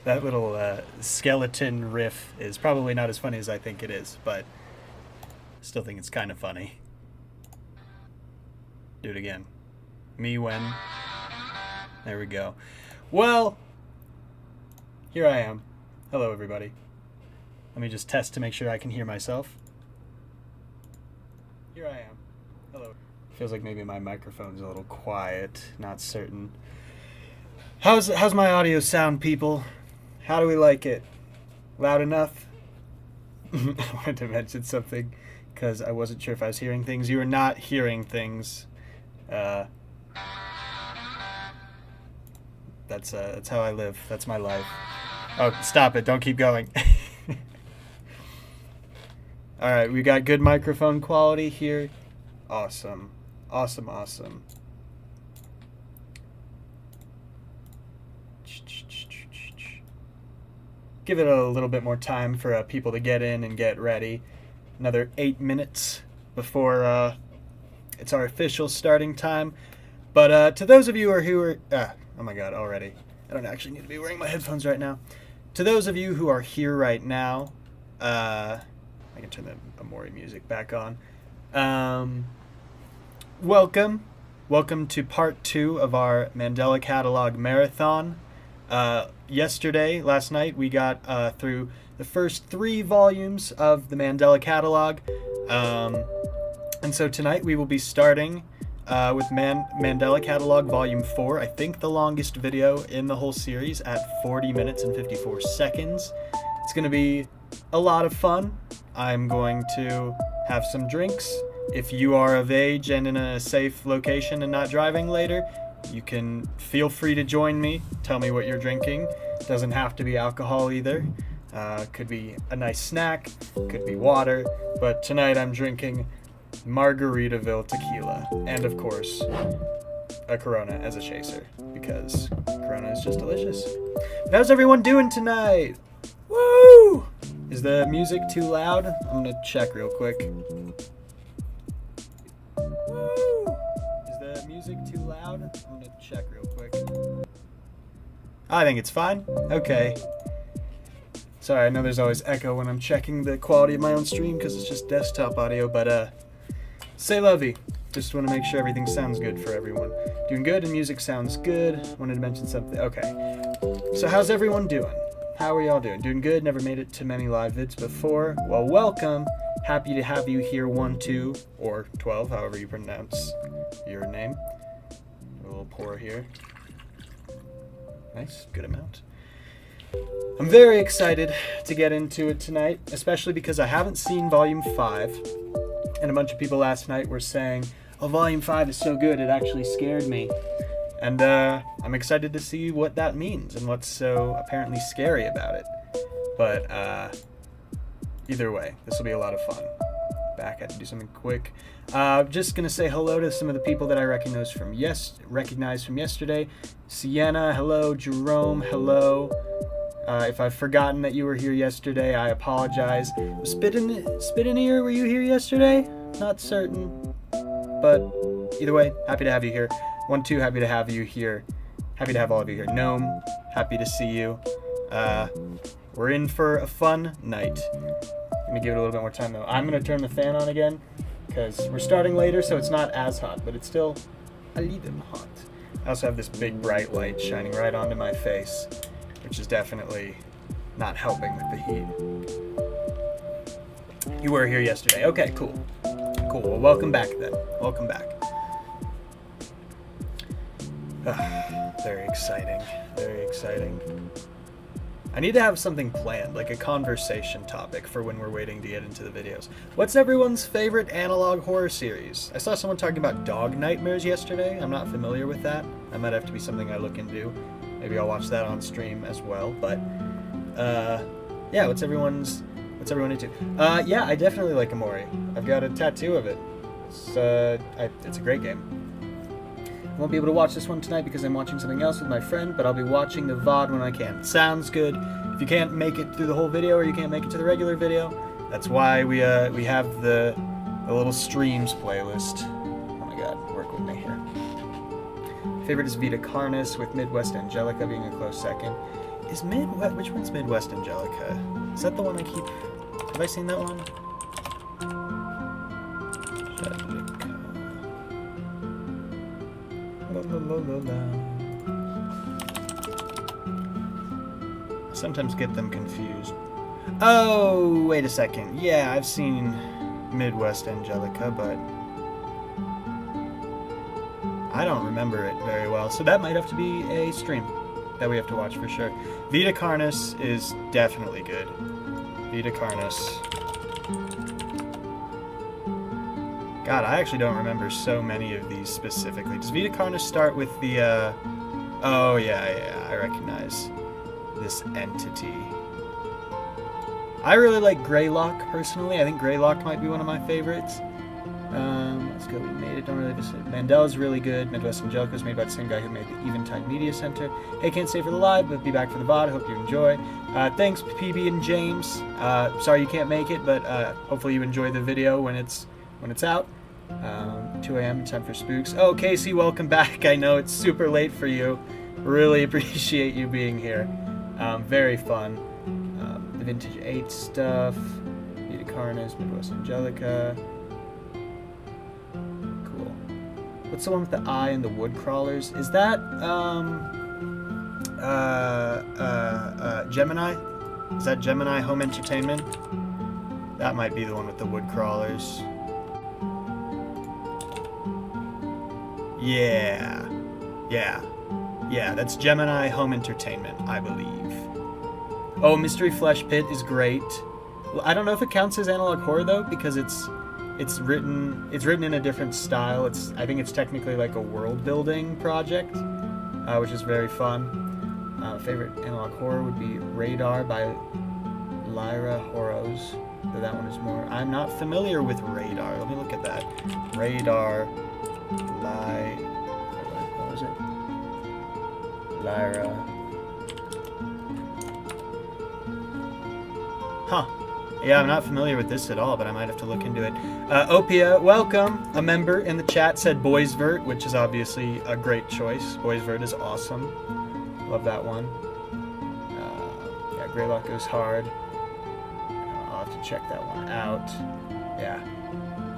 That little skeleton riff is probably not as funny as I think it is, but still think it's kind of funny. Do it again. Me when. There we go. Well, here I am. Hello, everybody. Let me just test to make sure I can hear myself. Here I am. Hello. Feels like maybe my microphone's a little quiet. Not certain. How's my audio sound, people? How do we like it? Loud enough? I wanted to mention something because I wasn't sure if I was hearing things. You are not hearing things. That's how I live. That's my life. Oh, stop it. Don't keep going. Alright, we got good microphone quality here. Awesome. Awesome, awesome. Give it a little bit more time for people to get in and get ready. Another 8 minutes before it's our official starting time. But to those of you who are... oh my god, already. I don't actually need to be wearing my headphones right now. To those of you who are here right now... I can turn the Amori music back on. Welcome. Welcome to part 2 of our Mandela Catalogue marathon. Last night, we got through the first 3 volumes of the Mandela Catalogue. And so tonight we will be starting with Mandela Catalogue Volume 4. I think the longest video in the whole series at 40 minutes and 54 seconds. It's going to be a lot of fun. I'm going to have some drinks. If you are of age and in a safe location and not driving later, you can feel free to join me. Tell me what you're drinking. Doesn't have to be alcohol either. Could be a nice snack, could be water, but tonight I'm drinking Margaritaville tequila. And of course, a Corona as a chaser, because Corona is just delicious. But how's everyone doing tonight? Woo! Is the music too loud? I'm gonna check real quick. Woo! Is the music too loud? I'm gonna check real quick. I think it's fine. Okay. Sorry, I know there's always echo when I'm checking the quality of my own stream because it's just desktop audio, but say lovey. Just want to make sure everything sounds good for everyone. Doing good and music sounds good. Wanted to mention something. Okay. So how's everyone doing? How are y'all doing? Doing good? Never made it to many live vids before. Well, welcome. Happy to have you here 1, 2, or 12, however you pronounce your name. A little pour here. Nice, good amount. I'm very excited to get into it tonight, especially because I haven't seen Volume 5, and a bunch of people last night were saying, oh, Volume 5 is so good, it actually scared me. And I'm excited to see what that means and what's so apparently scary about it. But either way, this will be a lot of fun. Back, I had to do something quick. Just gonna say hello to some of the people that I recognized from yesterday. Sienna, hello. Jerome, hello. If I've forgotten that you were here yesterday, I apologize. Spit in ear, were you here yesterday? Not certain, but either way, happy to have you here. 1, 2, happy to have you here. Happy to have all of you here. Gnome, happy to see you. We're in for a fun night. Let me give it a little bit more time though. I'm gonna turn the fan on again because we're starting later, so it's not as hot, but it's still a little hot. I also have this big bright light shining right onto my face, which is definitely not helping with the heat. You were here yesterday. Okay, cool. Cool. Well, welcome back then. Welcome back. Very exciting. Very exciting. I need to have something planned, like a conversation topic for when we're waiting to get into the videos. What's everyone's favorite analog horror series? I saw someone talking about Dog Nightmares yesterday. I'm not familiar with that. That might have to be something I look into. Maybe I'll watch that on stream as well. But yeah, what's everyone into? Yeah, I definitely like Amori. I've got a tattoo of it. It's a great game. I won't be able to watch this one tonight because I'm watching something else with my friend, but I'll be watching the VOD when I can. Sounds good. If you can't make it through the whole video or you can't make it to the regular video, that's why we have the little streams playlist. Oh my god, work with me here. Favorite is Vita Carnis, with Midwest Angelica being a close second. Which one's Midwest Angelica? Is that the one I keep... Have I seen that one? La, la, la, la, la. I sometimes get them confused. Oh, wait a second. Yeah, I've seen Midwest Angelica, but I don't remember it very well. So that might have to be a stream that we have to watch for sure. Vita Carnus is definitely good. Vita Carnus. God, I actually don't remember so many of these specifically. Does Vita Carnus start with the, Oh, yeah, I recognize this entity. I really like Greylock, personally. I think Greylock might be one of my favorites. Let's go. We made it. Don't really just. Mandela's really good. Midwest Angelica is made by the same guy who made the Eventide Media Center. Hey, can't stay for the live, but be back for the VOD. Hope you enjoy. Thanks, PB and James. Sorry you can't make it, but hopefully you enjoy the video when it's out. 2 a.m. time for spooks. Oh, Casey, welcome back. I know it's super late for you. Really appreciate you being here. Very fun. The Vintage 8 stuff. Vita Carnus, Midwest Angelica. Cool. What's the one with the eye and the wood crawlers? Is that Gemini? Is that Gemini Home Entertainment? That might be the one with the wood crawlers. Yeah, that's Gemini Home Entertainment, I believe. Oh, Mystery Flesh Pit is great. I don't know if it counts as analog horror though, because it's written in a different style. I think it's technically like a world building project, which is very fun. Favorite analog horror would be Radar by Lyra Horrors. So that one is more. I'm not familiar with Radar. Let me look at that. Radar. What was it? Lyra. Huh. Yeah, I'm not familiar with this at all, but I might have to look into it. Opia, welcome. A member in the chat said Boysvert, which is obviously a great choice. Boysvert is awesome. Love that one. Yeah, Greylock goes hard. I'll have to check that one out. Yeah.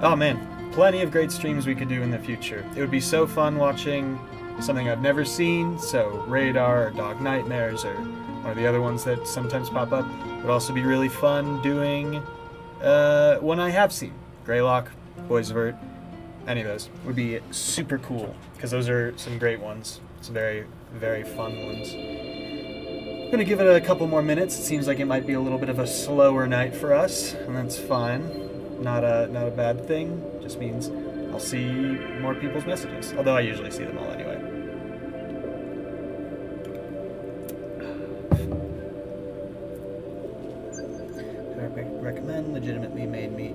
Oh, man. Plenty of great streams we could do in the future. It would be so fun watching something I've never seen, so Radar or Dog Nightmares or one of the other ones that sometimes pop up. It would also be really fun doing one I have seen. Greylock, Boysvert, any of those would be super cool because those are some great ones. Some very, very fun ones. I'm going to give it a couple more minutes. It seems like it might be a little bit of a slower night for us, and that's fine. Not a bad thing. Just means I'll see more people's messages. Although I usually see them all anyway. I recommend legitimately made me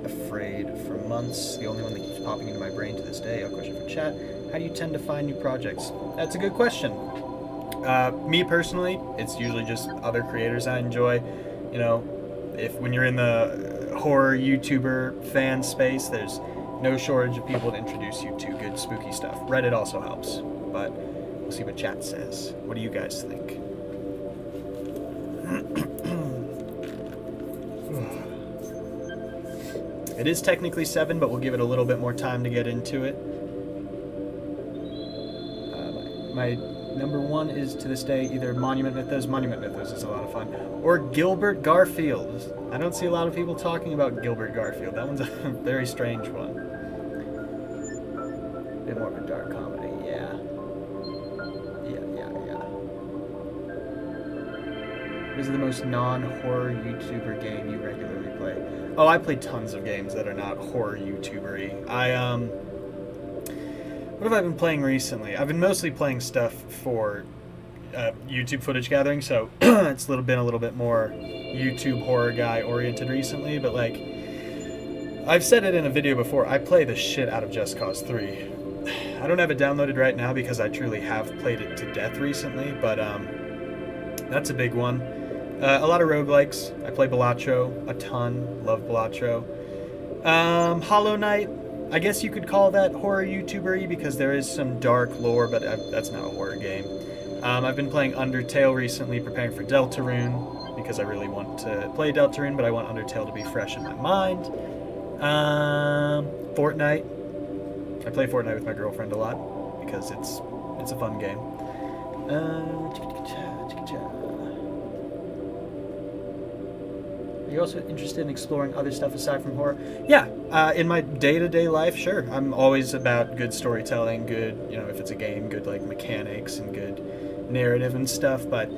afraid for months. The only one that keeps popping into my brain to this day. A question for chat. How do you tend to find new projects? That's a good question. Me personally, it's usually just other creators I enjoy. You know, when you're in the horror YouTuber fan space, there's no shortage of people to introduce you to good spooky stuff. Reddit also helps, but we'll see what chat says. What do you guys think? It is technically 7, but we'll give it a little bit more time to get into it. My number 1 is to this day either Monument Mythos. Monument Mythos is a lot of fun. Or Gilbert Garfield. I don't see a lot of people talking about Gilbert Garfield. That one's a very strange one. A bit more of a dark comedy, yeah. What is the most non-horror YouTuber game you regularly play? Oh, I play tons of games that are not horror YouTuber-y. What have I been playing recently? I've been mostly playing stuff for YouTube footage gathering, so it's been a little bit more YouTube horror guy oriented recently, but like, I've said it in a video before, I play the shit out of Just Cause 3. I don't have it downloaded right now because I truly have played it to death recently, but that's a big one. A lot of roguelikes. I play Balatro a ton. Love Balatro. Hollow Knight, I guess you could call that horror YouTuber-y because there is some dark lore, but that's not a horror game. I've been playing Undertale recently, preparing for Deltarune, because I really want to play Deltarune, but I want Undertale to be fresh in my mind. Fortnite. I play Fortnite with my girlfriend a lot, because it's a fun game. Are you also interested in exploring other stuff aside from horror? Yeah, in my day-to-day life, sure. I'm always about good storytelling, good, if it's a game, good like mechanics and good narrative and stuff. But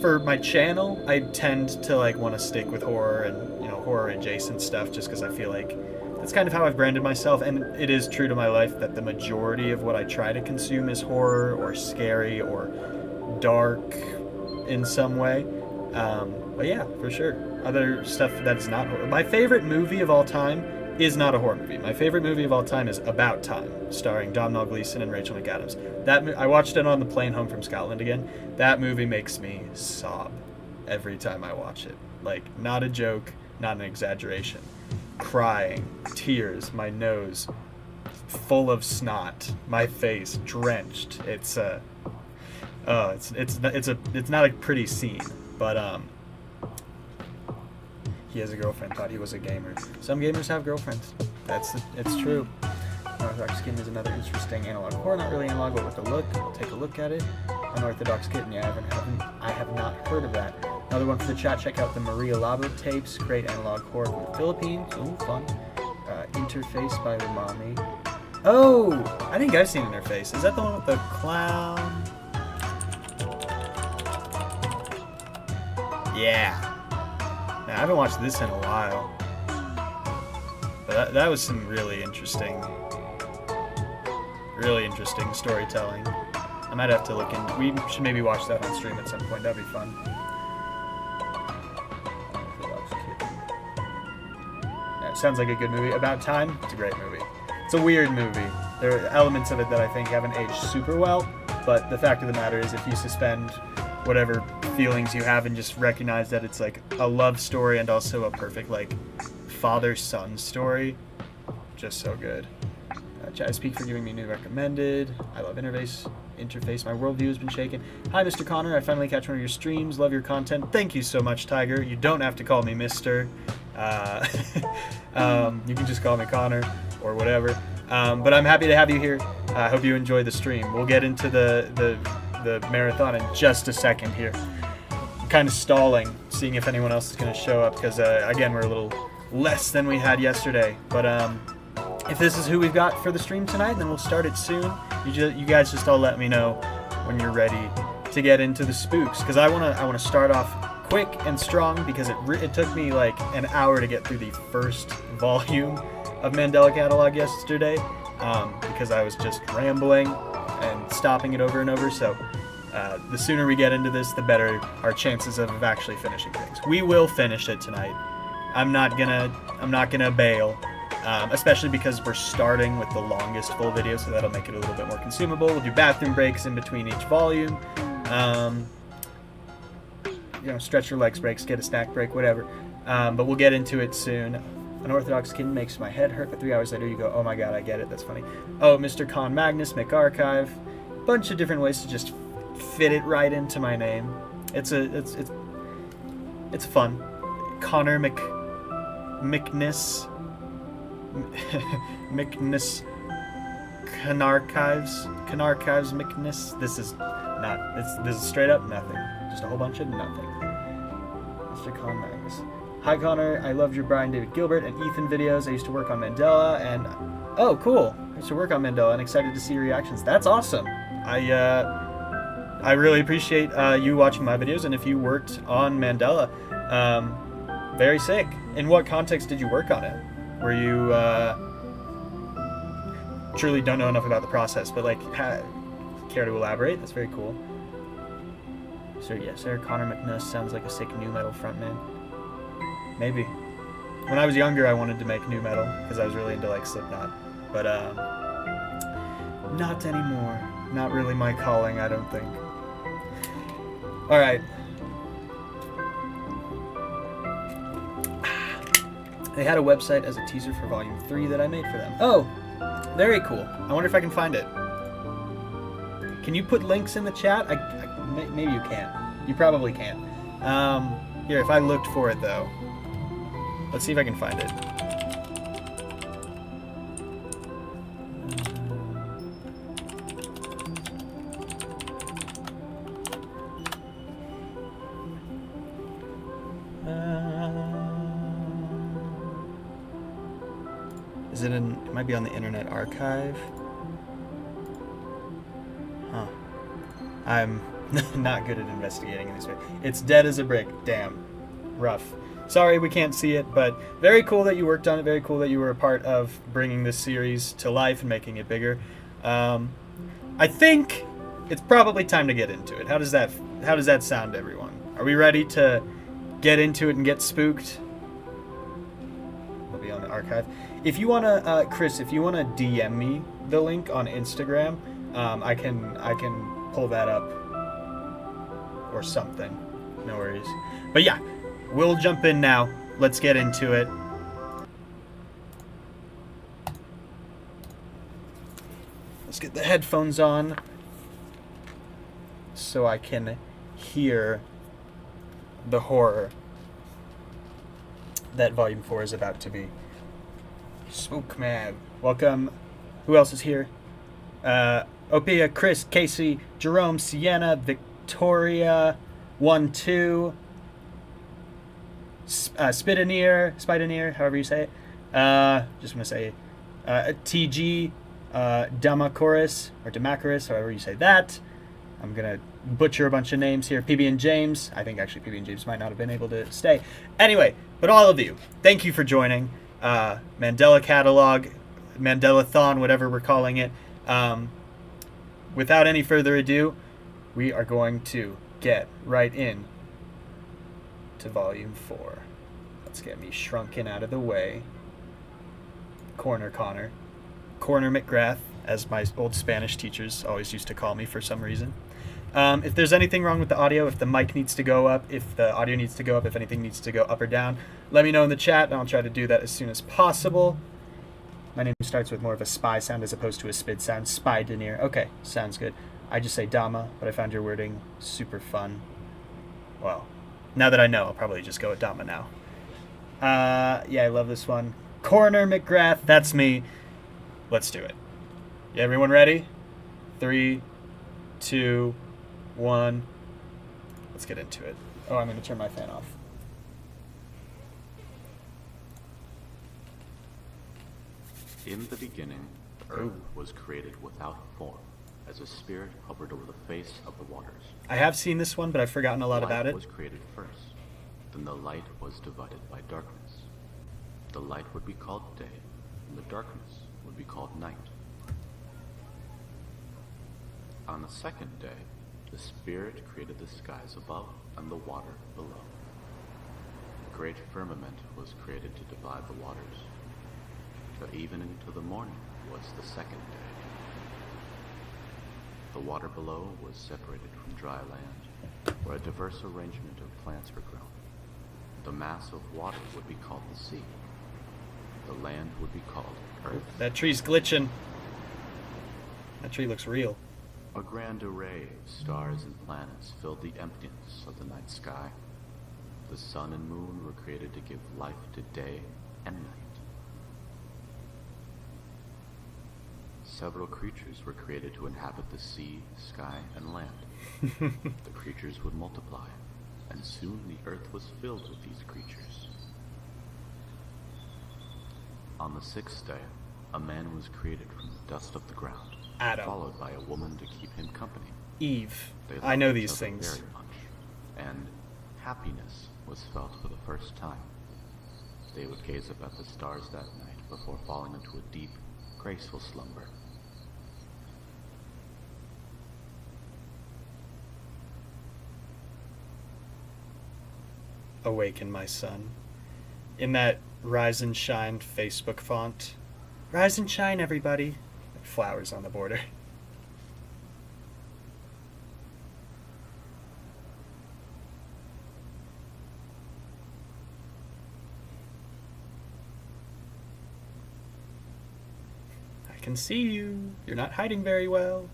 for my channel, I tend to like want to stick with horror and horror adjacent stuff, just because I feel like that's kind of how I've branded myself, and it is true to my life that the majority of what I try to consume is horror or scary or dark in some way. But yeah, for sure. Other stuff that's not horror. My favorite movie of all time is not a horror movie. My favorite movie of all time is About Time, starring Domhnall Gleeson and Rachel McAdams. I watched it on the plane home from Scotland again. That movie makes me sob every time I watch it. Like, not a joke, not an exaggeration. Crying, tears, my nose full of snot, my face drenched. It's not a pretty scene, but he has a girlfriend, thought he was a gamer. Some gamers have girlfriends. It's true. Unorthodox Kitten is another interesting analog horror, not really analog, but with a look. I'll take a look at it. Unorthodox Kitten, yeah, I have not heard of that. Another one for the chat, check out the Maria Labo tapes, great analog horror from the Philippines. Ooh, fun. Interface by Umami. Oh, I think I've seen Interface. Is that the one with the clown? Yeah. Now, I haven't watched this in a while. But that was some really interesting storytelling. I might have to look in. We should maybe watch that on stream at some point. That'd be fun. Yeah, it sounds like a good movie. About Time, it's a great movie. It's a weird movie. There are elements of it that I think haven't aged super well, but the fact of the matter is, if you suspend whatever feelings you have and just recognize that it's like a love story and also a perfect like father-son story, just so good. Chat, I speak for giving me new recommended. I love Interface. My worldview has been shaken. Hi, Mr. Connor. I finally catch one of your streams. Love your content. Thank you so much, Tiger. You don't have to call me Mr. You can just call me Connor or whatever. But I'm happy to have you here. I hope you enjoy the stream. We'll get into the marathon in just a second here. I'm kind of stalling, seeing if anyone else is going to show up, because again, we're a little less than we had yesterday. But if this is who we've got for the stream tonight, then we'll start it soon. You guys just all let me know when you're ready to get into the spooks, because I want to start off quick and strong, because it took me like an hour to get through the first volume of Mandela Catalogue yesterday, because I was just rambling and stopping it over and over. So the sooner we get into this, the better our chances of actually finishing things. We will finish it tonight. I'm not gonna bail, especially because we're starting with the longest full video, so that'll make it a little bit more consumable. We'll do bathroom breaks in between each volume. Stretch your legs breaks, get a snack break, whatever. But we'll get into it soon. Unorthodox Kitten makes my head hurt, but 3 hours later you go, oh my god, I get it, that's funny. Oh, Mr. Con Magnus, McArchive. Bunch of different ways to just fit it right into my name. It's fun. Connor McNiss Canarchives McNiss. This is straight up nothing. Just a whole bunch of nothing. Mr. Con Magnus. Hi Connor, I loved your Brian David Gilbert and Ethan videos. I used to work on Mandela, and oh cool, I used to work on Mandela and excited to see your reactions. That's awesome. I really appreciate you watching my videos, and if you worked on Mandela, very sick. In what context did you work on it? Were you truly don't know enough about the process, but like care to elaborate? That's very cool. So yeah, Sarah Connor McNuss sounds like a sick nu metal frontman. Maybe. When I was younger, I wanted to make nu metal because I was really into like Slipknot, but not anymore. Not really my calling, I don't think. All right. They had a website as a teaser for Volume 3 that I made for them. Oh, very cool. I wonder if I can find it. Can you put links in the chat? Maybe you can't. You probably can't. Here, if I looked for it though, let's see if I can find it. Is it in? It might be on the Internet Archive. Huh. I'm not good at investigating in this way. It's dead as a brick. Damn. Rough. Sorry we can't see it, but very cool that you worked on it. Very cool that you were a part of bringing this series to life and making it bigger. I think it's probably time to get into it. How does that sound, everyone? Are we ready to get into it and get spooked? We'll be on the archive. If you wanna, Chris, if you wanna DM me the link on Instagram, I can pull that up or something. No worries. But yeah, we'll jump in now. Let's get into it. Let's get the headphones on so I can hear the horror that Volume 4 is about to be. Spook man. Welcome. Who else is here? Opia, Chris, Casey, Jerome, Sienna, Victoria, 1-2, Spideneer, however you say it. Just want to say TG, Damacoris, or Damacoris, however you say that. I'm going to butcher a bunch of names here. PB and James. I think actually PB and James might not have been able to stay. Anyway, but all of you, thank you for joining. Mandela Catalogue, Mandelathon, whatever we're calling it. Without any further ado, we are going to get right in to Volume 4. Let's get me shrunken out of the way. Corner Connor. Corner McGrath, as my old Spanish teachers always used to call me for some reason. If there's anything wrong with the audio, if the mic needs to go up, if the audio needs to go up, if anything needs to go up or down, let me know in the chat, and I'll try to do that as soon as possible. My name starts with more of a spy sound as opposed to a spid sound. Spideneer. Okay, sounds good. I just say Dama, but I found your wording super fun. Well, now that I know, I'll probably just go with Dama now. Yeah, I love this one. Corner McGrath, that's me. Let's do it. Yeah, everyone ready? 3, 2, 1. Let's get into it. Oh, I'm going to turn my fan off. In the beginning, the earth was created without form, as a spirit hovered over the face of the waters. I have seen this one, but I've forgotten a lot about it. Light was created first, then the light was divided by darkness. The light would be called day, and the darkness would be called night. On the second day, the Spirit created the skies above and the water below. A great firmament was created to divide the waters. The evening to the morning was the second day. The water below was separated from dry land, where a diverse arrangement of plants were grown. The mass of water would be called the sea. The land would be called earth. That tree's glitching. That tree looks real. A grand array of stars and planets filled the emptiness of the night sky. The sun and moon were created to give life to day and night. Several creatures were created to inhabit the sea, sky, and land. The creatures would multiply, and soon the earth was filled with these creatures. On the sixth day, a man was created from the dust of the ground, Adam. Followed by a woman to keep him company. Eve. They I know loved these each other things. very much, and happiness was felt for the first time. They would gaze up at the stars that night before falling into a deep, graceful slumber. Awaken, my son. In that Rise and Shine Facebook font. Rise and shine, everybody. Flowers on the border. I can see you. You're not hiding very well.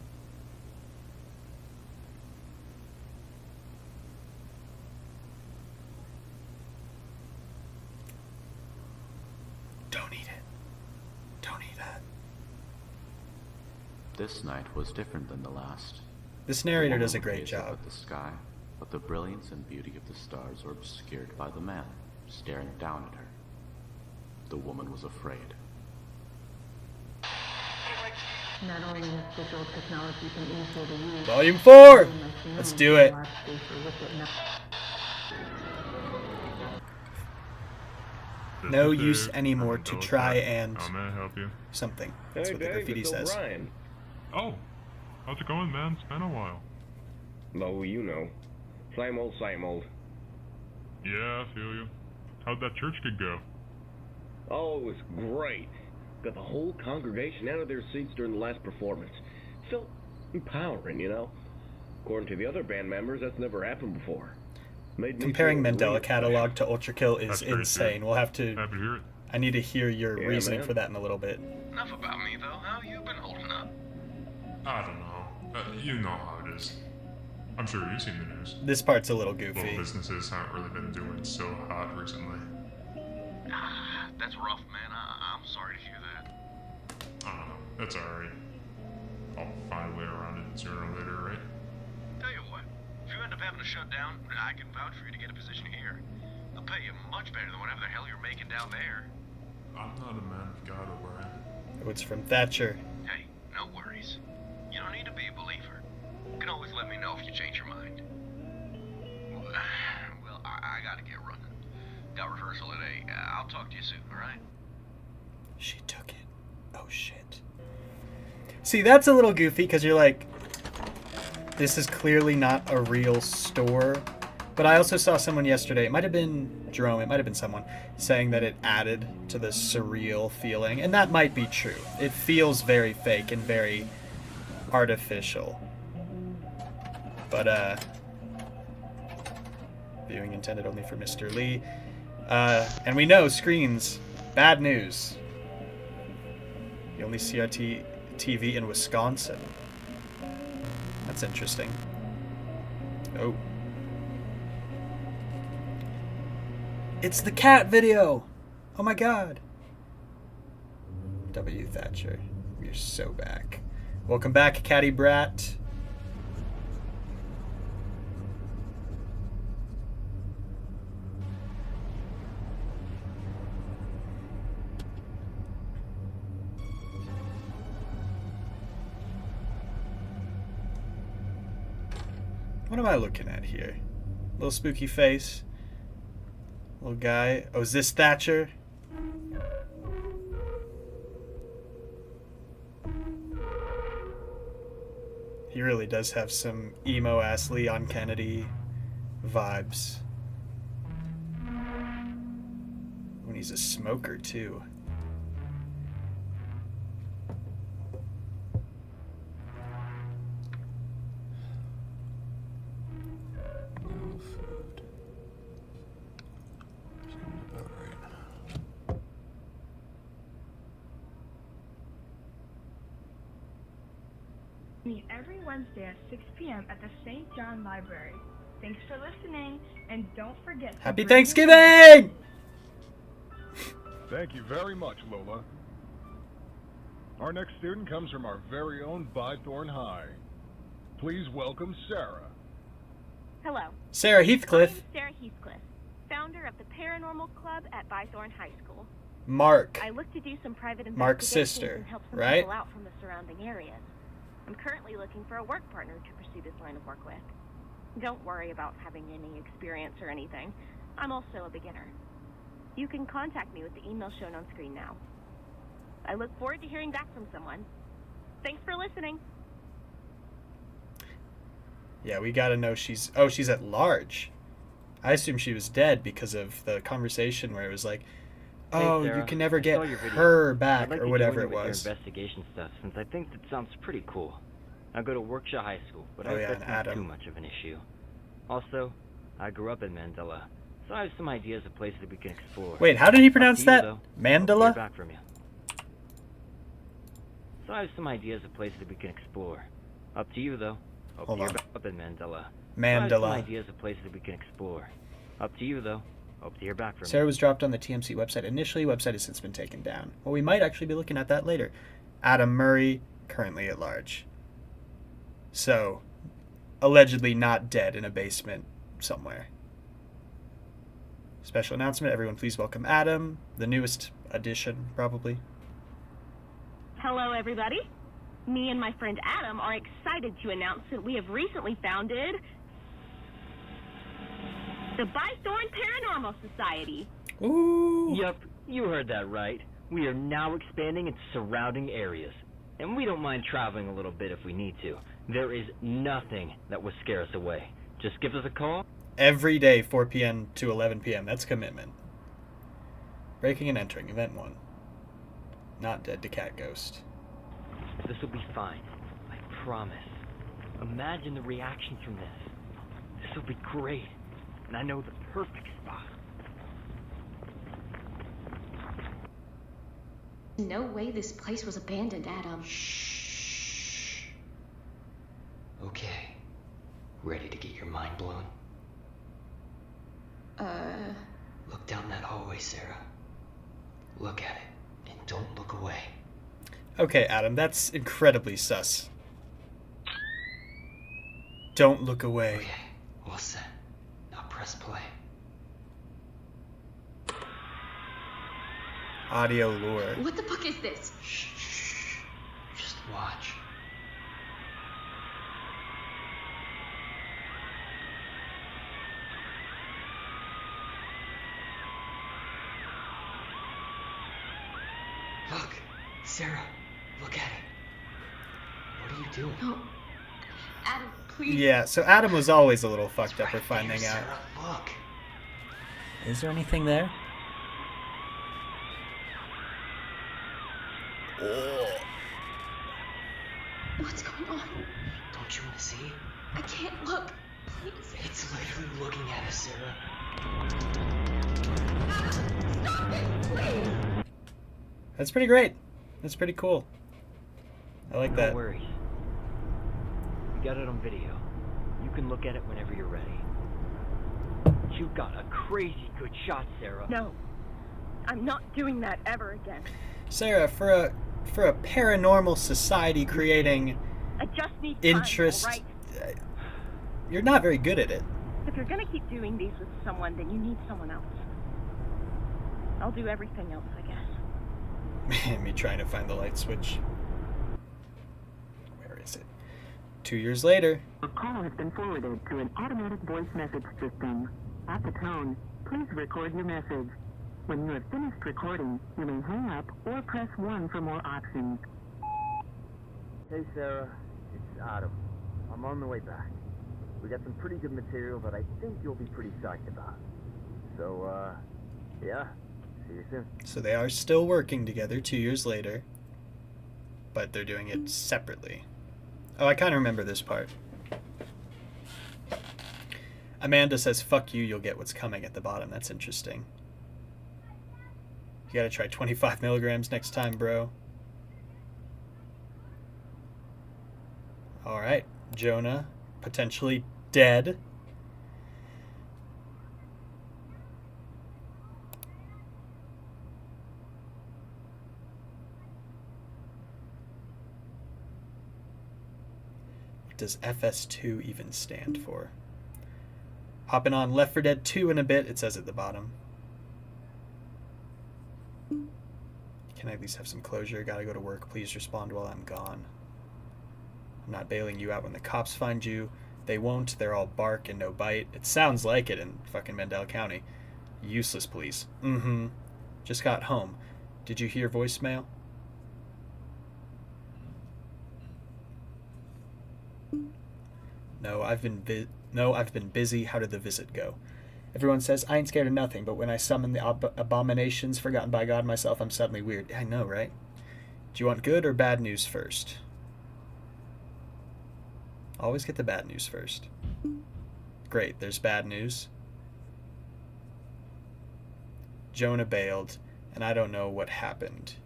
This night was different than the last. This The narrator woman does a would great gaze up job. at the sky, but the brilliance and beauty of the stars were obscured by the man staring down at her. The woman was afraid. Not only is digital technology been easier to use, Volume 4! but my Let's family do it. lost safer with it now. No This is use Dave anymore from to Mandela try Catalogue. and How may I help you? something. That's Hey what the Dave, graffiti it's says. O'Brien. Oh, how's it going, man? It's been a while. Oh, you know. Same old, same old. Yeah, I feel you. How'd that church gig go? Oh, it was great. Got the whole congregation out of their seats during the last performance. Felt empowering, you know. According to the other band members, that's never happened before. Made me Comparing feel Mandela really Catalogue to Ultra Kill is That's great, insane. dude. We'll have to... Happy to hear it. I need to hear your Yeah, reasoning man. for that in a little bit. Enough about me, though. How you been holding up? I don't know. You know how it is. I'm sure you've seen the news. This part's a little Little goofy. businesses haven't really been doing so hot recently. Ah, that's rough, man. I'm sorry to hear that. I don't know. That's alright. I'll find a way around it sooner or later, right? Tell you what, if you end up having to shut down, I can vouch for you to get a position here. They'll pay you much better than whatever the hell you're making down there. I'm not a man of God, O'Brien. Oh, it's from Thatcher. Hey, no worries. You don't need to be a believer. You can always let me know if you change your mind. Well, I gotta get running. Got rehearsal at 8. I'll talk to you soon, alright? She took it. Oh, shit. See, that's a little goofy because you're like, this is clearly not a real store. But I also saw someone yesterday, it might have been Jerome, it might have been someone, saying that it added to the surreal feeling. And that might be true. It feels very fake and very artificial. But, viewing intended only for Mr. Lee. And we know screens, bad news. You only see TV in Wisconsin. That's interesting. Oh. It's the cat video! Oh my god. W. Thatcher. You're so back. Welcome back, Catty Brat. What am I looking at here? Little spooky face. Little guy. Oh, is this Thatcher? He really does have some emo-ass Leon Kennedy vibes. When he's a smoker, too. No food. Seems about right. Me every Wednesday at 6 p.m. at the St. John Library. Thanks for listening, and don't forget to Happy bring Thanksgiving! Thank you very much, Lola. Our next student comes from our very own Bythorn High. Please welcome Sarah. Hello. Sarah Heathcliff. I'm Sarah Heathcliff, founder of the Paranormal Club at Bythorn High School. Mark. I look to do some private Mark's investigations sister, and help some right? people out from the surrounding areas. I'm currently looking for a work partner to pursue this line of work with. Don't worry about having any experience or anything. I'm also a beginner. You can contact me with the email shown on screen now. I look forward to hearing back from someone. Thanks for listening. Yeah, we gotta know she's... Oh, she's at large. I assume she was dead because of the conversation where it was like, oh, Hey, Sarah. you can never I get saw your video. her back, I'd like or to whatever join it you with was. Your investigation stuff, since I think that sounds pretty cool. I go to Workshop High School, but Oh, I yeah, that's and not Adam. too much of an issue. Also, I grew up in Mandela, so I have some ideas of places we can explore. Wait, how did he Up pronounce to you, that? though. Hope to hear Mandela? back from you. So I have some ideas of places we can explore. Up to you, though. Hope Hold to hear on. back up in Mandela. So I have some Mandela. ideas of places we can explore. Up to you, though. Hope to hear back from Sarah you. was dropped on the TMC website. Initially, website has since been taken down. Well, we might actually be looking at that later. Adam Murray, currently at large. So, allegedly not dead in a basement somewhere. Special announcement, everyone please welcome Adam, the newest addition, probably. Hello, everybody. Me and my friend Adam are excited to announce that we have recently founded the Bythorn Paranormal Society. Ooh. Yup, you heard that right. We are now expanding into surrounding areas. And we don't mind traveling a little bit if we need to. There is nothing that will scare us away. Just give us a call. Every day, 4 p.m. to 11 p.m. That's commitment. Breaking and entering, event 1. Not dead to cat ghost. This will be fine. I promise. Imagine the reaction from this. This will be great. And I know the perfect spot. No way this place was abandoned, Adam. Shh. Okay. Ready to get your mind blown? Look down that hallway, Sarah. Look at it, and don't look away. Okay, Adam, that's incredibly sus. Don't look away. Okay, all set. Now press play. Audio lure. What the fuck is this? Shh, shh. Just watch. Look, Sarah, look at it. What are you doing? No. Adam, please. Yeah, so Adam was always a little fucked up for finding out. Sarah, look. Is there anything there? What's going on? Don't you want to see? I can't look. Please. It's literally looking at us, Sarah. Adam, stop it, please. That's pretty great. That's pretty cool. I like that. Don't worry. We got it on video. You can look at it whenever you're ready. You got a crazy good shot, Sarah. No, I'm not doing that ever again. Sarah, for a paranormal society creating I just need time, interest, all right? You're not very good at it. If you're gonna keep doing these with someone, then you need someone else. I'll do everything else, I guess. Me trying to find the light switch. Where is it? 2 years later. A call has been forwarded to an automatic voice message system. At the tone, please record your message. When you have finished recording, you may hang up or press 1 for more options. Hey Sarah, it's Adam. I'm on the way back. We got some pretty good material that I think you'll be pretty psyched about. So, yeah, see you soon. So they are still working together 2 years later, but they're doing it separately. Oh, I kind of remember this part. Amanda says, fuck you, you'll get what's coming at the bottom. That's interesting. You gotta try 25 milligrams next time, bro. Alright, Jonah, potentially dead. What does FS2 even stand for? Hopping on Left 4 Dead 2 in a bit, it says at the bottom. Can I at least have some closure? Gotta go to work. Please respond while I'm gone. I'm not bailing you out when the cops find you. They won't. They're all bark and no bite. It sounds like it in fucking Mandela County. Useless police. Mm-hmm. Just got home. Did you hear voicemail? No, I've been busy. How did the visit go? Everyone says, I ain't scared of nothing, but when I summon the abominations forgotten by God myself, I'm suddenly weird. I know, right? Do you want good or bad news first? Always get the bad news first. Great, there's bad news. Jonah bailed, and I don't know what happened.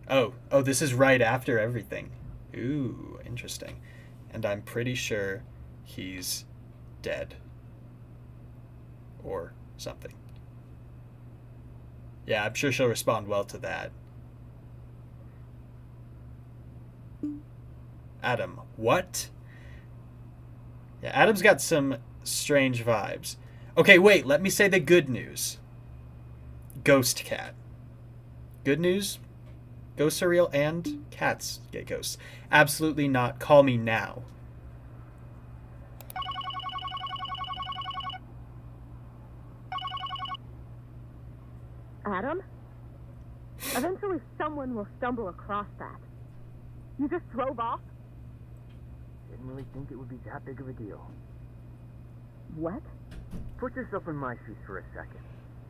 Oh, this is right after everything. Ooh, interesting. And I'm pretty sure he's dead. Or something. Yeah, I'm sure she'll respond well to that. Adam, what? Yeah, Adam's got some strange vibes. Okay, wait, let me say the good news. Ghost cat. Good news? Ghosts are real and cats get ghosts. Absolutely not. Call me now. Adam? Eventually someone will stumble across that. You just drove off? Didn't really think it would be that big of a deal. What? Put yourself in my shoes for a second.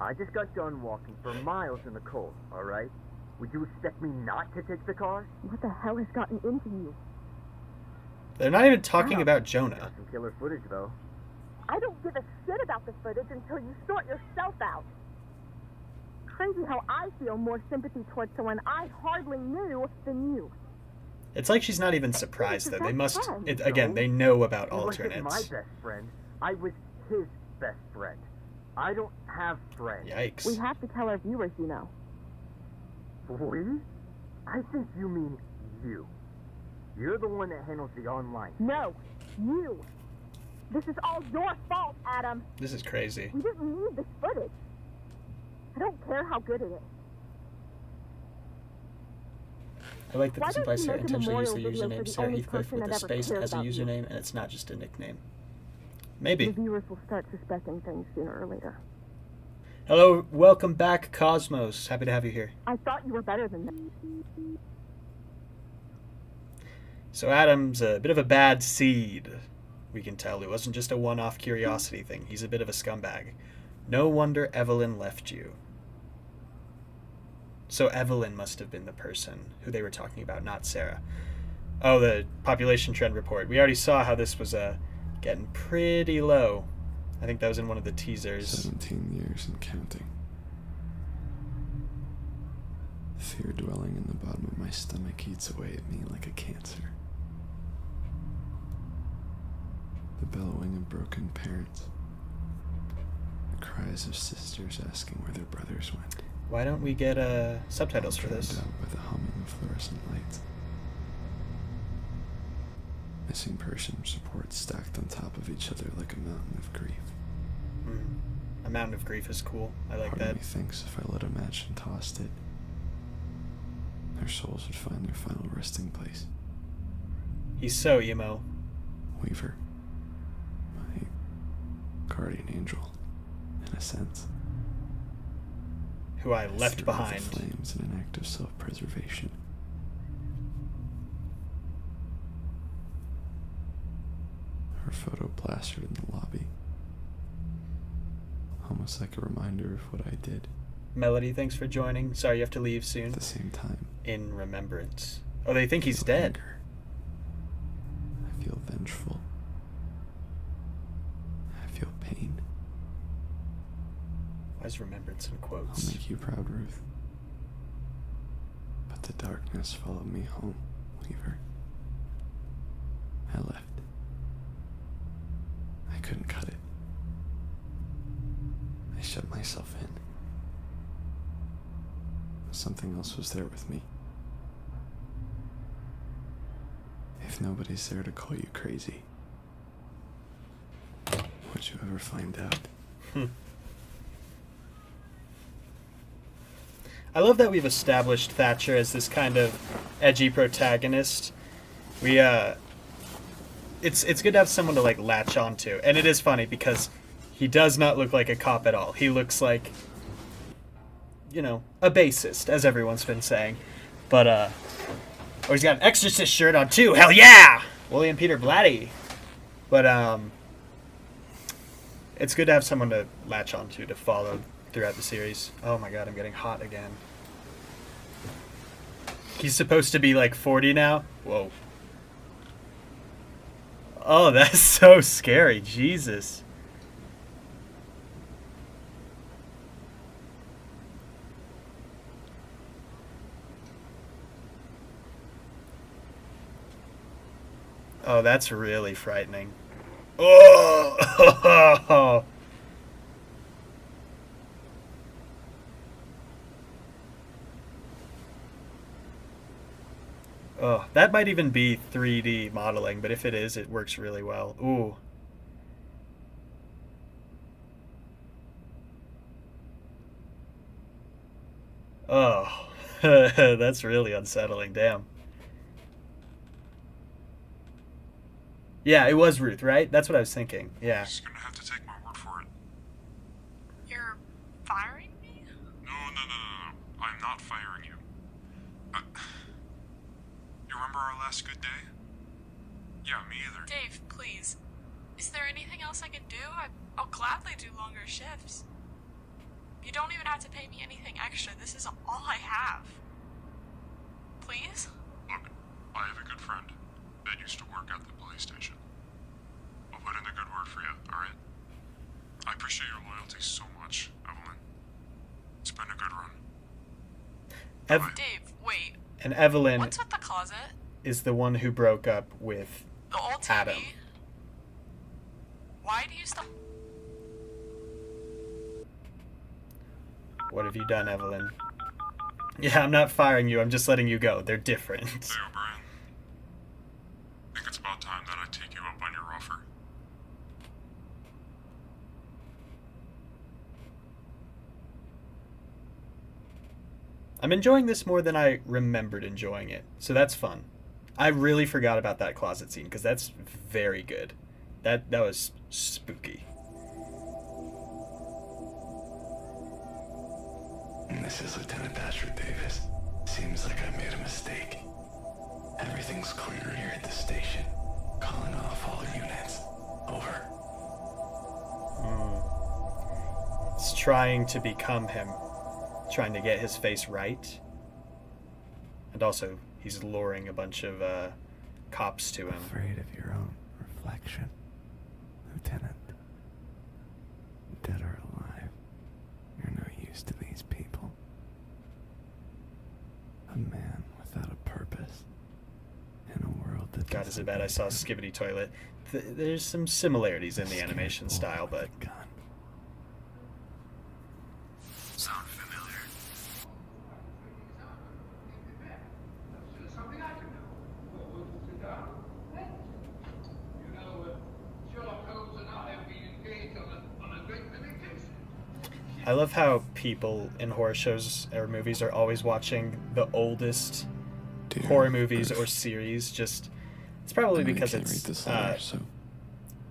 I just got done walking for miles in the cold, alright? Would you expect me not to take the car? What the hell has gotten into you? They're not even talking about Jonah. Got some killer footage, though. I don't give a shit about the footage until you sort yourself out. Crazy how I feel more sympathy towards someone I hardly knew than you. It's like she's not even surprised, though. They must... again, they know about He wasn't alternates. my best friend. I was his best friend. I don't have friends. Yikes. We have to tell our viewers, you know. We? I think you mean you. You're the one that handles the online. No, you. This is all your fault, Adam. This is crazy. We didn't need this footage. I don't care how good it is. I like that Why this don't implies you Sarah make a intentionally used the memorial video for username the Sarah only Heathcliff person with a that ever space cared as a about you? username, and it's not just a nickname. Maybe. The viewers will start suspecting things sooner or later. Hello, welcome back, Cosmos. Happy to have you here. I thought you were better than that. So Adam's a bit of a bad seed, we can tell. It wasn't just a one-off curiosity thing. He's a bit of a scumbag. No wonder Evelyn left you. So Evelyn must have been the person who they were talking about, not Sarah. Oh, the population trend report. We already saw how this was getting pretty low. I think that was in one of the teasers. 17 years and counting. Fear dwelling in the bottom of my stomach eats away at me like a cancer. The bellowing of broken parents. The cries of sisters asking where their brothers went. Why don't we get subtitles for this? Out by the humming of fluorescent lights. Missing persons reports stacked on top of each other like a mountain of grief. A mountain of grief is cool. I like Part that. of me thinks if I lit a match and tossed it, their souls would find their final resting place. He's so emo. Weaver, my guardian angel, in a sense. Who I left Threw behind. The flames in an act of self-preservation. Her photo plastered in the lobby. Almost like a reminder of what I did. Melody, thanks for joining. Sorry you have to leave soon. At the same time. In remembrance. Oh, they think he's I feel dead. anger. I feel vengeful. I feel pain. Why is remembrance in I'll quotes? make you proud, Ruth. But the darkness followed me home, Weaver. I left. I couldn't cut it. I shut myself in. Something else was there with me. If nobody's there to call you crazy, would you ever find out? I love that we've established Thatcher as this kind of edgy protagonist. It's good to have someone to like latch onto, and it is funny because he does not look like a cop at all. He looks like, you know, a bassist, as everyone's been saying. But oh, he's got an Exorcist shirt on too. Hell yeah, William Peter Blatty. But it's good to have someone to latch onto, to follow throughout the series. Oh my god, I'm getting hot again. He's supposed to be like 40 now? Whoa. Oh, that's so scary. Jesus. Oh, that's really frightening. Oh! Oh, that might even be 3D modeling, but if it is, it works really well. Ooh. Oh, that's really unsettling. Damn. Yeah, it was Ruth, right? That's what I was thinking. Yeah. Just gonna have to take my word for it. You're firing me? No. I'm not firing you. You remember our last good day? Yeah, me either. Dave, please. Is there anything else I can do? I'll gladly do longer shifts. You don't even have to pay me anything extra. This is all I have. Please? Look, I have a good friend that used to work at the police station. I'll put in a good word for you, alright? I appreciate your loyalty so much, Evelyn. It's been a good run. Dave, wait. And Evelyn What's with the closet? is the one who broke up with The old TV? Adam. Why do you still... What have you done, Evelyn? Yeah, I'm not firing you. I'm just letting you go. They're different. Hey, O'Brien. I think it's about time that I take you up on your offer. I'm enjoying this more than I remembered enjoying it, so that's fun. I really forgot about that closet scene because that's very good. That was spooky. This is Lieutenant Thatcher, Davis. Seems like I made a mistake. Everything's clear here at the station. Calling off all units. Over. It's trying to become him. Trying to get his face right. And also, he's luring a bunch of cops to him. Afraid of your own reflection, Lieutenant. Dead or alive, you're no use to these people. A man without a purpose in a world that God, is it bad? I saw Skibbity Toilet. There's some similarities in the animation style, but... Sound familiar? I love how people in horror shows or movies are always watching the oldest horror movies or series. Just it's probably because it's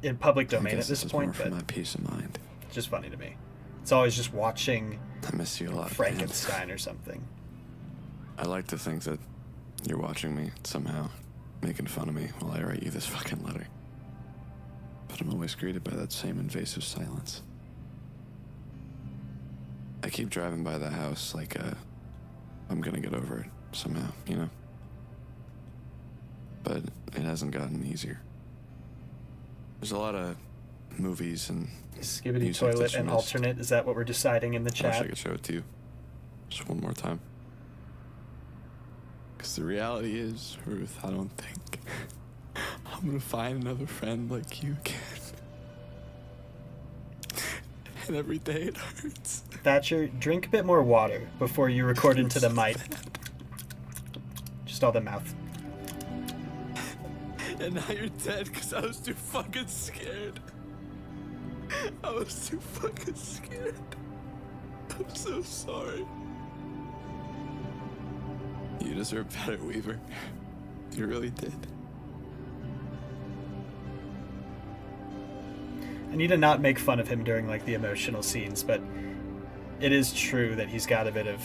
in public domain at this point, but my peace of mind. It's just funny to me. It's always just watching I miss you a lot, Frankenstein or something. I like to think that you're watching me somehow, making fun of me while I write you this fucking letter. But I'm always greeted by that same invasive silence. I keep driving by the house like I'm gonna get over it somehow, you know? But it hasn't gotten easier. There's a lot of movies and Skibbity Toilet and alternate. Is that what we're deciding in the I chat? wish I could show it to you. Just one more time. Because the reality is, Ruth, I don't think I'm gonna find another friend like you again. And every day it hurts. Thatcher, drink a bit more water before you record into the mic. Just all the mouth. And now you're dead because I was too fucking scared. I was too fucking scared. I'm so sorry. You deserve better, Weaver. You really did. I need to not make fun of him during like the emotional scenes, but it is true that he's got a bit of...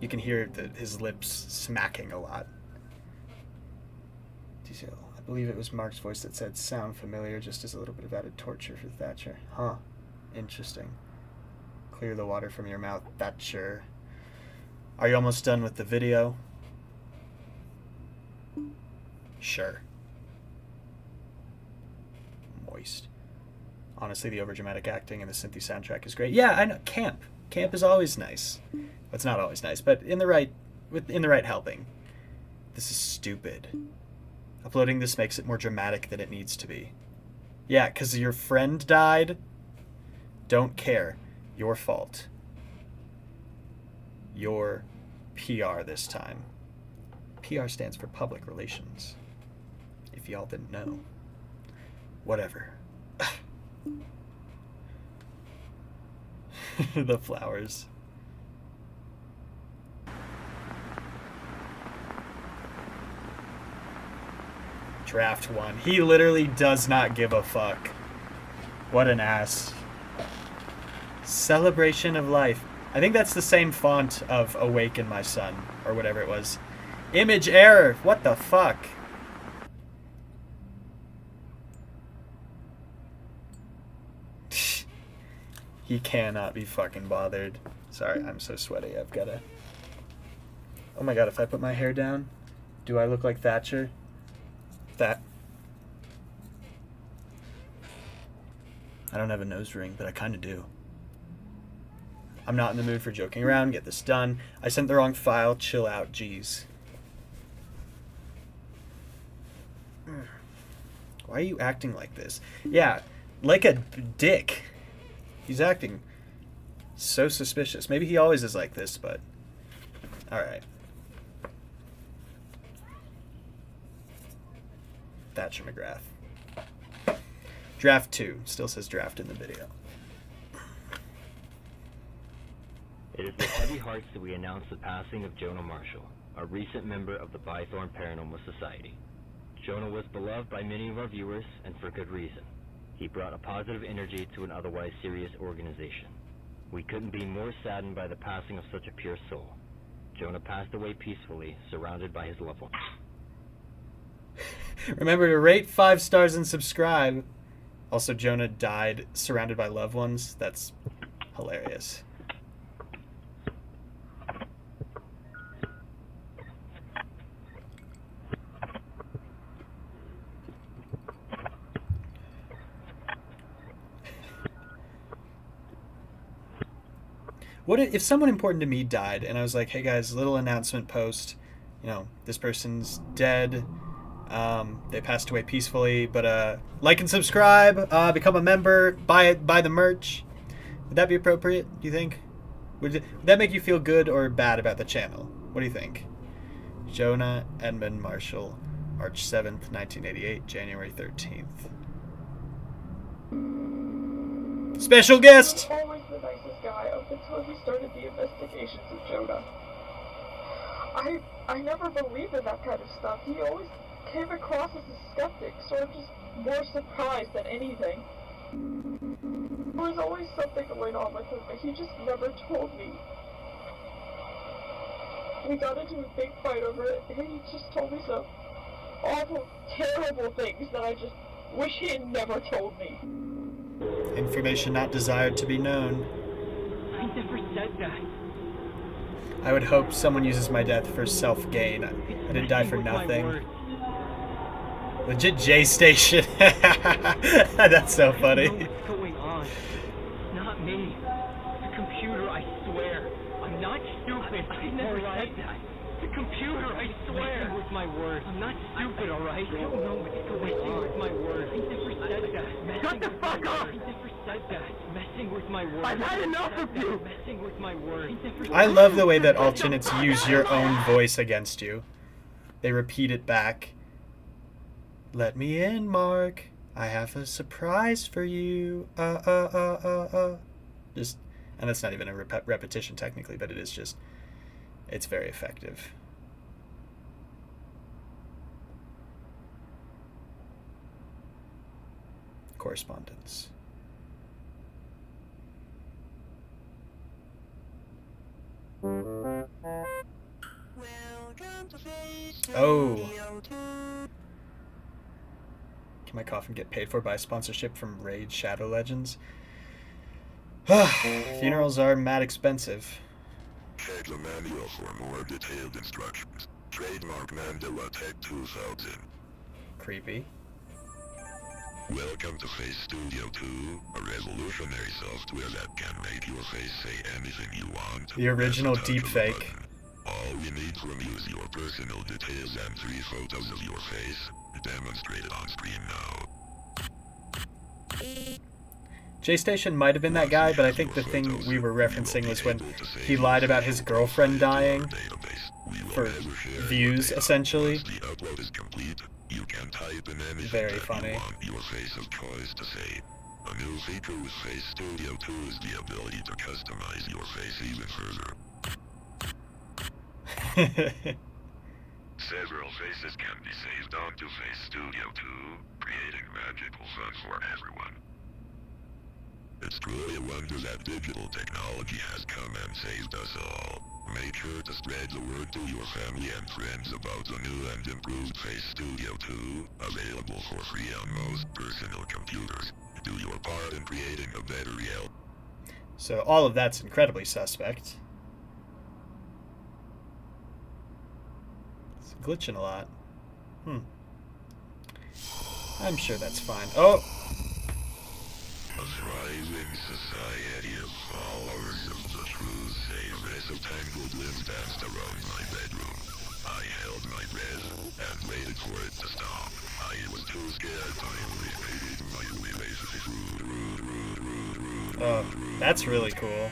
You can hear his lips smacking a lot. I believe it was Mark's voice that said, sound familiar, just as a little bit of added torture for Thatcher. Huh. Interesting. Clear the water from your mouth, Thatcher. Are you almost done with the video? Sure. Moist. Honestly, the overdramatic acting and the synthy soundtrack is great. Yeah, I know. Camp is always nice. Well, it's not always nice, but in the right helping. This is stupid. Uploading this makes it more dramatic than it needs to be. Yeah, because your friend died. Don't care. Your fault. Your PR this time. PR stands for public relations. If y'all didn't know. Whatever. The flowers. Draft 1. He literally does not give a fuck. What an ass. Celebration of life. I think that's the same font of Awaken My Son, or whatever it was. Image error. What the fuck? He cannot be fucking bothered. Sorry, I'm so sweaty. I've gotta... Oh my god, if I put my hair down, do I look like Thatcher? I don't have a nose ring, but I kind of do. I'm not in the mood for joking around. Get this done. I sent the wrong file. Chill out, jeez. Why are you acting like this? Yeah, like a dick. He's acting so suspicious. Maybe he always is like this, but... Alright. Thatcher McGrath. Draft 2. Still says draft in the video. It is with heavy hearts that we announce the passing of Jonah Marshall, a recent member of the Bythorn Paranormal Society. Jonah was beloved by many of our viewers, and for good reason. He brought a positive energy to an otherwise serious organization. We couldn't be more saddened by the passing of such a pure soul. Jonah passed away peacefully, surrounded by his loved ones. Remember to rate 5 stars and subscribe. Also, Jonah died surrounded by loved ones. That's hilarious. What if someone important to me died and I was like, hey guys, little announcement post, you know, this person's dead, they passed away peacefully, but like and subscribe, become a member, buy the merch. Would that be appropriate, do you think? Would that make you feel good or bad about the channel? What do you think? Jonah Edmund Marshall, March 7th, 1988, January 13th. Special guest! Always the nicest guy up until he started the investigations of Jonah. I never believed in that kind of stuff. He always came across as a skeptic, sort of just more surprised than anything. There was always something going on with him, but he just never told me. We got into a big fight over it, and he just told me some awful, terrible things that I just wish he had never told me. Information not desired to be known. I never said that. I would hope someone uses my death for self-gain. I didn't die for nothing. Legit J Station. That's so funny. What's going on? Not me. The computer, I swear. I'm not stupid. I never said that. The computer, I swear. Messing with my word. I'm not stupid, alright? I don't know what's going on. Messing with my word. I never said that. Shut the fuck up! I never said that. Messing with my word. I've had enough of you! Messing with my word. I love the way that alternates use your own voice against you. They repeat it back. Let me in, Mark. I have a surprise for you. Just, and that's not even a repetition technically, but it is just, it's very effective. Correspondence. Oh. Can my coffin get paid for by a sponsorship from Raid Shadow Legends? Funerals are mad expensive. Check the manual for more detailed instructions. Trademark Mandela Tech 2000. Creepy. Welcome to Face Studio 2, a revolutionary software that can make your face say anything you want. The original deepfake. All we need from you is your personal details and 3 photos of your face, demonstrated on screen now. J-Station might have been that guy, but I think the thing we were referencing was when he lied about his girlfriend dying for views, essentially. Very funny. A new feature with Face Studio 2 is the ability to customize your face even further. Several faces can be saved onto Face Studio 2, creating magical fun for everyone. It's truly a wonder that digital technology has come and saved us all. Make sure to spread the word to your family and friends about the new and improved Face Studio 2, available for free on most personal computers. Do your part in creating a better reality. So all of that's incredibly suspect. It's glitching a lot. I'm sure that's fine. Oh! A thriving society of followers of the truth say a mess of tangled limbs danced around my bedroom. I held my breath and waited for it to stop. I was too scared to investigate my relationship. Oh, that's really cool.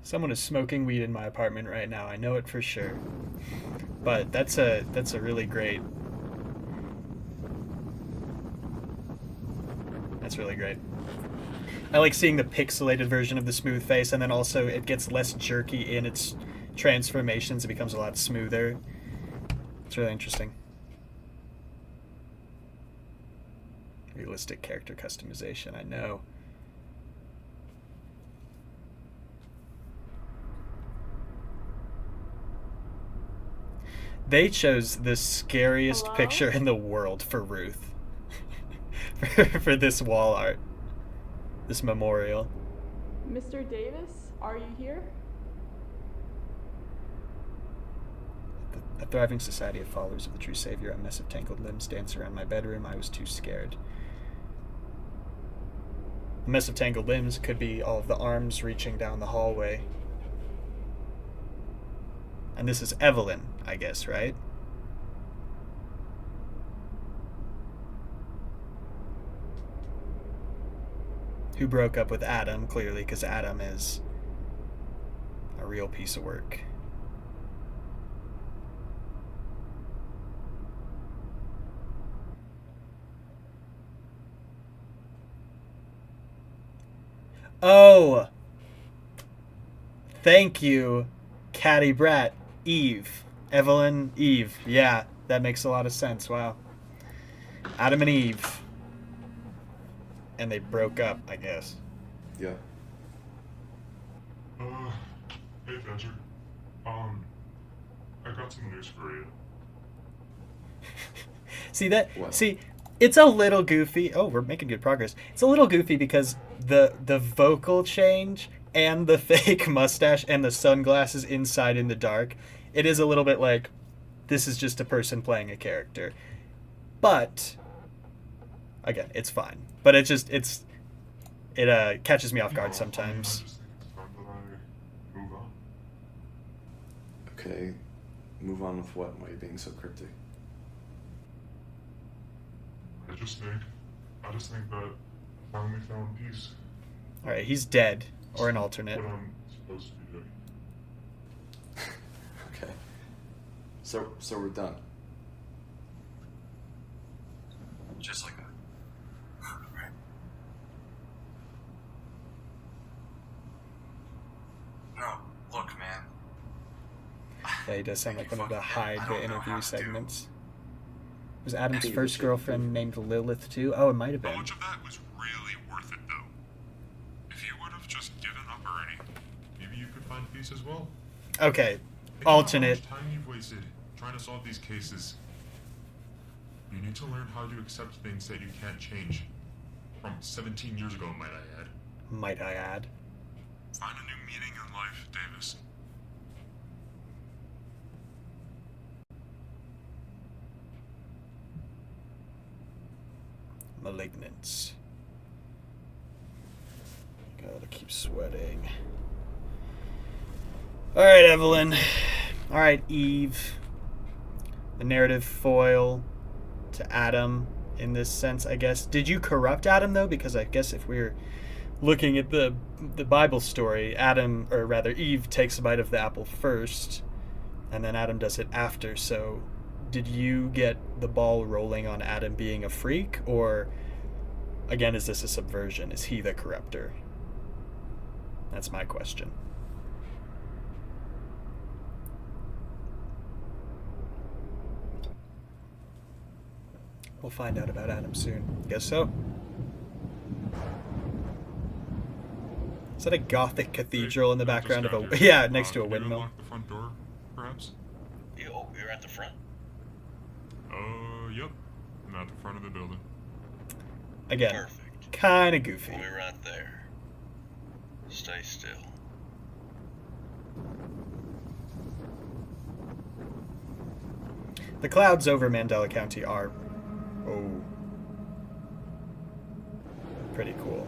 Someone is smoking weed in my apartment right now. I know it for sure. But that's a really great. That's really great. I like seeing the pixelated version of the smooth face, and then also it gets less jerky in its transformations. It becomes a lot smoother. It's really interesting. Realistic character customization, I know. They chose the scariest picture in the world for Ruth. for this wall art. This memorial. Mr. Davis, are you here? A thriving society of followers of the true savior. A mess of tangled limbs danced around my bedroom. I was too scared. A mess of tangled limbs could be all of the arms reaching down the hallway. And this is Evelyn, I guess, right? Who broke up with Adam, clearly, because Adam is a real piece of work. Oh! Thank you, Catty Brat. Eve. Evelyn, Eve. Yeah, that makes a lot of sense. Wow. Adam and Eve. And they broke up, I guess. Yeah. Hey Thatcher. I got some news for you. See, it's a little goofy. Oh, we're making good progress. It's a little goofy because the vocal change and the fake mustache and the sunglasses inside in the dark, it is a little bit like this is just a person playing a character. But again, it's fine. But it catches me off guard sometimes. Okay, move on with what? Why are you being so cryptic? I just think that I finally found peace. Alright, he's dead. Or an alternate. What I'm supposed to be doing. Okay. So we're done. Just like that. Right. No, look, man. Yeah, he does sound like one of the hide the interview segments. Was Adam's first girlfriend named Lilith too? Oh, it might have been. How much of that was really worth it, though? If you would have just given up already, maybe you could find peace as well. Okay, Think alternate. about how much time you've wasted trying to solve these cases. You need to learn how to accept things that you can't change. From 17 years ago, might I add. Might I add. Find a new meaning in life, Davis. Malignance. Gotta keep sweating. Alright, Evelyn. Alright, Eve. The narrative foil to Adam in this sense, I guess. Did you corrupt Adam, though? Because I guess if we're looking at the Bible story, Adam, or rather Eve, takes a bite of the apple first, and then Adam does it after. So did you get the ball rolling on Adam being a freak, or, again, is this a subversion? Is he the corrupter? That's my question. We'll find out about Adam soon. Guess so. Is that a Gothic cathedral in the background of a... Yeah, next to a windmill. Unlock the front door, perhaps? Oh, you're at the front? Yep. I'm at the front of the building. Again, kind of goofy. We're right there. Stay still. The clouds over Mandela County are... Oh. Pretty cool.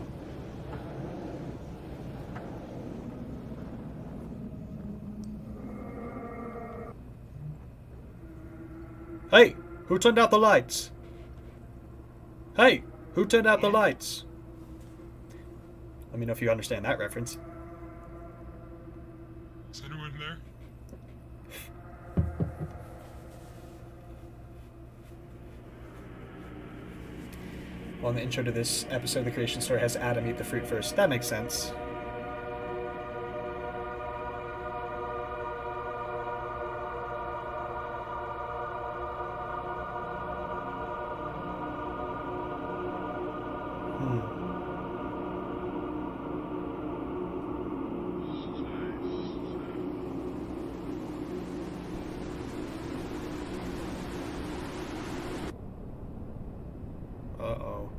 Hey, who turned out the lights? Hey, who turned out the lights? Let me know if you understand that reference. Is anyone there? Well, in the intro to this episode, the creation story has Adam eat the fruit first. That makes sense. Uh-oh.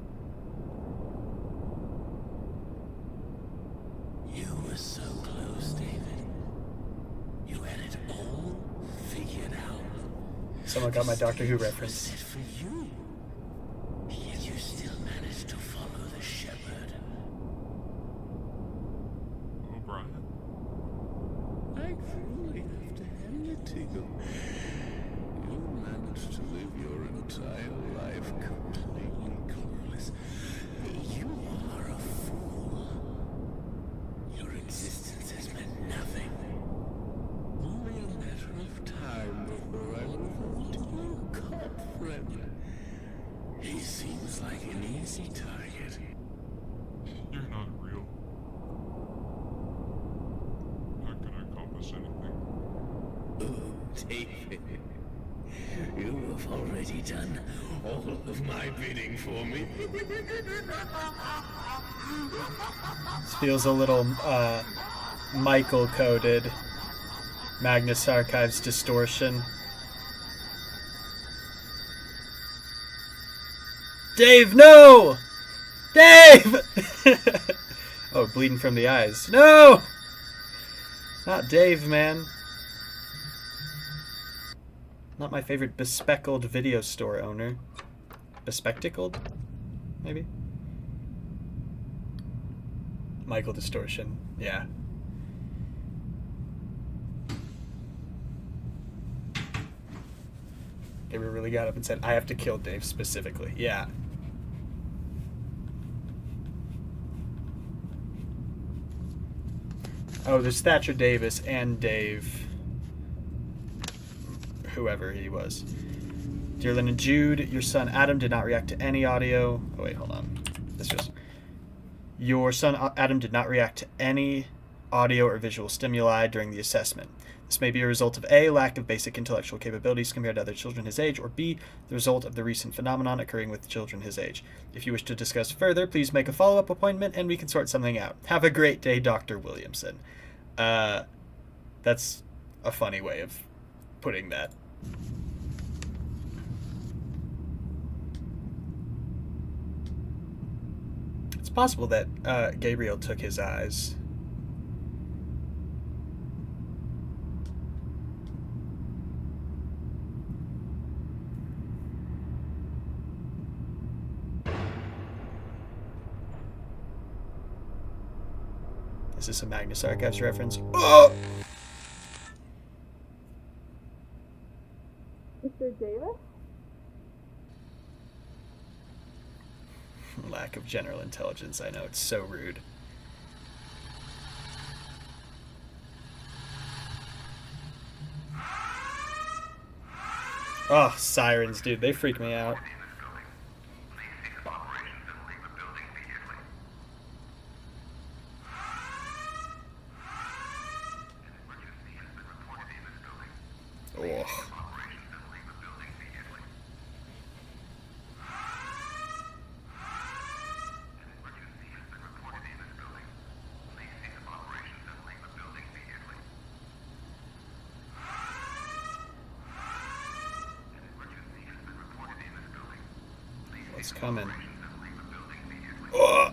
You were so close, David. You had it all figured out. Someone got my Doctor Who reference. For you. Yet you still managed to follow the shepherd. Oh, Brian. I truly have to hand it to you. You managed to live your entire life completely clueless. You are a fool. Your existence has meant nothing. Only a matter of time before I revolt your cop friend. He seems like an easy target. You're not real. Not gonna accomplish anything. Oh, David. You have already done all of my bidding for me. This feels a little Michael coded. Magnus Archives distortion. Dave, no! Dave! Oh, bleeding from the eyes. No! Not Dave, man. Not my favorite bespectacled video store owner. Bespectacled? Maybe? Michael Distortion. Yeah. Gabriel really got up and said, I have to kill Dave specifically. Yeah. Oh, there's Thatcher Davis and Dave. Whoever he was. Dear Lynn and Jude, your son Adam did not react to any audio. Oh, wait, hold on. This just... Your son Adam did not react to any audio or visual stimuli during the assessment. This may be a result of A, lack of basic intellectual capabilities compared to other children his age, or B, the result of the recent phenomenon occurring with children his age. If you wish to discuss further, please make a follow-up appointment and we can sort something out. Have a great day, Dr. Williamson. That's a funny way of putting that. It's possible that Gabriel took his eyes. Is this a Magnus Archives reference? Oh! Mr. Davis? blatant lack of general intelligence. I know, it's so rude. Oh, sirens, dude, they freak me out. Oh. What's coming? Oh.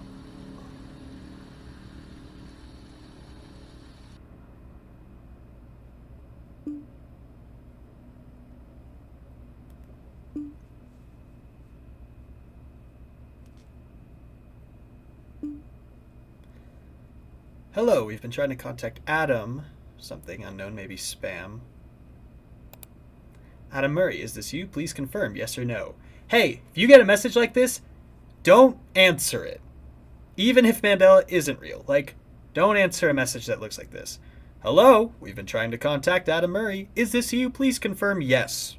Hello, we've been trying to contact Adam. Something unknown, maybe spam. Adam Murray, is this you? Please confirm, yes or no. Hey, if you get a message like this, don't answer it. Even if Mandela isn't real. Like, don't answer a message that looks like this. Hello, we've been trying to contact Adam Murray. Is this you? Please confirm yes.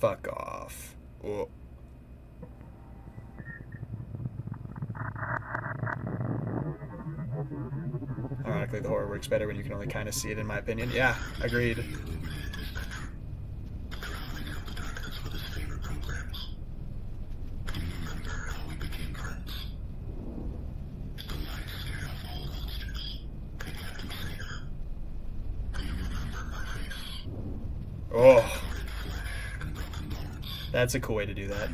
Fuck off. Oh. Ironically, the horror works better when you can only kind of see it, in my opinion. Yeah, agreed. Oh. That's a cool way to do that.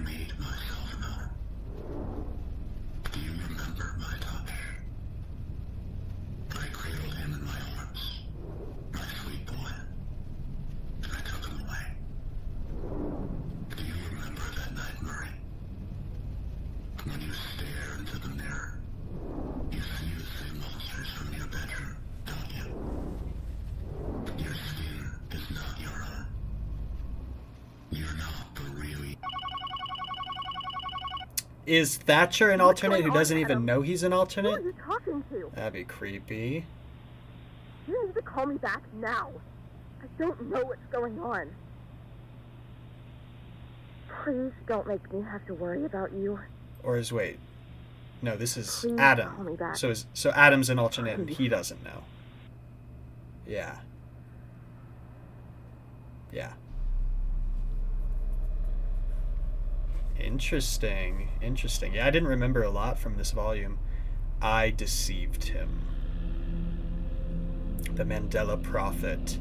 Is Thatcher an alternate who doesn't even know he's an alternate? Who are you talking to? That'd be creepy. You need to call me back now. I don't know what's going on. Please don't make me have to worry about you. Or is, wait. No, this is Please call Adam. me back. So Adam's an alternate and he doesn't know. Yeah. Yeah. Interesting. Interesting. Yeah, I didn't remember a lot from this volume. I deceived him. The Mandela Prophet.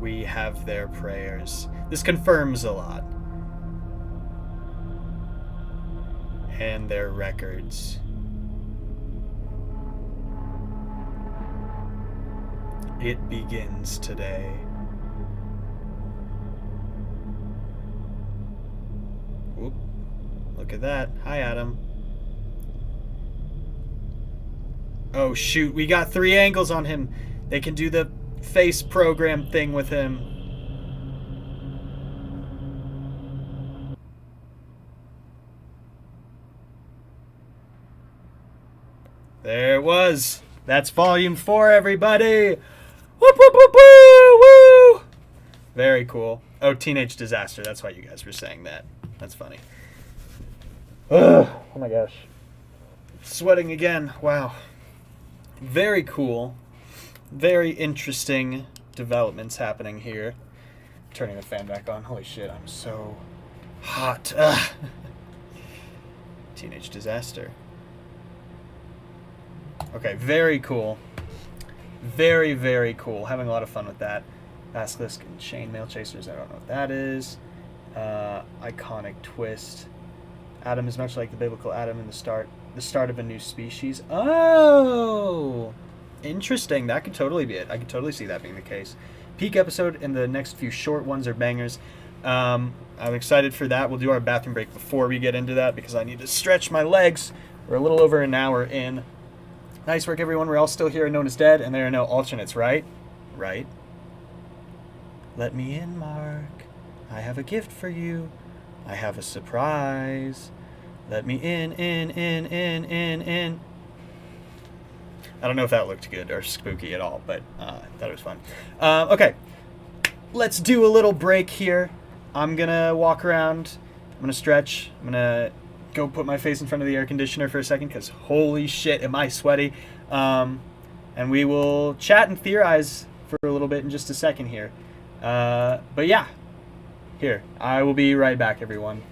We have their prayers. This confirms a lot. And their records. It begins today. Whoop. Look at that. Hi, Adam. Oh, shoot. We got 3 angles on him. They can do the face program thing with him. There it was. That's volume 4, everybody. Whoop, whoop, whoop, woo, woo. Very cool. Oh, Teenage Disaster. That's why you guys were saying that. That's funny. Ugh. Oh my gosh. Sweating again. Wow. Very cool. Very interesting developments happening here. Turning the fan back on. Holy shit, I'm so hot. Ugh. Teenage Disaster. Okay, very cool. Very, very cool. Having a lot of fun with that. Basilisk and Chainmail Chasers. I don't know what that is. Iconic twist. Adam is much like the biblical Adam in the start of a new species. Oh! Interesting. That could totally be it. I could totally see that being the case. Peak episode, and the next few short ones are bangers. I'm excited for that. We'll do our bathroom break before we get into that because I need to stretch my legs. We're a little over an hour in. Nice work, everyone. We're all still here and known as dead, and there are no alternates, right? Right. Let me in, Mark. I have a gift for you. I have a surprise. Let me in. I don't know if that looked good or spooky at all, but I thought it was fun. Okay, let's do a little break here. I'm gonna walk around. I'm gonna stretch. I'm gonna go put my face in front of the air conditioner for a second, because holy shit, am I sweaty. And we will chat and theorize for a little bit in just a second here. But yeah, here, I will be right back, everyone.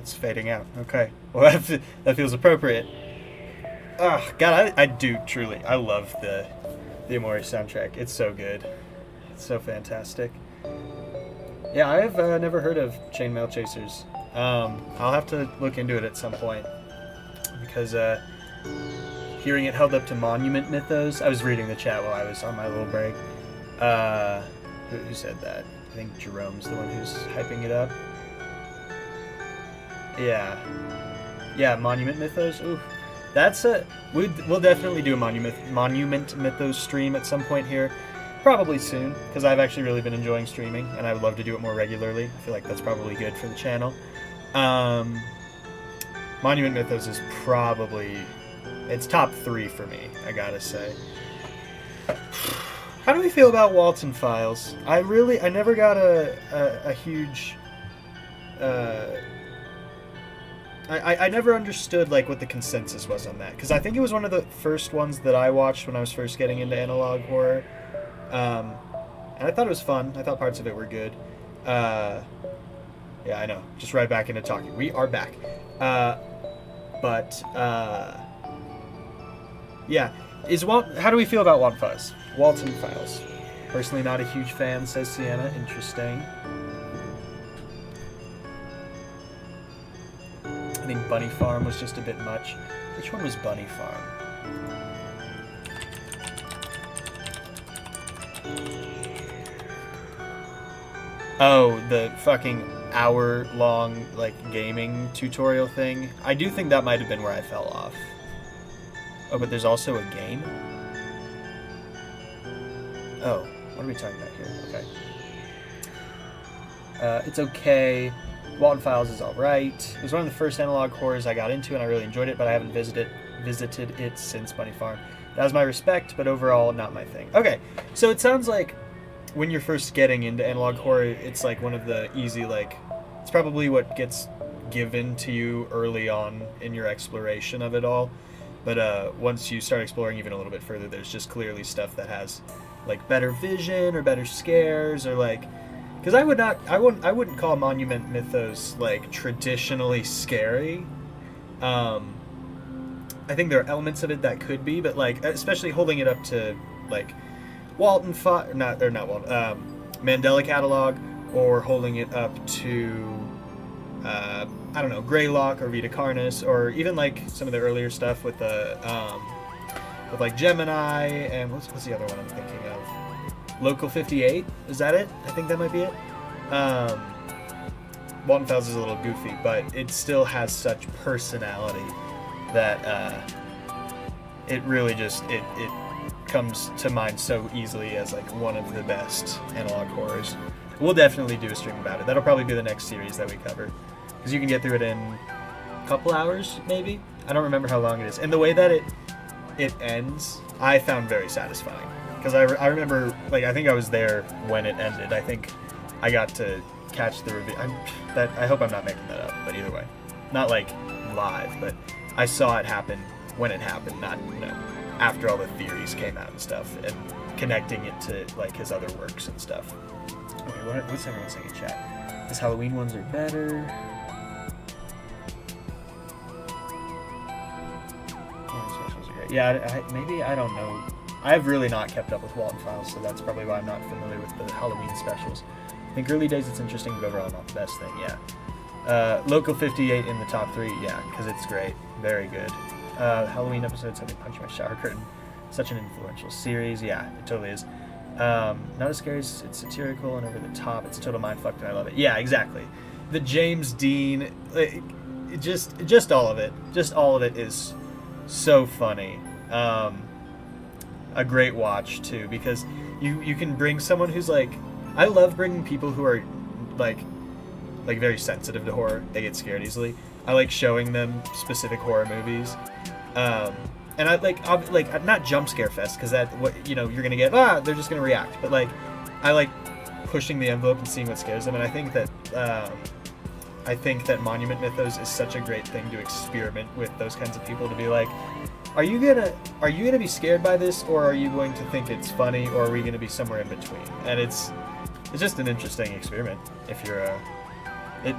It's fading out. Okay. Well, that feels appropriate. Oh, God, I do truly. I love the Amori soundtrack. It's so good. It's so fantastic. Yeah, I have never heard of Chainmail Chasers. I'll have to look into it at some point. Because hearing it held up to Monument Mythos, I was reading the chat while I was on my little break. Who said that? I think Jerome's the one who's hyping it up. Yeah, Monument Mythos. Ooh, that's we'll definitely do a Monument Mythos stream at some point here, probably soon, because I've actually really been enjoying streaming, and I would love to do it more regularly. I feel like that's probably good for the channel. Monument Mythos is probably it's top 3 for me, I gotta say. How do we feel about Walton Files? I never got a huge. I never understood like what the consensus was on that, because I think it was one of the first ones that I watched when I was first getting into analog horror, and I thought it was fun. I thought parts of it were good. Yeah, I know. Just right back into talking. We are back. Yeah. How do we feel about Walton Files? Personally, not a huge fan, says Sienna. Interesting. I think Bunny Farm was just a bit much. Which one was Bunny Farm? Oh, the fucking hour-long, like, gaming tutorial thing. I do think that might have been where I fell off. Oh, but there's also a game? Oh, what are we talking about here? Okay. It's okay. Walton Files is alright. It was one of the first analog horrors I got into, and I really enjoyed it, but I haven't visited it since Bunny Farm. That was my respect, but overall, not my thing. Okay, so it sounds like when you're first getting into analog horror, it's like one of the easy, like, it's probably what gets given to you early on in your exploration of it all. But once you start exploring even a little bit further, there's just clearly stuff that has, like, better vision or better scares, or like, because I wouldn't call Monument Mythos like traditionally scary. I think there are elements of it that could be, but like especially holding it up to like Mandela Catalogue, or holding it up to I don't know, Greylock or Vita Carnis, or even like some of the earlier stuff with the with like Gemini and what's the other one I'm thinking of? Local 58, is that it? I think that might be it. Walton Files is a little goofy, but it still has such personality that it really just it comes to mind so easily as like one of the best analog horrors. We'll definitely do a stream about it. That'll probably be the next series that we cover, because you can get through it in a couple hours, maybe. I don't remember how long it is, and the way that it ends, I found very satisfying. Because I remember, like, I think I was there when it ended. I think I got to catch the review. I hope I'm not making that up, but either way. Not, like, live, but I saw it happen when it happened, not, after all the theories came out and stuff, and connecting it to, like, his other works and stuff. Okay, what's everyone saying in chat? His Halloween ones are better. Specials are great. Yeah, maybe, I don't know. I've really not kept up with Walton Files, so that's probably why I'm not familiar with the Halloween specials. I think early days it's interesting, but overall not the best thing, yeah. Local 58 in the top 3, yeah, because it's great. Very good. Halloween episodes have me punch my shower curtain. Such an influential series, yeah, it totally is. Not as scary as it's satirical and over the top. It's a total mindfuck, and I love it. Yeah, exactly. The James Dean, just all of it. Just all of it is so funny. A great watch too, because you can bring someone who's like, I love bringing people who are like very sensitive to horror. They get scared easily. I like showing them specific horror movies, and I like not jump scare fest, because that what you're gonna get they're just gonna react, but like I like pushing the envelope and seeing what scares them, and I think that Monument Mythos is such a great thing to experiment with those kinds of people, to be like, are you gonna be scared by this, or are you going to think it's funny, or are we gonna be somewhere in between? And it's just an interesting experiment. If you're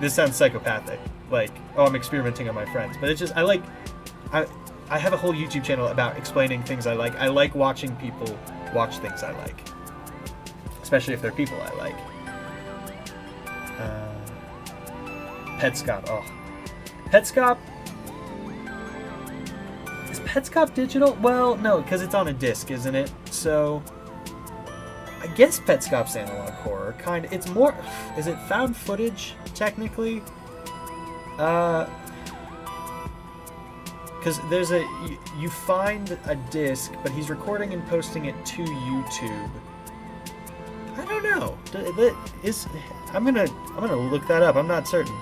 this sounds psychopathic, like, oh, I'm experimenting on my friends, but it's just I have a whole YouTube channel about explaining things I like. I like watching people watch things I like, especially if they're people I like. Petscop. Oh, Petscop. Is Petscop digital? Well, no, because it's on a disc, isn't it? So I guess Petscop's analog horror. Kind of. It's more. Is it found footage technically? Because there's you find a disc, but he's recording and posting it to YouTube. I don't know. I'm gonna look that up. I'm not certain.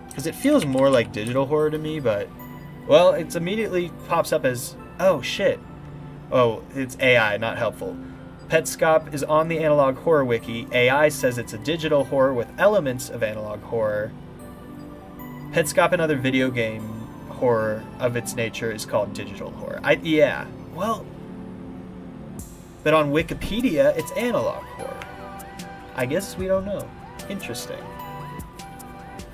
Because it feels more like digital horror to me, but well, it's immediately pops up as, oh shit. Oh, it's AI, not helpful. Petscop is on the Analog Horror Wiki. AI says it's a digital horror with elements of analog horror. Petscop and other video game horror of its nature is called digital horror. Yeah, well, but on Wikipedia, it's analog horror. I guess we don't know. Interesting.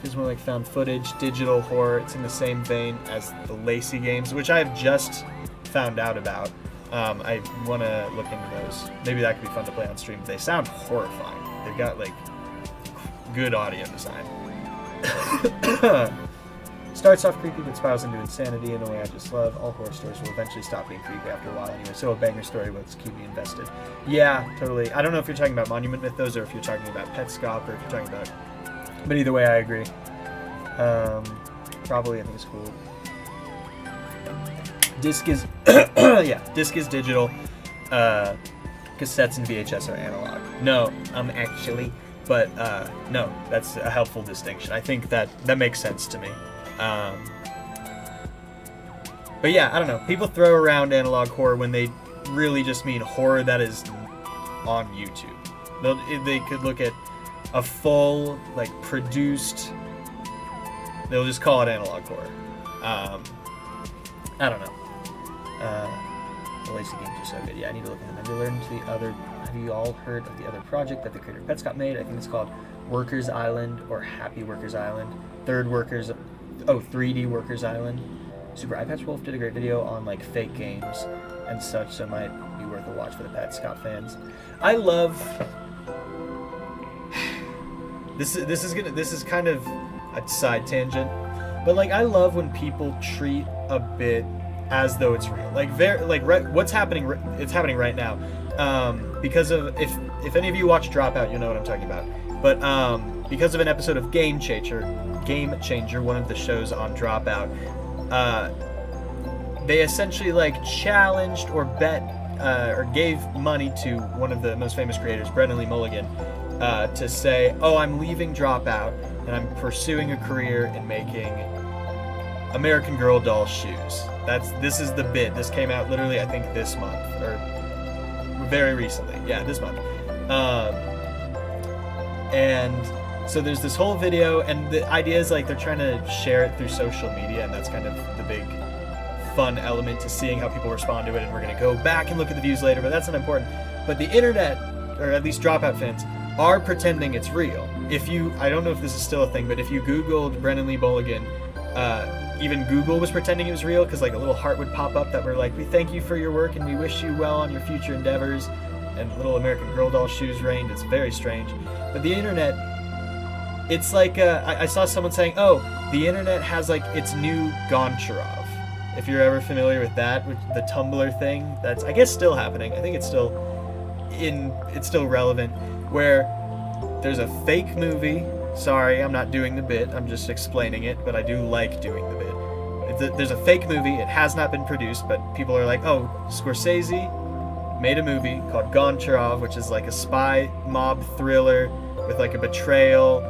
Feels more like found footage, digital horror. It's in the same vein as the Lacey games, which I have just found out about. I want to look into those. Maybe that could be fun to play on stream. They sound horrifying. They've got like good audio design. Starts off creepy but spirals into insanity in a way I just love. All horror stories will eventually stop being creepy after a while anyway, so a banger story will keep me invested. Yeah, totally. I don't know if you're talking about Monument Mythos or if you're talking about Petscop or if you're talking about... But either way, I agree. Probably, I think it's cool. Disc is... yeah, disc is digital. Cassettes and VHS are analog. No, actually... But, no, that's a helpful distinction. I think that makes sense to me. But yeah, I don't know. People throw around analog horror when they really just mean horror that is on YouTube. They could look at a full, like, produced... They'll just call it analog horror. I don't know. The Lacey games are so good. Yeah, I need to look at them. Have you all heard of the other project that the creator of Petscop made? I think it's called Workers Island or Happy Workers Island. 3D Workers Island. Super Eyepatch Wolf did a great video on like fake games and such, so it might be worth a watch for the Petscop fans. I love this is kind of a side tangent, but like I love when people treat a bit as though it's real. What's happening? It's happening right now. Because of if any of you watch Dropout, you'll know what I'm talking about. But because of an episode of Game Changer, one of the shows on Dropout, they essentially like challenged or bet or gave money to one of the most famous creators, Brendan Lee Mulligan, to say, "Oh, I'm leaving Dropout and I'm pursuing a career in making American Girl doll shoes." This is the bid. This came out literally, I think, this month or very recently. Yeah, this month. And so there's this whole video, and the idea is like they're trying to share it through social media, and that's kind of the big fun element to seeing how people respond to it. And we're gonna go back and look at the views later, but that's not important. But the internet, or at least Dropout fans, are pretending it's real. I don't know if this is still a thing, but if you Googled Brendan Lee Mulligan, even Google was pretending it was real, because like a little heart would pop up that were like, "We thank you for your work and we wish you well on your future endeavors," and little American Girl doll shoes reigned. It's very strange. But the internet, it's like I saw someone saying, "Oh, the internet has like its new Goncharov." If you're ever familiar with that, with the Tumblr thing, that's I guess still happening. I think it's still relevant, where there's a fake movie. Sorry, I'm not doing the bit. I'm just explaining it, but I do like doing the bit. There's a fake movie. It has not been produced, but people are like, "Oh, Scorsese made a movie called Goncharov, which is like a spy mob thriller with like a betrayal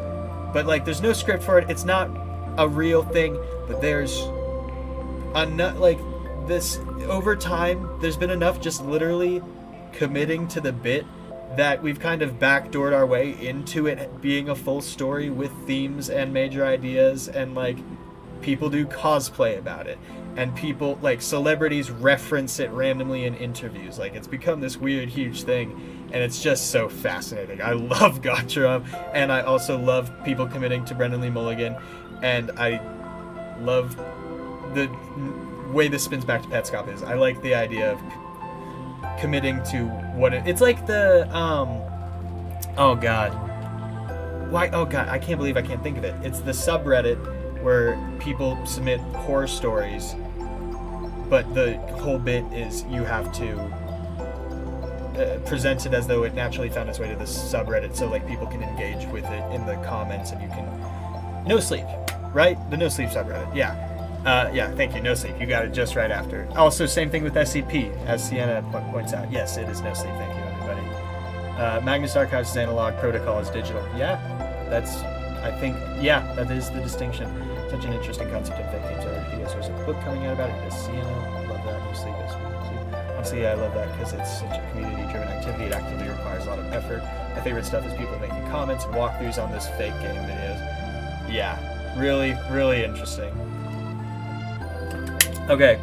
but like there's no script for it. It's not a real thing, but there's enough, like this over time there's been enough just literally committing to the bit that we've kind of backdoored our way into it being a full story with themes and major ideas, and like people do cosplay about it, and people like celebrities reference it randomly in interviews. Like it's become this weird huge thing, and it's just so fascinating. I love Gottschalk, and I also love people committing to Brendan Lee Mulligan, and I love the way this spins back to Petscop is I like the idea of committing to what it's like the oh god I can't believe I can't think of it. It's the subreddit where people submit horror stories, but the whole bit is you have to present it as though it naturally found its way to the subreddit, so like people can engage with it in the comments, and you can No Sleep, right? The No Sleep subreddit, yeah. Yeah, thank you, No Sleep. You got it just right after. Also, same thing with SCP, as Sienna points out. Yes, it is No Sleep. Thank you, everybody. Magnus Archives is analog, Protocol is digital. Yeah, that's, I think, yeah, that is the distinction. Such an interesting concept in fake games RPGs. There's a book coming out about it. Yes, Sienna, love that. No Sleep is honestly, I love that because it's such a community-driven activity. It actively requires a lot of effort. My favorite stuff is people making comments and walkthroughs on this fake game videos. Yeah, really, really interesting. Okay,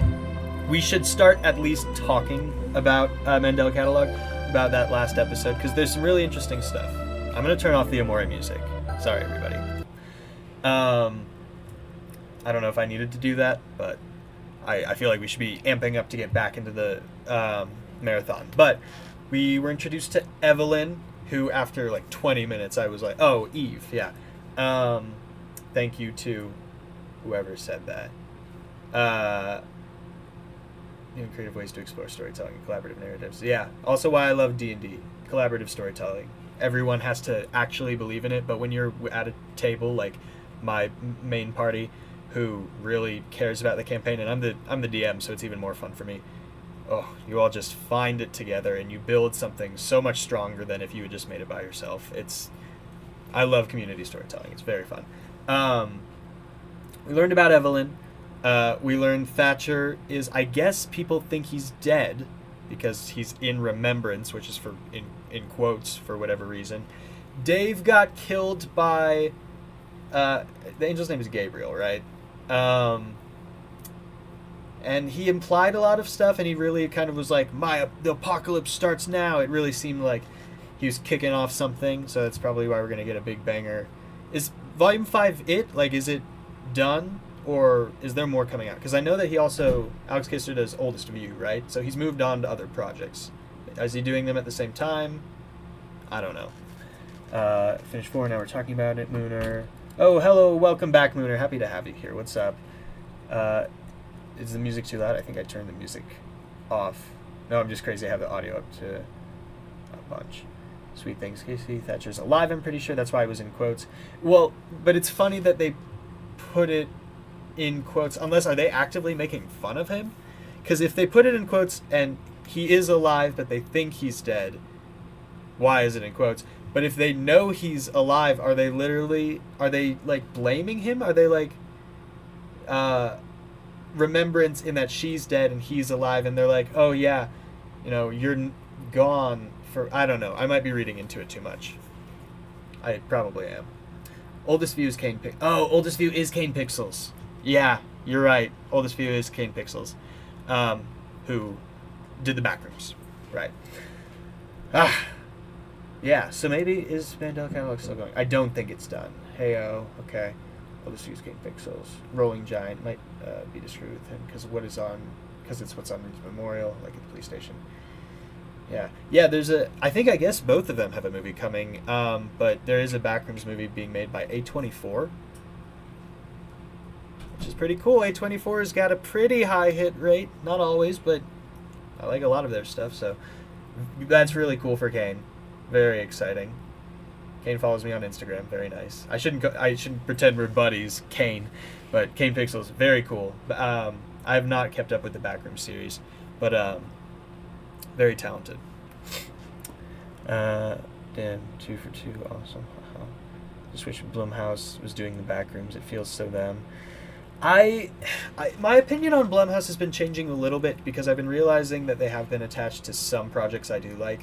we should start at least talking about Mandela Catalogue, about that last episode, because there's some really interesting stuff. I'm going to turn off the Amore music. Sorry, everybody. I don't know if I needed to do that, but I feel like we should be amping up to get back into the marathon. But we were introduced to Evelyn, who after like 20 minutes I was like, oh, Eve, yeah. Thank you to whoever said that. New and creative ways to explore storytelling and collaborative narratives. Yeah, also why I love D&D, collaborative storytelling. Everyone has to actually believe in it, but when you're at a table like my main party, who really cares about the campaign, and I'm the DM, so it's even more fun for me. Oh, you all just find it together and you build something so much stronger than if you had just made it by yourself. I love community storytelling. It's very fun. We learned about Evelyn. We learned Thatcher is, I guess people think he's dead because he's in remembrance, which is for in quotes for whatever reason. Dave got killed by the angel's name is Gabriel, right? And he implied a lot of stuff, and he really kind of was like, the apocalypse starts now. It really seemed like he was kicking off something, so that's probably why we're gonna get a big banger. Is Volume 5 it? Like, is it done? Or is there more coming out? Because I know that he also, Alex Kister does Oldest View, right? So he's moved on to other projects. Is he doing them at the same time? I don't know. Finished 4, now we're talking about it, Mooner. Oh, hello, welcome back, Mooner. Happy to have you here. What's up? Is the music too loud? I think I turned the music off. No, I'm just crazy. I have the audio up to a bunch. Sweet things, Casey. Thatcher's alive, I'm pretty sure. That's why I was in quotes. Well, but it's funny that they put it in quotes, unless are they actively making fun of him? Because if they put it in quotes and he is alive but they think he's dead, why is it in quotes? But if they know he's alive, are they like blaming him? Are they like remembrance in that she's dead and he's alive, and they're like, oh yeah, you're gone for, I don't know, I might be reading into it too much. I probably am. Oldest View is Kane Oldest View is Kane Pixels. Yeah, you're right. Oldest View is Kane Pixels, who did the Backrooms, right? Yeah. So maybe is Mandela Catalogue still going? I don't think it's done. Heyo, okay. Oldest View is Kane Pixels. Rolling Giant might be discredited with him because it's what's on Reed's Memorial, like at the police station. Yeah. There's I guess both of them have a movie coming, but there is a Backrooms movie being made by A24. Which is pretty cool. A24's got a pretty high hit rate. Not always, but I like a lot of their stuff, so that's really cool for Kane. Very exciting. Kane follows me on Instagram. Very nice. I shouldn't pretend we're buddies, Kane, but Kane Pixels, very cool. I have not kept up with the Backroom series, but very talented. Damn, 2 for 2, awesome. Just wish Blumhouse was doing the back rooms. It feels so them. My opinion on Blumhouse has been changing a little bit because I've been realizing that they have been attached to some projects I do like.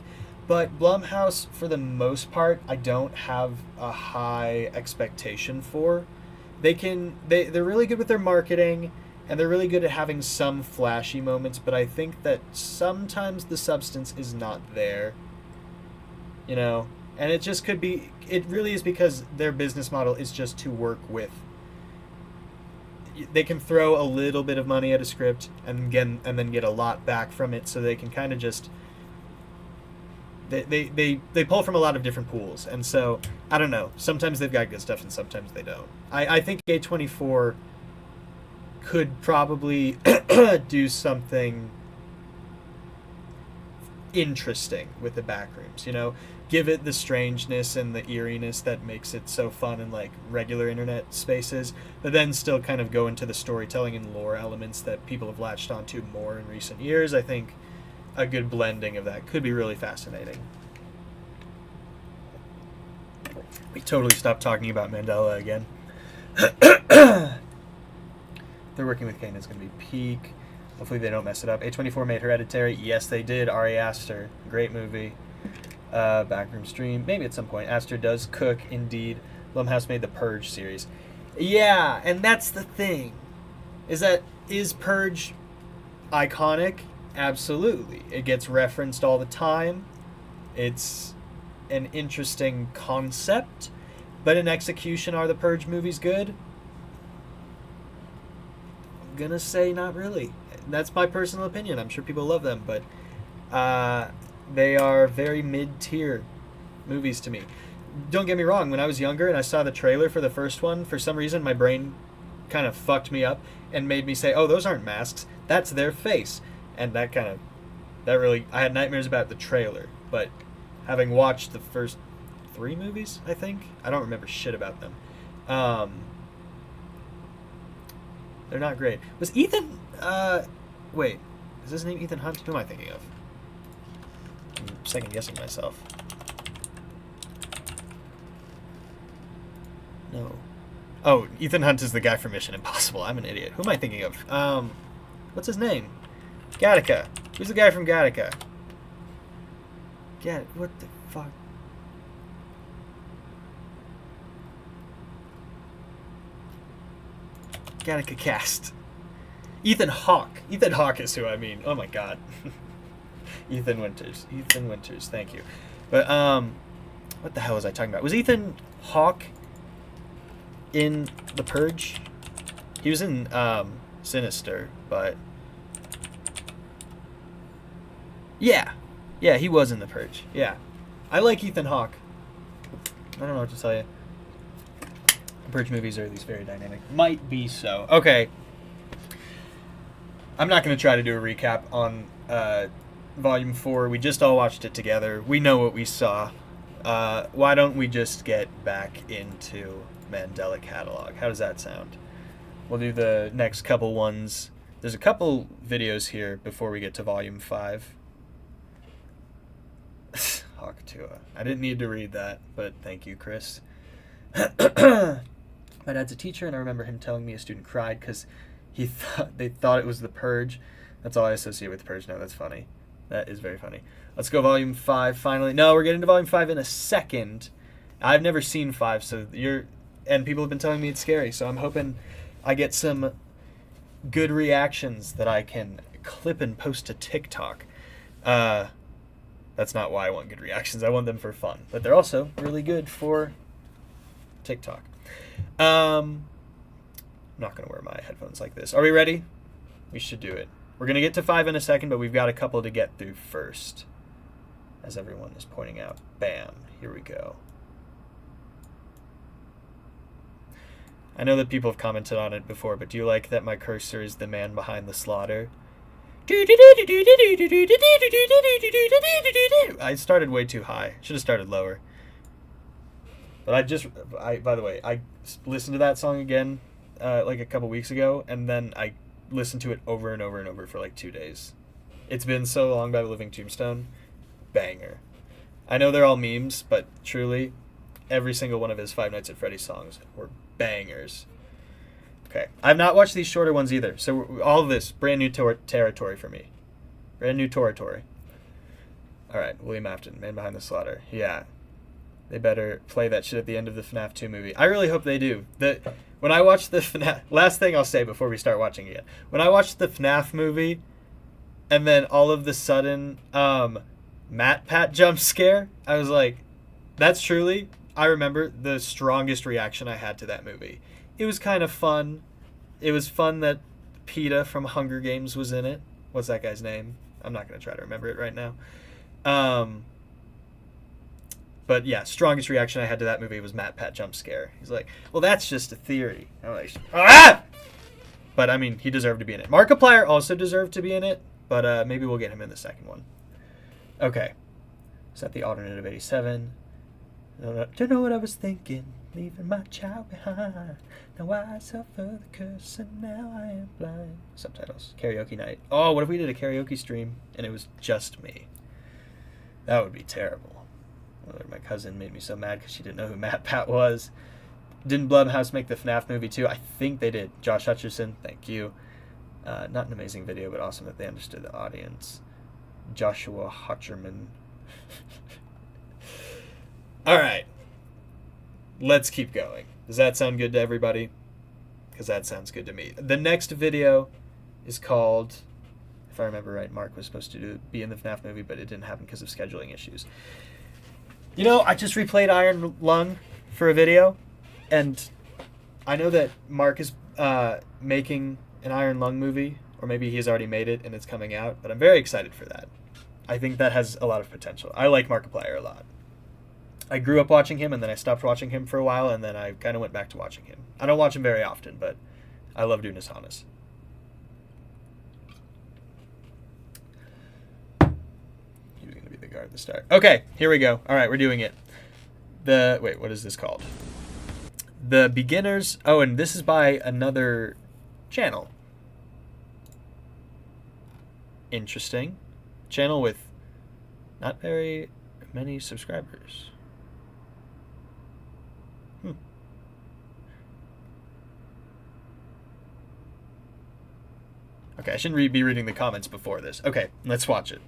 But Blumhouse, for the most part, I don't have a high expectation for. They're really good with their marketing, and they're really good at having some flashy moments, but I think that sometimes the substance is not there. You know? And it just could be, it really is because their business model is just to work with. They can throw a little bit of money at a script and then get a lot back from it, so they can kind of just... They pull from a lot of different pools, and so, I don't know. Sometimes they've got good stuff and sometimes they don't. I think A24 could probably do something interesting with the backrooms, you know? Give it the strangeness and the eeriness that makes it so fun in like regular internet spaces, but then still kind of go into the storytelling and lore elements that people have latched onto more in recent years. I think a good blending of that could be really fascinating. We totally stopped talking about Mandela again. They're working with Kane. It's going to be peak. Hopefully they don't mess it up. A24 made Hereditary. Yes, they did. Ari Aster. Great movie. Backroom Stream. Maybe at some point. Aster does cook, indeed. Blumhouse made the Purge series. Yeah, and that's the thing. Is Purge iconic? Absolutely. It gets referenced all the time. It's an interesting concept. But in execution, are the Purge movies good? I'm gonna say not really. That's my personal opinion. I'm sure people love them, but they are very mid-tier movies to me. Don't get me wrong, when I was younger and I saw the trailer for the first one, for some reason my brain kind of fucked me up and made me say, oh, those aren't masks, that's their face. And that really, I had nightmares about the trailer. But having watched the first 3 movies, I think, I don't remember shit about them. They're not great. Was Ethan, wait, is his name Ethan Hunt? Who am I thinking of? I'm second guessing myself. No. Oh, Ethan Hunt is the guy from Mission Impossible. I'm an idiot. Who am I thinking of? What's his name? Gattaca. Who's the guy from Gattaca? What the fuck? Gattaca cast. Ethan Hawke. Ethan Hawke is who I mean. Oh my god. Ethan Winters. Ethan Winters. Thank you. But what the hell was I talking about? Was Ethan Hawke in The Purge? He was in Sinister, but yeah, he was in The Purge. Yeah, I like Ethan Hawke. I don't know what to tell you. The Purge movies are at least very dynamic. Might be so. Okay. I'm not going to try to do a recap on Volume 4. We just all watched it together. We know what we saw. Why don't we just get back into Mandela Catalogue? How does that sound? We'll do the next couple ones. There's a couple videos here before we get to Volume 5. Hawktua. I didn't need to read that, but thank you, Chris. My dad's a teacher, and I remember him telling me a student cried because they thought it was The Purge. That's all I associate with The Purge now. That's funny. That is very funny. Let's go Volume 5 finally. No, we're getting to Volume 5 in a second. I've never seen 5, so and people have been telling me it's scary, so I'm hoping I get some good reactions that I can clip and post to TikTok. That's not why I want good reactions. I want them for fun. But they're also really good for TikTok. I'm not going to wear my headphones like this. Are we ready? We should do it. We're going to get to 5 in a second, but we've got a couple to get through first. As everyone is pointing out. Bam. Here we go. I know that people have commented on it before, but do you like that my cursor is the man behind the slaughter? I started way too high. Should have started lower. But by the way, I listened to that song again like a couple weeks ago, and then I listened to it over and over and over for like 2 days. It's Been So Long by The Living Tombstone. Banger. I know they're all memes, but truly, every single one of his Five Nights at Freddy's songs were bangers. Okay, I've not watched these shorter ones either, so all of this brand new territory for me. Brand new territory. All right, William Afton, Man Behind the Slaughter. Yeah, they better play that shit at the end of the FNAF 2 movie. I really hope they do. When I watched the FNAF, last thing I'll say before we start watching it, when I watched the FNAF movie, and then all of the sudden, Matt Pat jump scare, I was like, that's truly, I remember the strongest reaction I had to that movie. It was kind of fun. It was fun that PETA from Hunger Games was in it. What's that guy's name? I'm not going to try to remember it right now. But yeah, strongest reaction I had to that movie was Matt Pat jump scare. He's like, well, that's just a theory. I'm like, ah! But I mean, he deserved to be in it. Markiplier also deserved to be in it, but maybe we'll get him in the second one. Okay. Is that the alternate of 87? Don't know what I was thinking. Leaving my child behind. Now I suffer the curse and now I am blind. Subtitles. Karaoke night. Oh, what if we did a karaoke stream and it was just me? That would be terrible. My cousin made me so mad because she didn't know who Matt Pat was. Didn't Blumhouse make the FNAF movie too? I think they did. Josh Hutcherson, thank you. Not an amazing video, but awesome that they understood the audience. Joshua Hutcherman. All right. Let's keep going. Does that sound good to everybody? Because that sounds good to me. The next video is called, if I remember right, Mark was supposed to be in the FNAF movie, but it didn't happen because of scheduling issues. You know, I just replayed Iron Lung for a video, and I know that Mark is making an Iron Lung movie, or maybe he has already made it and it's coming out, but I'm very excited for that. I think that has a lot of potential. I like Markiplier a lot. I grew up watching him, and then I stopped watching him for a while, and then I kind of went back to watching him. I don't watch him very often, but I love doing his Hannes. He was going to be the guard at the start. Okay, here we go. All right, we're doing it. Wait, what is this called? The Beginners. Oh, and this is by another channel. Interesting. Channel with not very many subscribers. Okay, I shouldn't be reading the comments before this. Okay, let's watch it.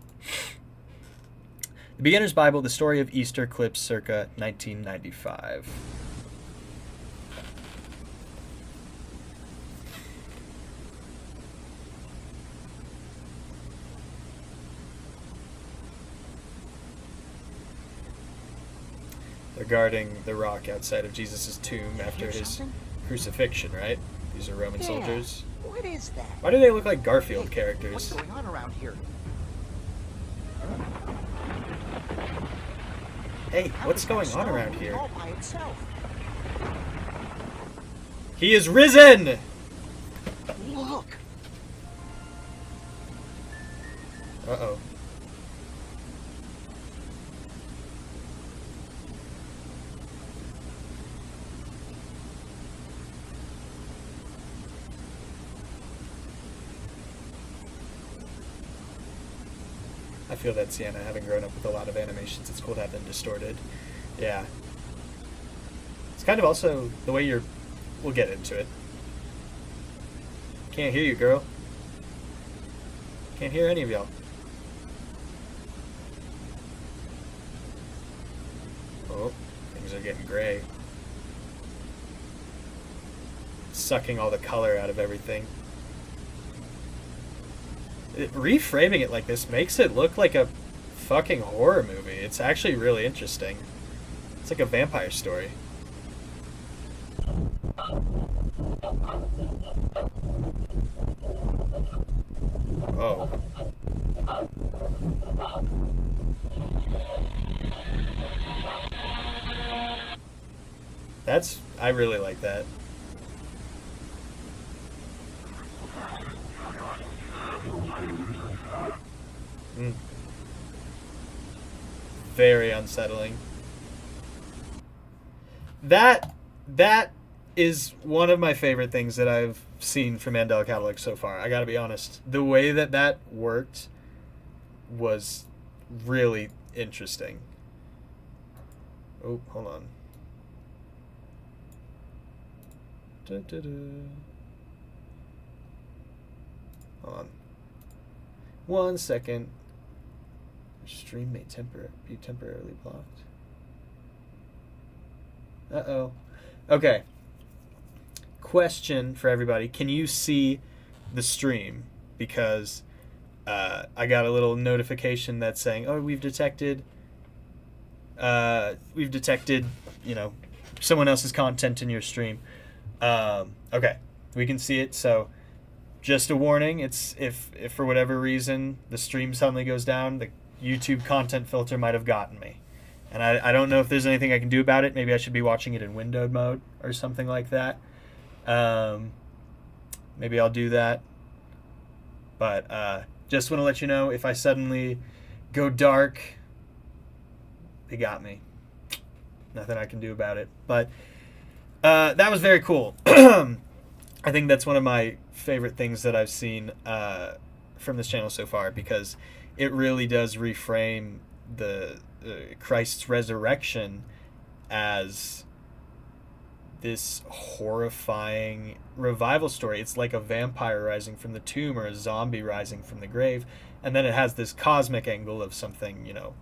The Beginner's Bible, the story of Easter clips circa 1995. They're guarding the rock outside of Jesus' tomb after his crucifixion, right? These are Roman soldiers. What is that? Why do they look like Garfield characters? What's going on around here? Hey, what's going on around here? All by itself. He is risen! Look. Uh-oh. I feel that Sienna, having grown up with a lot of animations, it's cool to have them distorted. Yeah. It's kind of also the way you're... We'll get into it. Can't hear you, girl. Can't hear any of y'all. Oh, things are getting gray. Sucking all the color out of everything. Reframing it like this makes it look like a fucking horror movie. It's actually really interesting. It's like a vampire story. Oh. I really like that. Very unsettling. That is one of my favorite things that I've seen from Mandela Catalogue so far. I gotta be honest. The way that worked was really interesting. Oh, hold on. Hold on. 1 second. Stream may be temporarily blocked. Uh-oh. Okay. Question for everybody. Can you see the stream? Because I got a little notification that's saying, oh, we've detected, you know, someone else's content in your stream. Okay. We can see it, so just a warning. It's if for whatever reason the stream suddenly goes down, the YouTube content filter might have gotten me. And I don't know if there's anything I can do about it. Maybe I should be watching it in windowed mode or something like that. Maybe I'll do that. But just want to let you know, if I suddenly go dark, they got me. Nothing I can do about it. But that was very cool. I think that's one of my favorite things that I've seen from this channel so far, because it really does reframe the Christ's resurrection as this horrifying revival story. It's like a vampire rising from the tomb or a zombie rising from the grave, and then it has this cosmic angle of something, you know,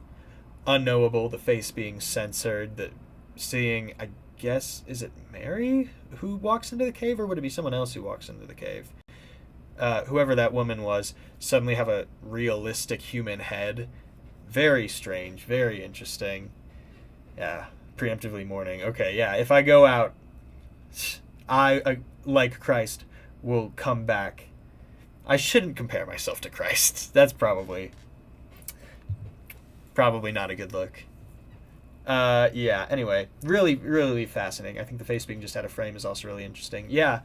unknowable, the face being censored, the seeing, I guess, is it Mary who walks into the cave, or would it be someone else who walks into the cave? Whoever that woman was, suddenly have a realistic human head. Very strange, very interesting. Yeah, preemptively mourning. Okay, yeah, if I go out, I like Christ, will come back. I shouldn't compare myself to Christ. That's probably not a good look. Yeah, anyway, really, really fascinating. I think the face being just out of frame is also really interesting. Yeah.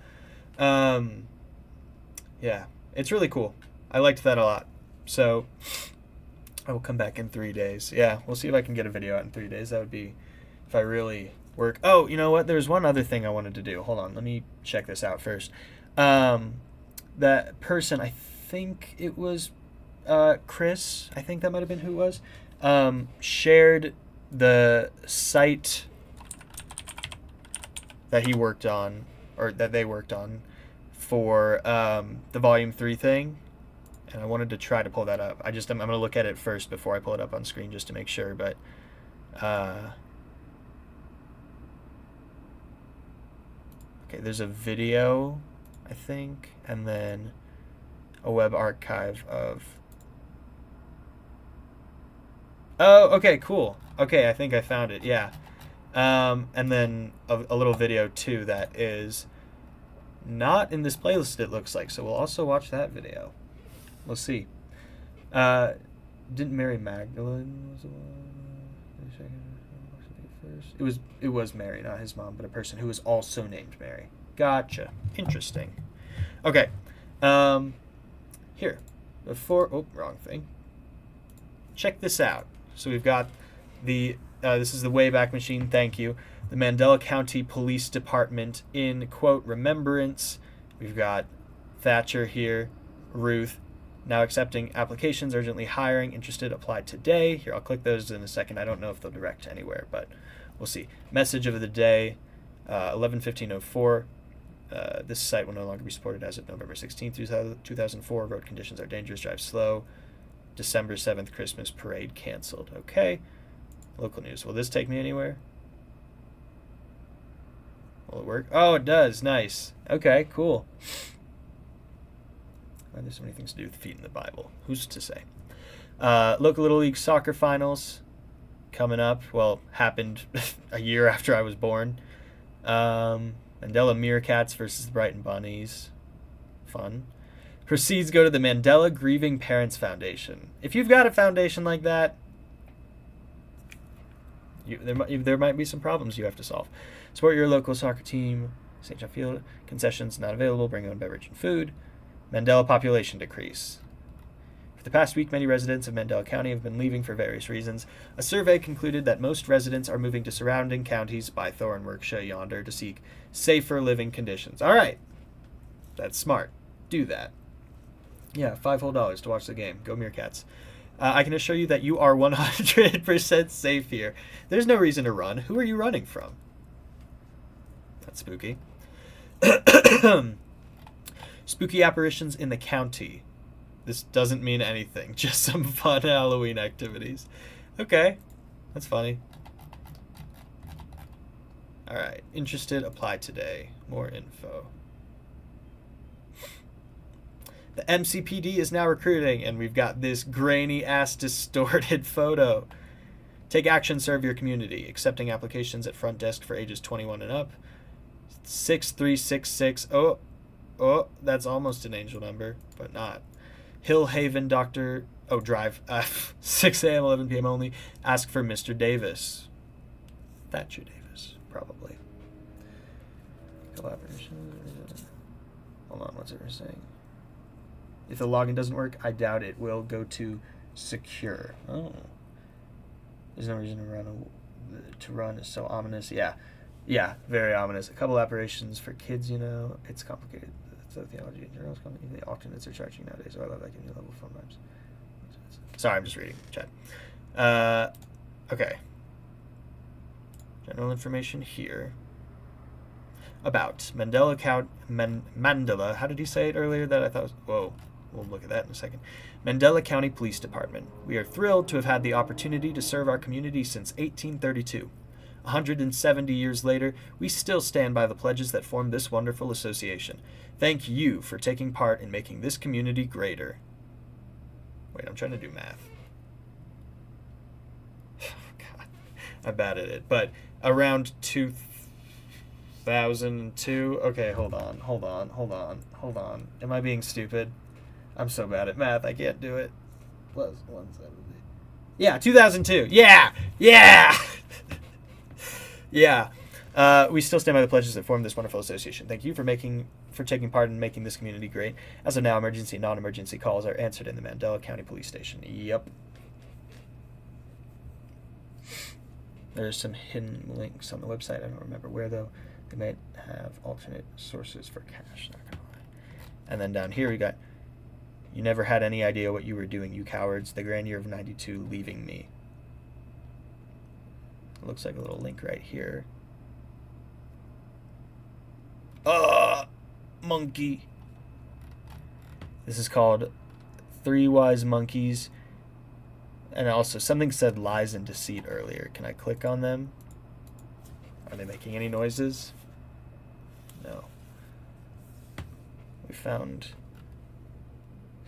Yeah, it's really cool. I liked that a lot. So I will come back in 3 days. Yeah, we'll see if I can get a video out in 3 days. That would be if I really work. Oh, you know what? There's one other thing I wanted to do. Hold on. Let me check this out first. That person, I think it was Chris. I think that might have been who it was. Shared the site that he worked on, or that they worked on, for the Volume 3 thing, and I wanted to try to pull that up. I'm going to look at it first before I pull it up on screen just to make sure, but okay, there's a video, I think, and then a web archive of... Oh, okay, cool. Okay, I think I found it, yeah. And then a little video, too, that is not in this playlist, it looks like, so we'll also watch that video. We'll see. Didn't Mary Magdalene was the one? It was Mary, not his mom, but a person who was also named Mary. Gotcha. Interesting. Okay. Here. Before... Oh, wrong thing. Check this out. So we've got the... this is the Wayback Machine, thank you. The Mandela County Police Department in, quote, remembrance. We've got Thatcher here. Ruth. Now accepting applications, urgently hiring. Interested, apply today. Here, I'll click those in a second. I don't know if they'll direct anywhere, but we'll see. Message of the day, 11/15/04. This site will no longer be supported as of November 16th, 2004. Road conditions are dangerous. Drive slow. December 7th, Christmas parade canceled. Okay. Local news. Will this take me anywhere? Will it work? Oh, it does. Nice. Okay, cool. Why there's so many things to do with feet in the Bible. Who's to say? Local Little League soccer finals coming up. Well, happened a year after I was born. Mandela Meerkats versus the Brighton Bunnies. Fun. Proceeds go to the Mandela Grieving Parents Foundation. If you've got a foundation like that, there might be some problems you have to solve. Support your local soccer team. St. John Field. Concessions not available. Bring your own beverage and food. Mandela population decrease. For the past week, many residents of Mandela County have been leaving for various reasons. A survey concluded that most residents are moving to surrounding counties, Bythorn, Workshire, Yonder, to seek safer living conditions. All right. That's smart. Do that. Yeah, $5 whole to watch the game. Go Meerkats. I can assure you that you are 100% safe here. There's no reason to run. Who are you running from? That's spooky. Spooky apparitions in the county. This doesn't mean anything. Just some fun Halloween activities. Okay. That's funny. Alright. Interested? Apply today. More info. The MCPD is now recruiting, and we've got this grainy-ass distorted photo. Take action, serve your community. Accepting applications at front desk for ages 21 and up. 6366. Oh, that's almost an angel number, but not. Hill Haven, Dr. Oh, drive. 6 a.m., 11 p.m. only. Ask for Mr. Davis. Thatcher Davis, probably. Collaboration. Hold on, what's it saying? If the login doesn't work, I doubt it will go to secure. Oh. There's no reason to run. It's so ominous. Yeah, very ominous. A couple operations for kids, you know. It's complicated. So theology in general is complicated. The alternates are charging nowadays. So I love that giving you level fun vibes. Sorry, I'm just reading chat. Okay. General information here. About Mandela Mandela. How did he say it earlier that I thought was... Whoa. We'll look at that in a second. Mandela County Police Department. We are thrilled to have had the opportunity to serve our community since 1832. 170 years later, we still stand by the pledges that formed this wonderful association. Thank you for taking part in making this community greater. Wait, I'm trying to do math. God, I'm bad at it. But around 2002... Okay, hold on. Am I being stupid? I'm so bad at math, I can't do it. Plus 170. Yeah, 2002. Yeah! Yeah. We still stand by the pledges that formed this wonderful association. Thank you for taking part in making this community great. As of now, emergency and non-emergency calls are answered in the Mandela County Police Station. Yep. There's some hidden links on the website. I don't remember where, though. They might have alternate sources for cash. Not gonna lie. And then down here we got... You never had any idea what you were doing, you cowards. The grand year of 92 leaving me. It looks like a little link right here. Monkey. This is called 3 Wise Monkeys. And also, something said lies and deceit earlier. Can I click on them? Are they making any noises? No. We found...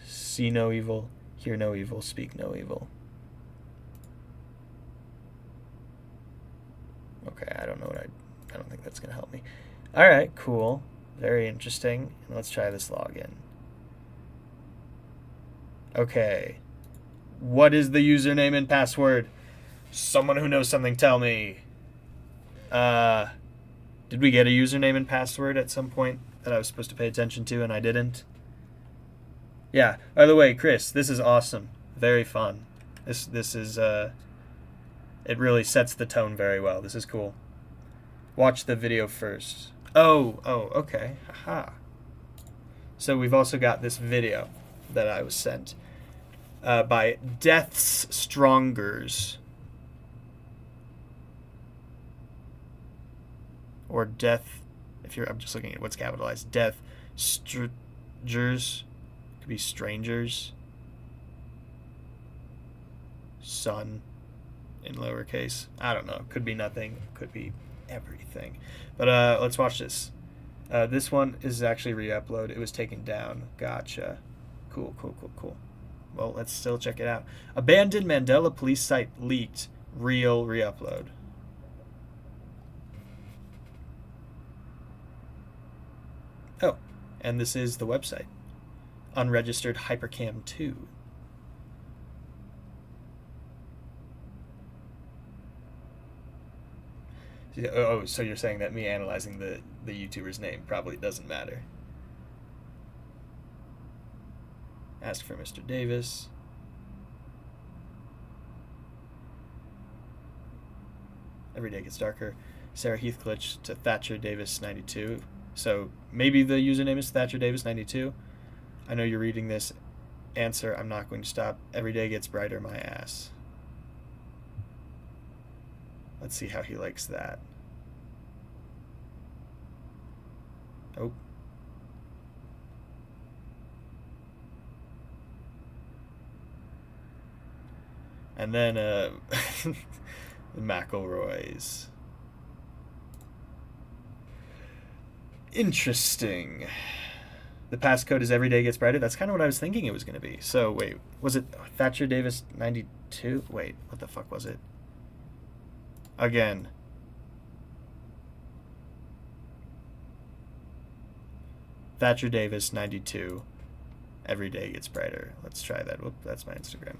See no evil, hear no evil, speak no evil. Okay, I don't think that's going to help me. Alright, cool. Very interesting. And let's try this login. Okay. What is the username and password? Someone who knows something, tell me. Did we get a username and password at some point that I was supposed to pay attention to and I didn't? Yeah. By the way, Chris, this is awesome. Very fun. This is it really sets the tone very well. This is cool. Watch the video first. Oh, okay. Haha. So we've also got this video that I was sent by Death's Strongers. Or Death, I'm just looking at what's capitalized. Death Strangers. Could be strangers. Son in lowercase. I don't know. Could be nothing. Could be everything. But let's watch this. This one is actually re-upload. It was taken down. Gotcha. Cool. Well, let's still check it out. Abandoned Mandela police site leaked. Real re-upload. Oh, and this is the website. Unregistered Hypercam 2. Oh, so you're saying that me analyzing the YouTuber's name probably doesn't matter. Ask for Mr. Davis. Every day gets darker. Sarah Heathcliff to Thatcher Davis 92. So maybe the username is Thatcher Davis 92. I know you're reading this. Answer, I'm not going to stop. Every day gets brighter, my ass. Let's see how he likes that. Oh. And then the McElroys. Interesting. The passcode is every day gets brighter. That's kind of what I was thinking it was going to be. So wait, was it Thatcher Davis 92? Wait, what the fuck was it? Again. Thatcher Davis 92. Every day gets brighter. Let's try that. Whoop, that's my Instagram.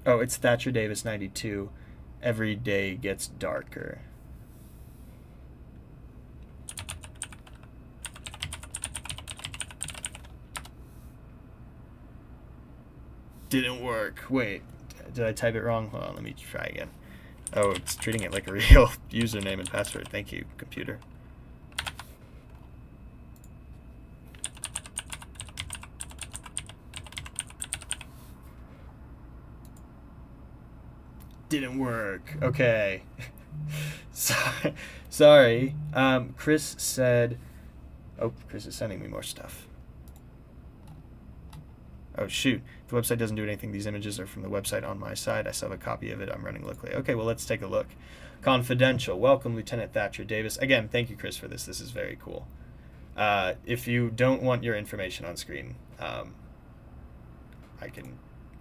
Oh, it's Thatcher Davis 92. Every day gets darker. Didn't work. Wait, did I type it wrong? Hold on, let me try again. Oh, it's treating it like a real username and password. Thank you, computer. Didn't work. Okay. Sorry. Chris said... Oh, Chris is sending me more stuff. Oh, shoot. The website doesn't do anything. These images are from the website on my side. I still have a copy of it. I'm running locally. Okay, well, let's take a look. Confidential. Welcome, Lieutenant Thatcher Davis. Again, thank you, Chris, for this. This is very cool. If you don't want your information on screen, I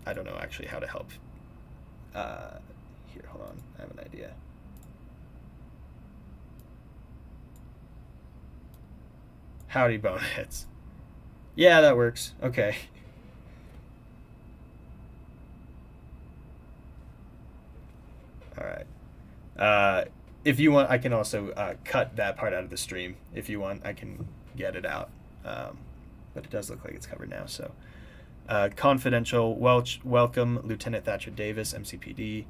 don't know actually how to help. Here, hold on. I have an idea. Howdy, boneheads. Yeah, that works. Okay. All right. If you want, I can also cut that part out of the stream. If you want, I can get it out. But it does look like it's covered now. So, confidential. Welcome, Lieutenant Thatcher Davis, MCPD.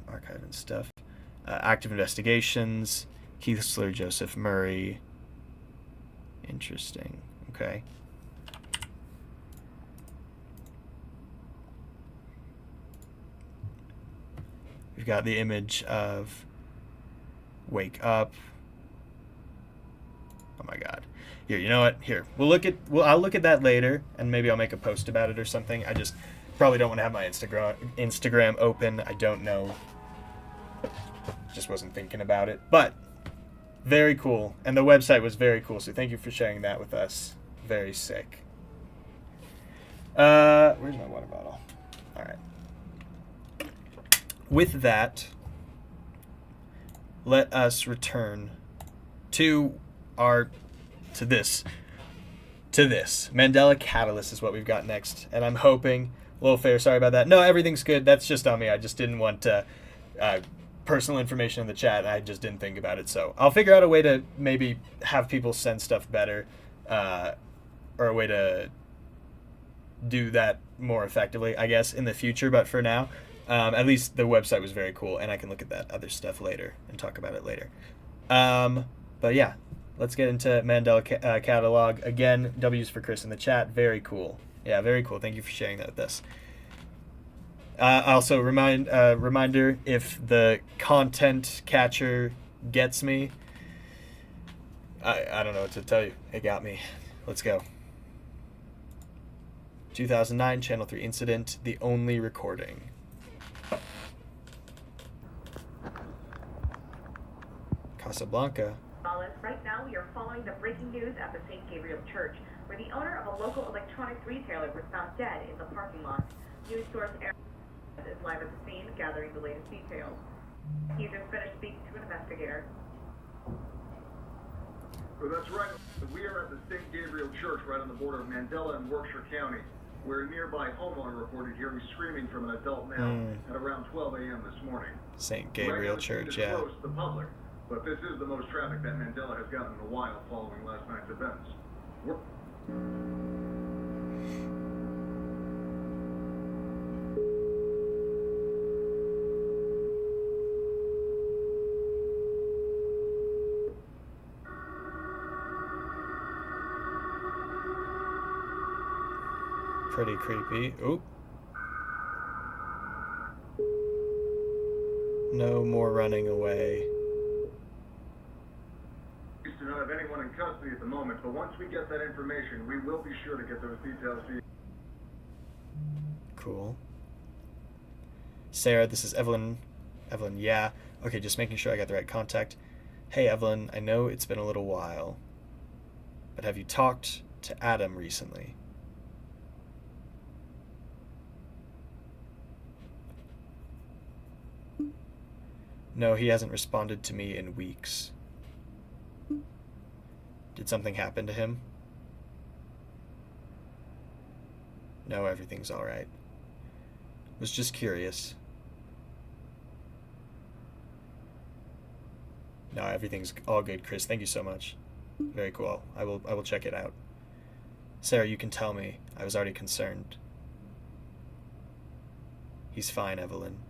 Archive and stuff. Active investigations. Keithler Joseph Murray. Interesting. Okay. We've got the image of Wake Up. Oh my God. Here, you know what? Here, I'll look at that later, and maybe I'll make a post about it or something. I just probably don't want to have my Instagram open. I don't know. Just wasn't thinking about it. But very cool. And the website was very cool, so thank you for sharing that with us. Very sick. Where's my water bottle? All right. With that, let us return to this. Mandela Catalyst is what we've got next. And I'm hoping, a little fair, sorry about that. No, everything's good. That's just on me. I just didn't want personal information in the chat. I just didn't think about it. So I'll figure out a way to maybe have people send stuff better, or a way to do that more effectively, I guess, in the future. But for now, at least the website was very cool, and I can look at that other stuff later and talk about it later. But yeah, let's get into Mandela Catalogue. Again, W's for Chris in the chat. Very cool. Yeah, very cool. Thank you for sharing that with us. Also, reminder, if the content catcher gets me, I don't know what to tell you. It got me. Let's go. 2009, Channel 3 incident, the only recording. Casablanca. Right now, we are following the breaking news at the St. Gabriel Church, where the owner of a local electronics retailer was found dead in the parking lot. News source is live at the scene, gathering the latest details. He just finished speaking to an investigator. Well, that's right. We are at the St. Gabriel Church right on the border of Mandela and Berkshire County, where a nearby homeowner reported hearing screaming from an adult male at around 12 a.m. this morning. St. Gabriel Church, yeah. Close to the public, but this is the most traffic that Mandela has gotten in a while following last night's events. Pretty creepy. Oop. No more running away. We do not have anyone in custody at the moment, but once we get that information, we will be sure to get those details to you. Cool. Sarah, this is Evelyn. Evelyn, yeah. Okay, just making sure I got the right contact. Hey, Evelyn, I know it's been a little while, but have you talked to Adam recently? No, he hasn't responded to me in weeks. Did something happen to him? No, everything's alright. Was just curious. No, everything's all good, Chris. Thank you so much. Very cool. I will check it out. Sarah, you can tell me. I was already concerned. He's fine, Evelyn.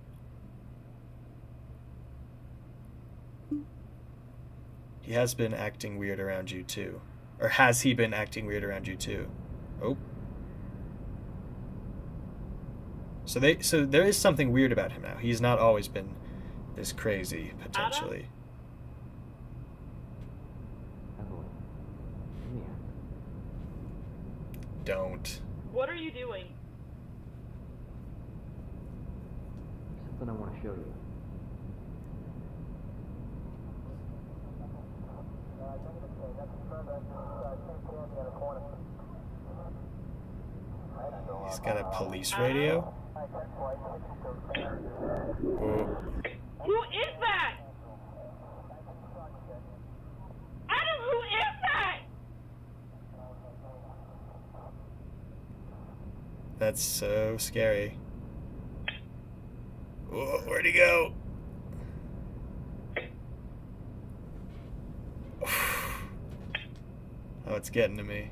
He has been acting weird around you too. Or has he been acting weird around you too? Oh. So there is something weird about him now. He's not always been this crazy, potentially. Don't. What are you doing? Something I want to show you. He's got a police radio. Whoa. Who is that? Adam, who is that? That's so scary. Whoa, where'd he go? Oh, it's getting to me.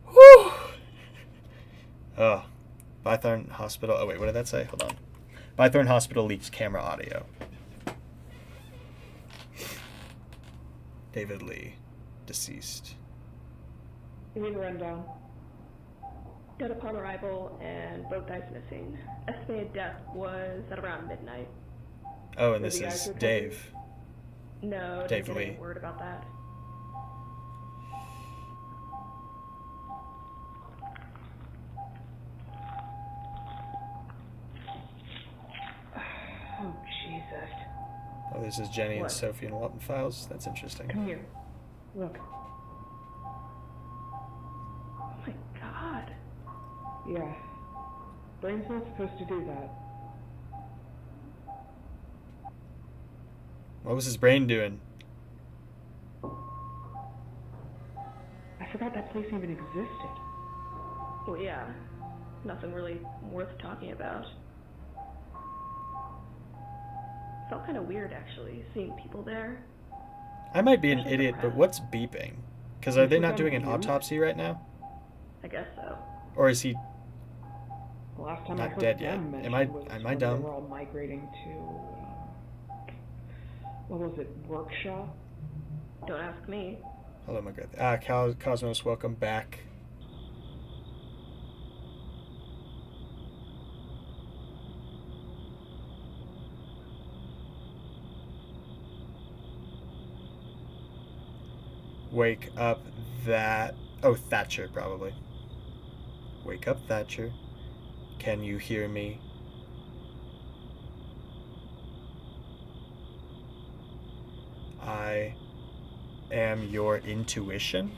Whew! Oh. Bythorn Hospital. Oh, wait, what did that say? Hold on. Bythorn Hospital leaks camera audio. David Lee. Deceased. We need a rundown. Got upon arrival, and both guys missing. Estimated death was at around midnight. Oh, and this is Dave. No, Dave didn't get Lee. any word about that. Oh, Jesus. Oh, this is Jenny What? and Sophie and Walton files. That's interesting. Come here. Look. Oh my God. Yeah. Brain's not supposed to do that. What was his brain doing? I forgot that place even existed. Well, yeah. Nothing really worth talking about. Felt kind of weird, actually, seeing people there. I might be an idiot, but what's beeping? Because are they not doing an autopsy right now? I guess so. Or is he The last time I not heard dead yet? them mentioned Am I was when they dumb? were all migrating to, what was it, workshop? Don't ask me. Hello, McGrath. Cosmos, welcome back. Wake up that... Oh, Thatcher, probably. Wake up, Thatcher. Can you hear me? I am your intuition?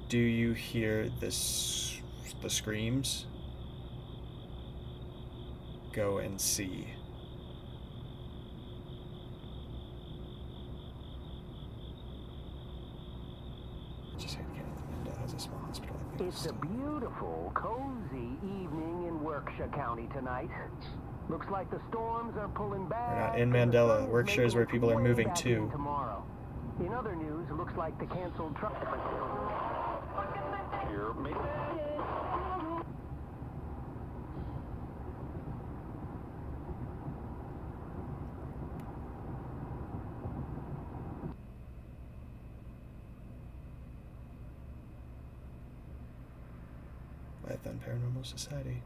Do you hear the screams? Go and see. Just hate Mandela has a small hospital. It's a beautiful, cozy evening in Workshire County tonight. Looks like the storms are pulling back. We're not in Mandela. Workshire is where people are moving to. Tomorrow. In other news, it looks like the canceled truck. Here, maybe. Python Paranormal Society.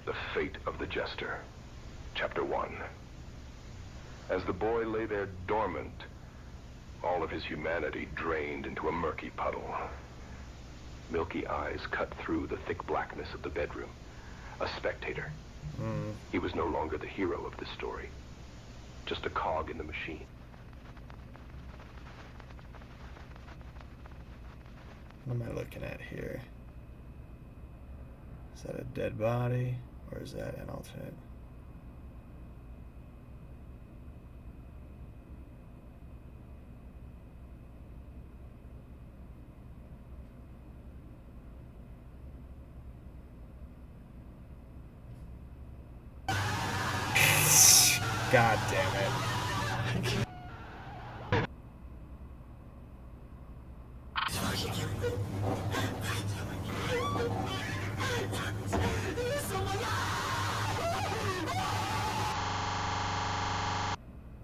The Fate of the Jester, Chapter 1. As the boy lay there dormant, all of his humanity drained into a murky puddle. Milky eyes cut through the thick blackness of the bedroom. A spectator. He was no longer the hero of the story, just a cog in the machine. What am I looking at here? Is that a dead body, or is that an alternate? God damn it.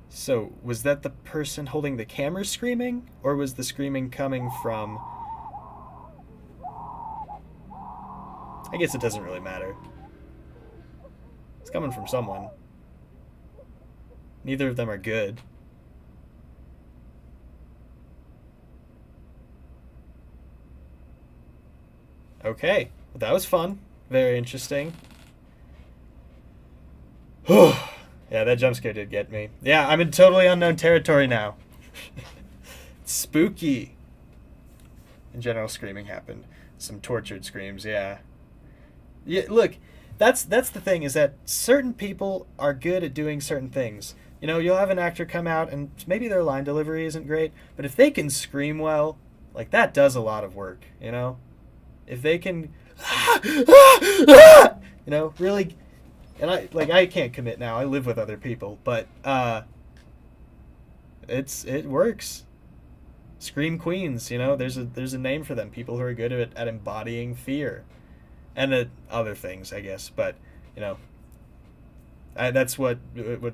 So, was that the person holding the camera screaming? Or was the screaming coming from... I guess it doesn't really matter. It's coming from someone. Neither of them are good. Okay, well, that was fun. Very interesting. Yeah, that jump scare did get me. Yeah, I'm in totally unknown territory now. Spooky. In general, screaming happened. Some tortured screams, yeah. Yeah, look, that's the thing, is that certain people are good at doing certain things. You know, you'll have an actor come out and maybe their line delivery isn't great, but if they can scream well, like, that does a lot of work, you know? If they can, you know, really, and I can't commit now. I live with other people, but it works. Scream queens, you know, there's a name for them. People who are good at embodying fear, and other things, I guess. But you know, that's what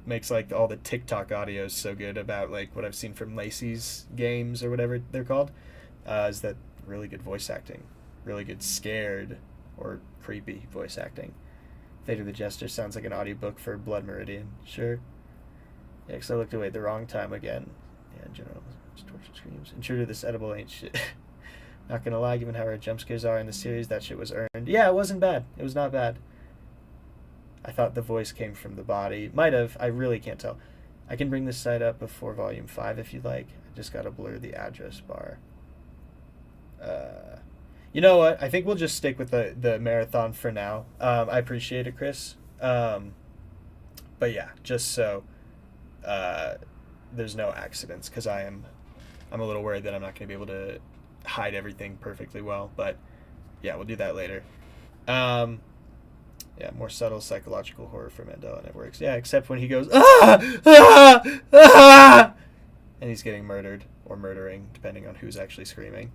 makes like all the TikTok audios so good about like what I've seen from Lacey's games or whatever they're called, is that really good voice acting. Really good scared or creepy voice acting. Fate of the Jester sounds like an audiobook for Blood Meridian. Sure. Yeah, because I looked away at the wrong time again. Yeah, in general, torture screams. Intruder, this edible ain't shit. Not gonna lie, given how our jump scares are in the series, that shit was earned. Yeah, it wasn't bad. It was not bad. I thought the voice came from the body. Might have. I really can't tell. I can bring this site up before Volume 5 if you'd like. I just gotta blur the address bar. You know what? I think we'll just stick with the marathon for now. I appreciate it, Chris. But yeah, just so there's no accidents, because I'm a little worried that I'm not going to be able to hide everything perfectly well. But yeah, we'll do that later. Yeah, more subtle psychological horror for Mandela, and it works. Yeah, except when he goes, and he's getting murdered or murdering, depending on who's actually screaming.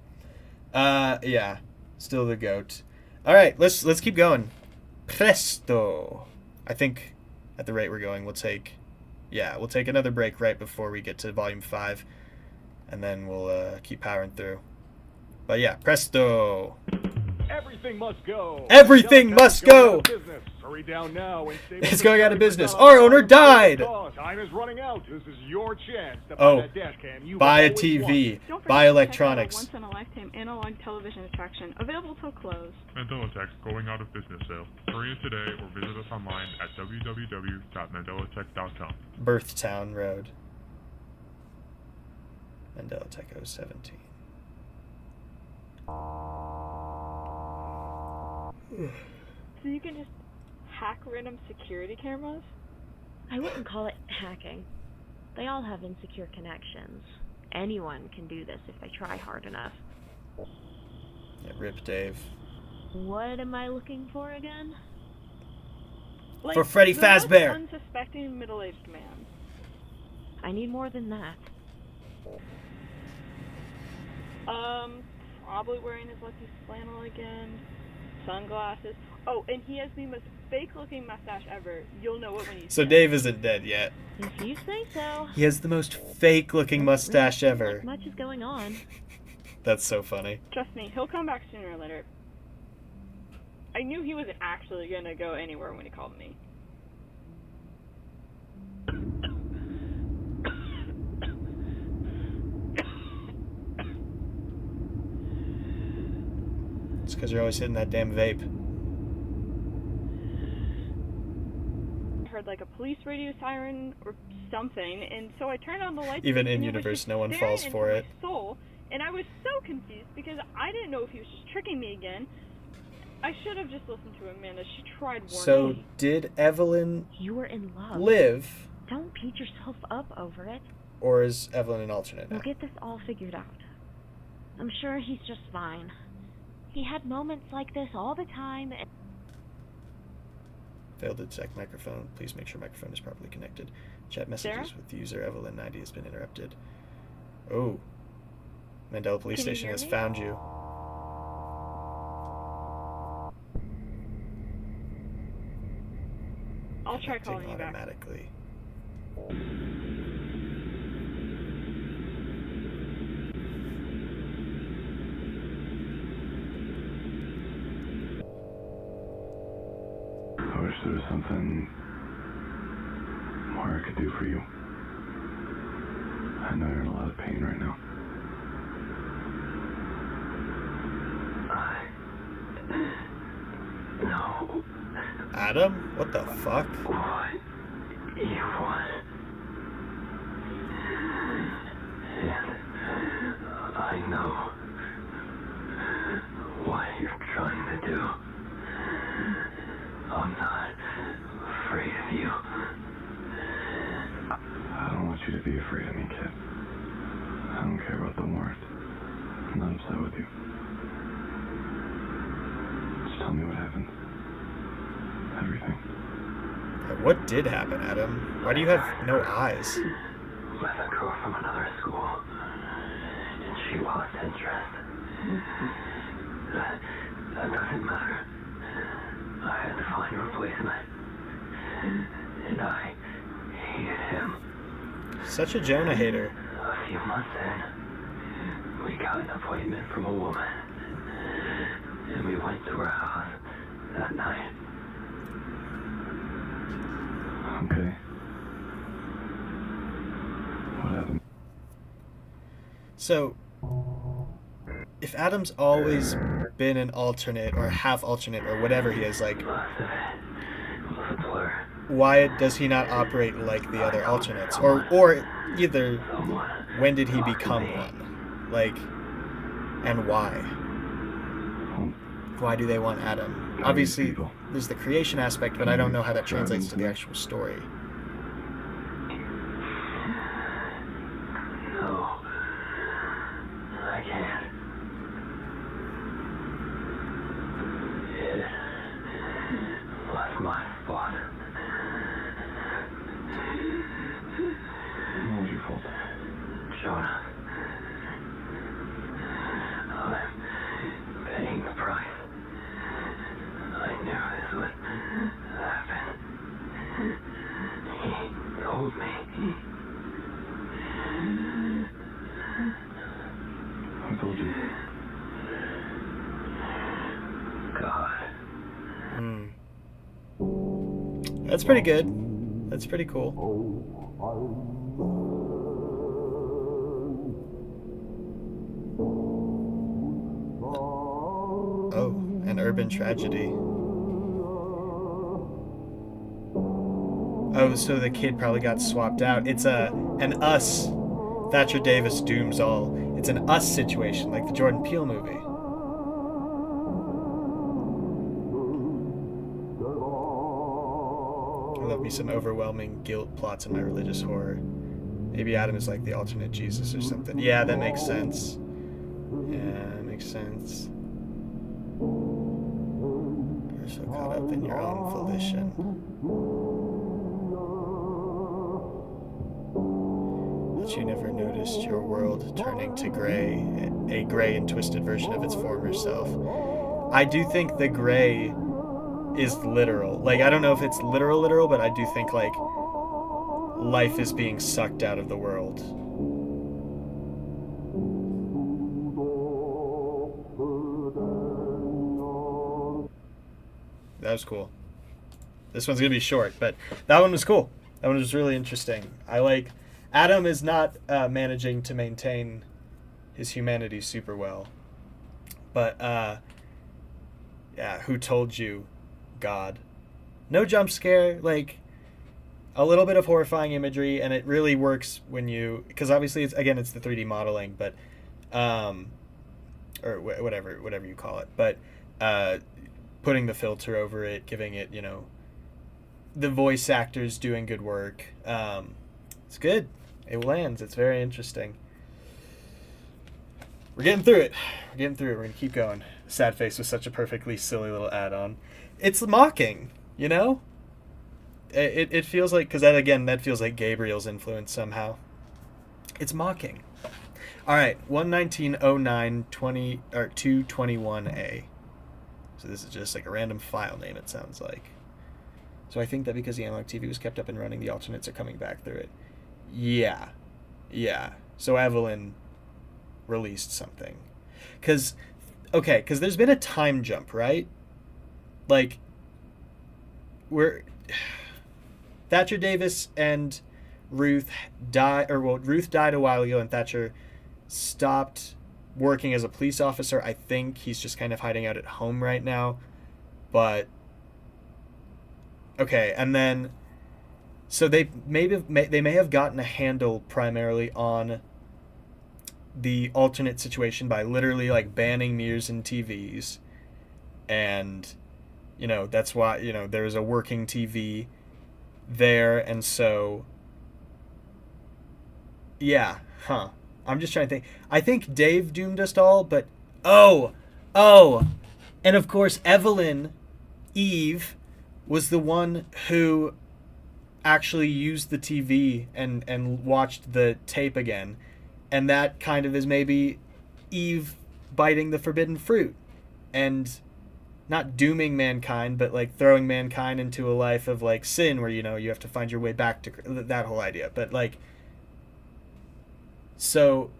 Yeah, still the goat. All right, let's keep going. Presto. I think at the rate we're going, we'll take another break right before we get to Volume 5, and then we'll keep powering through. But yeah, presto. Everything must go. Everything must go. Hurry down now and save It's going out of business. Our owner died. Time is running out. This is your chance to Oh, buy that dash cam you buy a always TV, wanted. buy electronics. Once in a lifetime analog television attraction, available till close. Mandelatech going out of business sale. Hurry in today or visit us online at www.mandelatech.com. Birthtown Road. Mandelatech 017. So you can just hack random security cameras? I wouldn't call it hacking. They all have insecure connections. Anyone can do this if they try hard enough. Yeah, rip Dave. What am I looking for again? Like, For Freddy the most Fazbear. unsuspecting middle-aged man. I need more than that. Probably wearing his lucky flannel again. Sunglasses. Oh, and he has the most fake-looking mustache ever. You'll know it when you see So it. Dave isn't dead yet. If you say so. He has the most fake-looking mustache ever. Not much is going on. That's so funny. Trust me, he'll come back sooner or later. I knew he wasn't actually gonna go anywhere when he called me. It's because you're always hitting that damn vape. I heard like a police radio siren or something, and so I turned on the lights. Even and in it was universe, just no one staring falls for into it. my soul, and I was so confused because I didn't know if he was just tricking me again. I should have just listened to Amanda. She tried warning So me. did Evelyn You were in love. live, Don't beat yourself up over it. or is Evelyn an alternate now? We'll get this all figured out. I'm sure he's just fine. He had moments like this all the time. Failed to detect microphone. Please make sure microphone is properly connected. Chat messages Sarah? with user Evelyn90 has been interrupted. Oh. Mandela Police Can you Station hear has me? found you. I'll try Connecting calling you back. automatically. I wish there was something more I could do for you. I know you're in a lot of pain right now. No. Adam? What the fuck? What you want. And I know what you're trying to do. I'm not afraid of you. I don't want you to be afraid of me, kid. I don't care about the warrant. I'm not upset with you. Just tell me what happened. Everything. What did happen, Adam? Why do you have no eyes? With a girl from another school. And she lost interest. That doesn't matter. I had to find a replacement. And I hated him. Such a Jonah hater. A few months in, we got an appointment from a woman. And we went to her house that night. Okay. What happened? So, if Adam's always been an alternate or half alternate or whatever he is, like, why does he not operate like the other alternates? Or either, when did he become one? Like, and why? Why do they want Adam? Obviously, there's the creation aspect, but I don't know how that translates to the actual story. No. I can't. It was my fault. What was your fault? Jonah. I'm paying the price. I knew this would happen. He told me. Who told you? God. That's pretty good. That's pretty cool. Oh, an urban tragedy. Oh, so the kid probably got swapped out. It's an Us. Thatcher Davis dooms all. It's an Us situation, like the Jordan Peele movie. I love me some overwhelming guilt plots in my religious horror. Maybe Adam is like the alternate Jesus or something. Yeah, that makes sense. Yeah, that makes sense. You're so caught up in your own volition. That you never noticed noticed your world turning to gray, a gray and twisted version of its former self. I do think the gray is literal. Like, I don't know if it's literal, but I do think, like, life is being sucked out of the world. That was cool. This one's gonna be short, but that one was cool. That one was really interesting. I like Adam is not managing to maintain his humanity super well, but yeah, who told you, God? No jump scare, like a little bit of horrifying imagery, and it really works when you, because obviously it's the 3D modeling, but or whatever you call it, but putting the filter over it, giving it, the voice actors doing good work. It's good. It lands. It's very interesting. We're getting through it. We're going to keep going. Sad Face was such a perfectly silly little add-on. It's mocking, It feels like, because that feels like Gabriel's influence somehow. It's mocking. All right, 11909 221A. So this is just like a random file name, it sounds like. So I think that because the analog TV was kept up and running, the alternates are coming back through it. Yeah. So Evelyn released something. Because there's been a time jump, right? Like, Thatcher Davis and Ruth Ruth died a while ago, and Thatcher stopped working as a police officer. I think he's just kind of hiding out at home right now. But okay, and then so they may have gotten a handle primarily on the alternate situation by literally like banning mirrors and TVs, and that's why there's a working TV there, and so yeah, I'm just trying to think. I think Dave doomed us all, but oh, and of course Eve was the one who actually used the TV and watched the tape again, and that kind of is maybe Eve biting the forbidden fruit and not dooming mankind, but like throwing mankind into a life of like sin where you have to find your way back to that whole idea. But like, so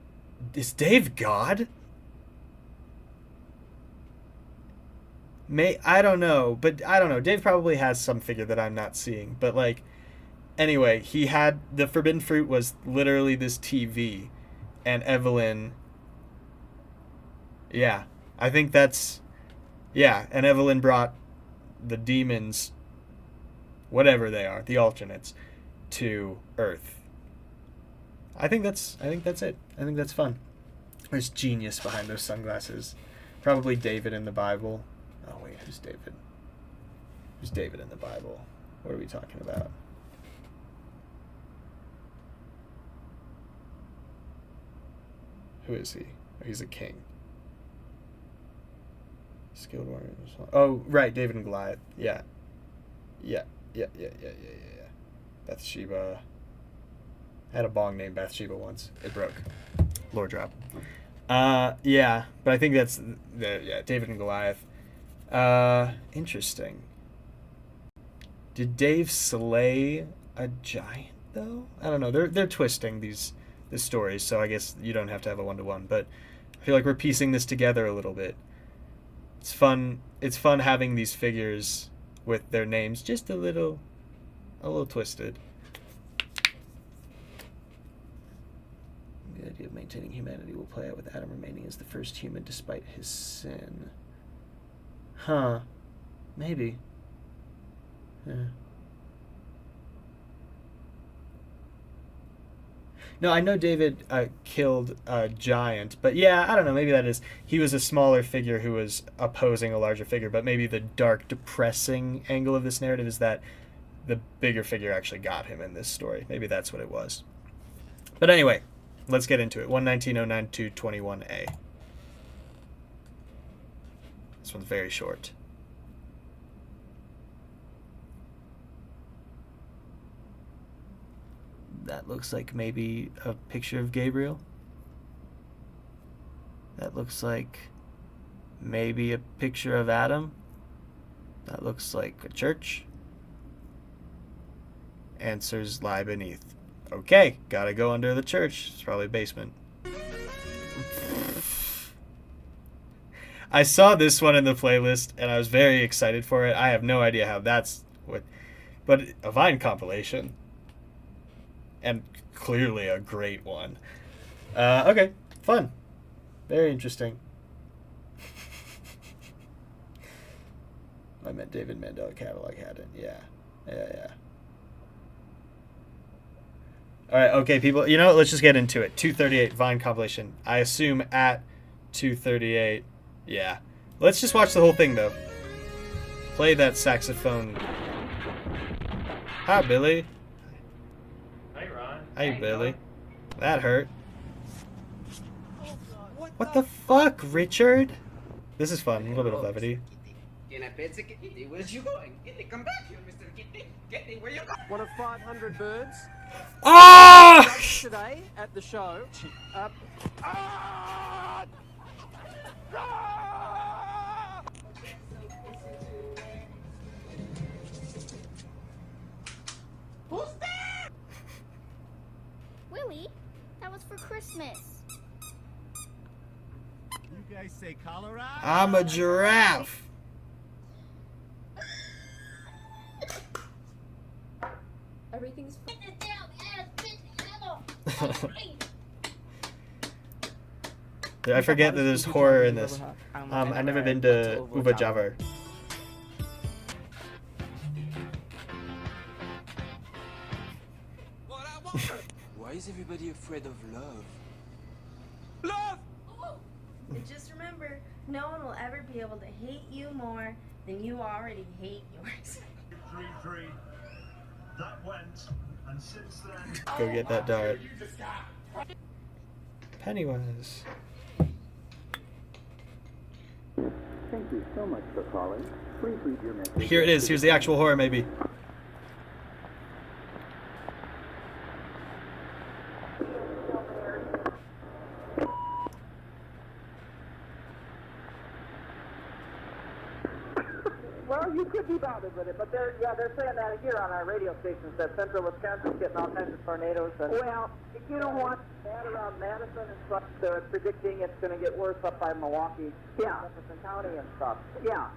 is Dave God? I don't know. Dave probably has some figure that I'm not seeing. But like, anyway, he had the forbidden fruit was literally this TV, and Evelyn. Yeah, I think that's. Yeah, and Evelyn brought the demons, whatever they are, the alternates, to Earth. I think that's it. I think that's fun. There's genius behind those sunglasses. Probably David in the Bible. Oh wait, who's David? Who's David in the Bible? What are we talking about? Who is he? Oh, he's a king. Skilled warrior. Oh, right, David and Goliath. Yeah. Bathsheba. I had a bong named Bathsheba once. It broke. Lore drop. Yeah, but I think that's David and Goliath. Interesting. Did Dave slay a giant though? I don't know. They're twisting these stories, so I guess you don't have to have a 1-to-1, but I feel like we're piecing this together a little bit. It's fun having these figures with their names just a little twisted. The idea of maintaining humanity will play out with Adam remaining as the first human despite his sin. Huh. Maybe. Yeah. No, I know David killed a giant, but yeah, I don't know, maybe he was a smaller figure who was opposing a larger figure, but maybe the dark, depressing angle of this narrative is that the bigger figure actually got him in this story. Maybe that's what it was. But anyway, let's get into it. 11909 221A. This one's very short. That looks like maybe a picture of Gabriel. That looks like maybe a picture of Adam. That looks like a church. Answers lie beneath. Okay, gotta go under the church. It's probably a basement. I saw this one in the playlist and I was very excited for it. I have no idea how that's what, but a Vine compilation. And clearly a great one. Okay, fun. Very interesting. I meant David Mandela Catalogue had it. Yeah. All right, okay, people. You know what? Let's just get into it. 238 Vine compilation. I assume at 238. Yeah. Let's just watch the whole thing, though. Play that saxophone. Hi, Billy. Hey, Ron. Hey, Billy. That hurt. What the fuck, Richard? This is fun. A little bit of levity. Where's you going? Kitty, come back here, Mr. Kitty. Kitty, where you going? One of 500 birds. Ah! Today at the show. Who's that? Willie, that was for Christmas. You guys say Colorado? I'm a giraffe. Everything's I forget that there's horror in this. I've never been to Uva Javar. Why is everybody afraid of love? Love! And just remember, no one will ever be able to hate you more than you already hate yours. 3-3. That went, and since then... Go get that dart. Pennywise. Thank you so much for calling. Please leave your message. Here it is. Here's the actual horror, maybe. Well, you could be bothered with it, but they're saying that here on our radio stations that central Wisconsin's getting all kinds of tornadoes. And well, you know what? Bad around Madison and stuff. They're predicting it's going to get worse up by Milwaukee, Jefferson County and stuff. Yeah,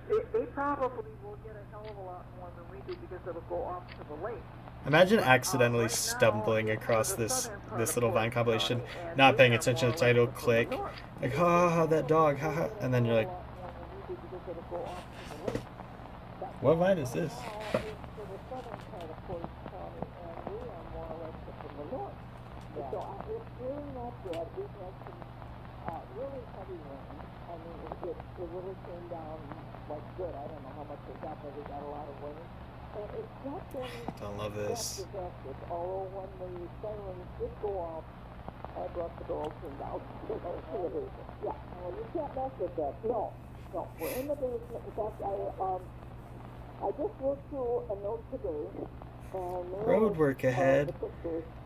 they probably will get a hell of a lot more than we do because it'll go off to the lake. Imagine accidentally stumbling across this little Vine compilation, not paying attention to the title, click, like, ha, that dog, haha, and then you're like, what Vine is this? Don't love this. Although when the sirens did go off, I brought the dogs and down. Yeah, well, you can't mess with that. No, we're in the basement. In fact, I just wrote through a note today. Road work ahead.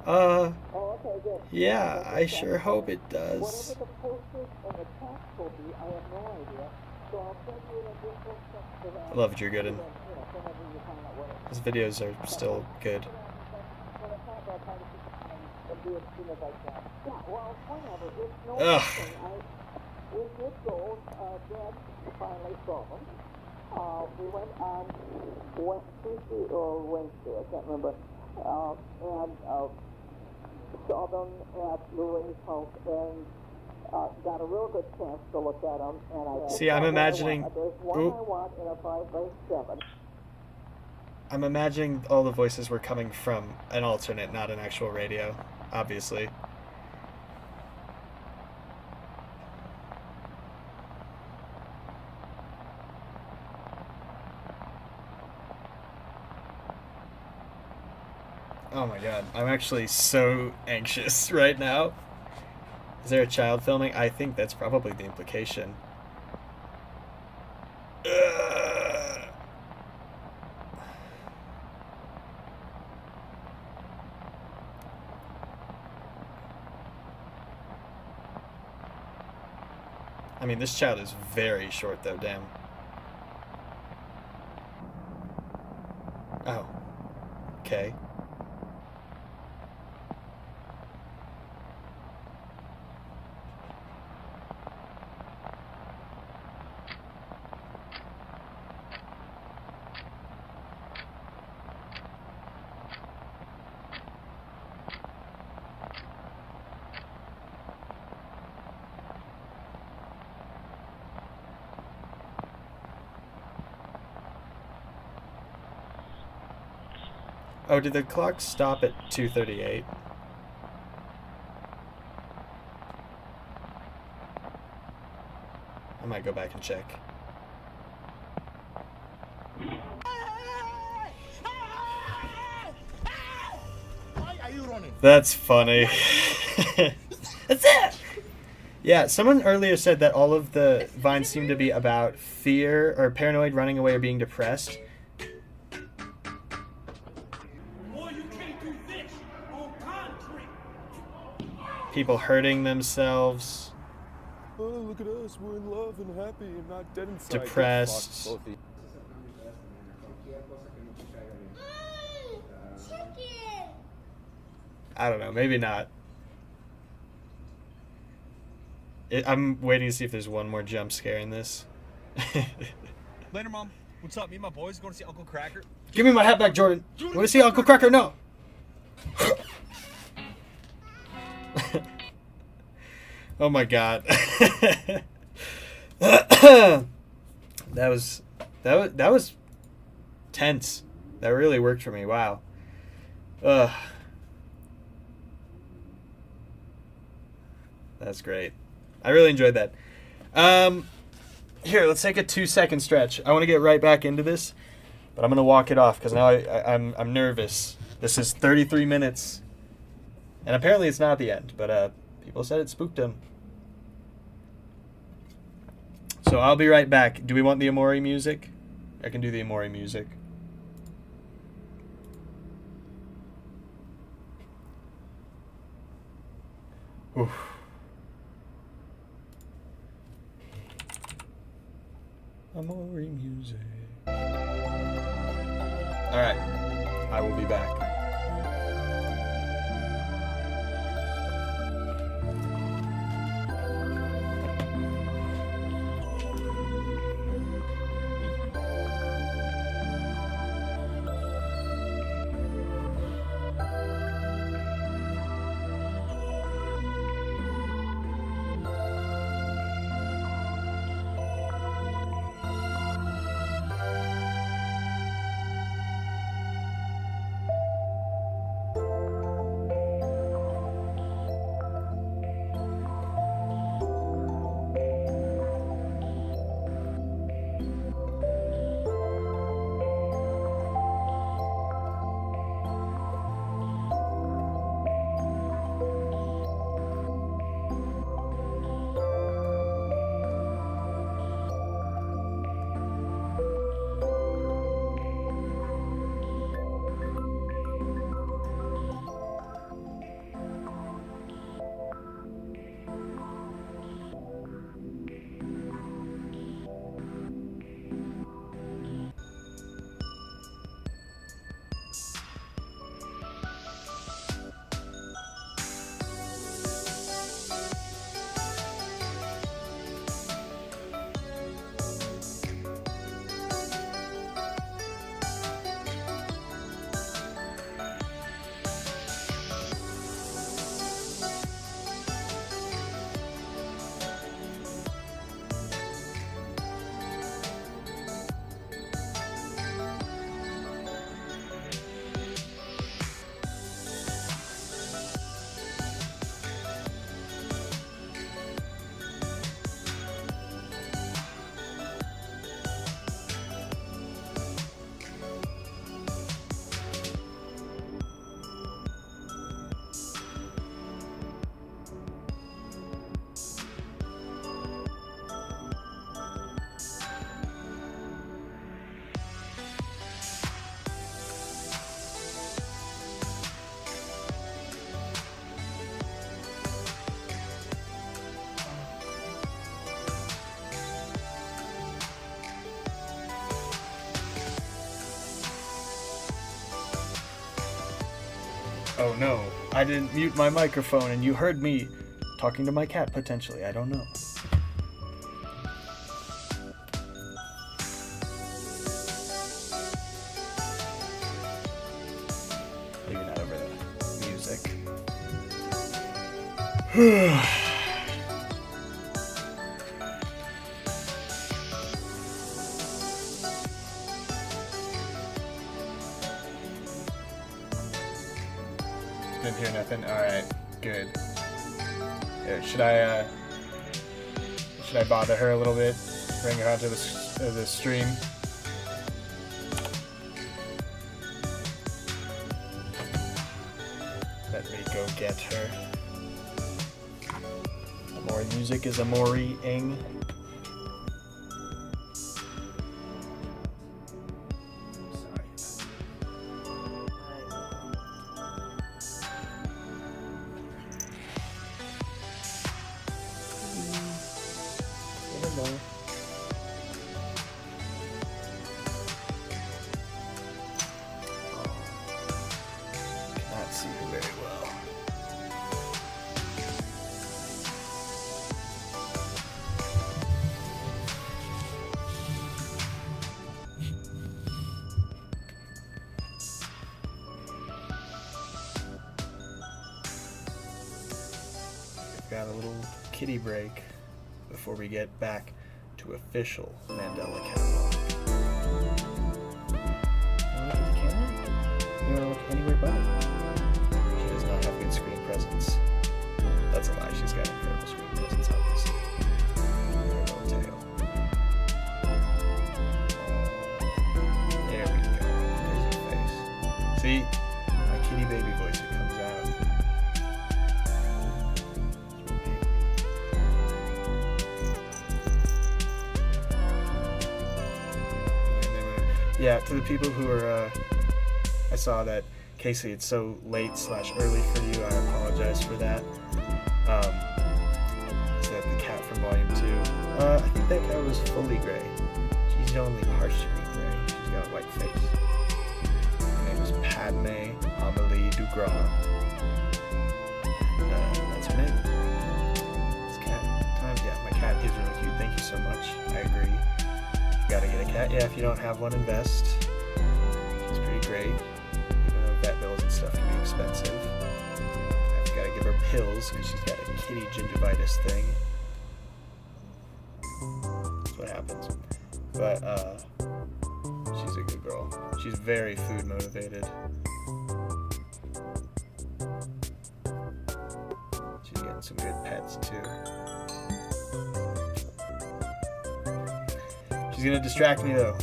Oh, okay, good. Yeah, I sure hope it does. Whatever the posters and the tax will be, I have no idea. So I'll send you an additional text for that. I love Drew Gooden. His videos are still good. Ugh. We did go, Dad finally saw them. We went on Tuesday or Wednesday, I can't remember, and saw them at Lorraine's house and got a real good chance to look at them. And See, I'm imagining. There's one I want in a 5x7. I'm imagining all the voices were coming from an alternate, not an actual radio, obviously. Oh my god, I'm actually so anxious right now. Is there a child filming? I think that's probably the implication. I mean, this child is very short, though, damn. Oh. Okay. Oh, did the clock stop at 2:38? I might go back and check. Why are you running? That's funny. That's it! Yeah, someone earlier said that all of the vines seem to be about fear or paranoid, running away, or being depressed. People hurting themselves. Oh, look at us. We're in love and happy and not dead inside. Depressed. I don't know. Maybe not. I'm waiting to see if there's one more jump scare in this. Later, Mom. What's up? Me and my boys going to see Uncle Cracker? Give me my hat back, Jordan. Want to see Uncle Cracker? No. Oh my god. that was tense. That really worked for me. Wow. Ugh. That's great. I really enjoyed that. Here, let's take a 2-second stretch. I want to get right back into this, but I'm gonna walk it off because now I'm nervous. This is 33 minutes, and apparently it's not the end. But people said it spooked them. So I'll be right back. Do we want the Amori music? I can do the Amori music. Oof. Amori music. Alright. I will be back. Oh no, I didn't mute my microphone and you heard me talking to my cat potentially. I don't know. Leaving that over the music. Didn't hear nothing. All right, good. Here, should I bother her a little bit? Bring her onto the stream. Let me go get her. More music is amore-ing. Got a little kitty break before we get back to official Mandela Catalogue. You want to look at the camera? You want to look anywhere but it? She does not have good screen presence. That's a lie. She's got incredible screen presence, obviously. Her little tail. There we go. There's her face. See? My kitty baby voice, it comes out. Yeah, to the people who are, I saw that, Casey, it's so late/early for you, I apologize for that. Is that the cat from Volume 2? I think that cat was fully gray. She's only partially gray. She's got a white face. Her name was Padme Amelie Dugras. And that's her name. It's cat time. Yeah, my cat is really cute. Thank you so much. I agree. Gotta get a cat. Yeah, if you don't have one, invest. She's pretty great. Even though vet bills and stuff can be expensive. I've gotta give her pills because she's got a kitty gingivitis thing. That's what happens. But, she's a good girl. She's very food motivated. She's getting some good pets, too. She's gonna distract me though.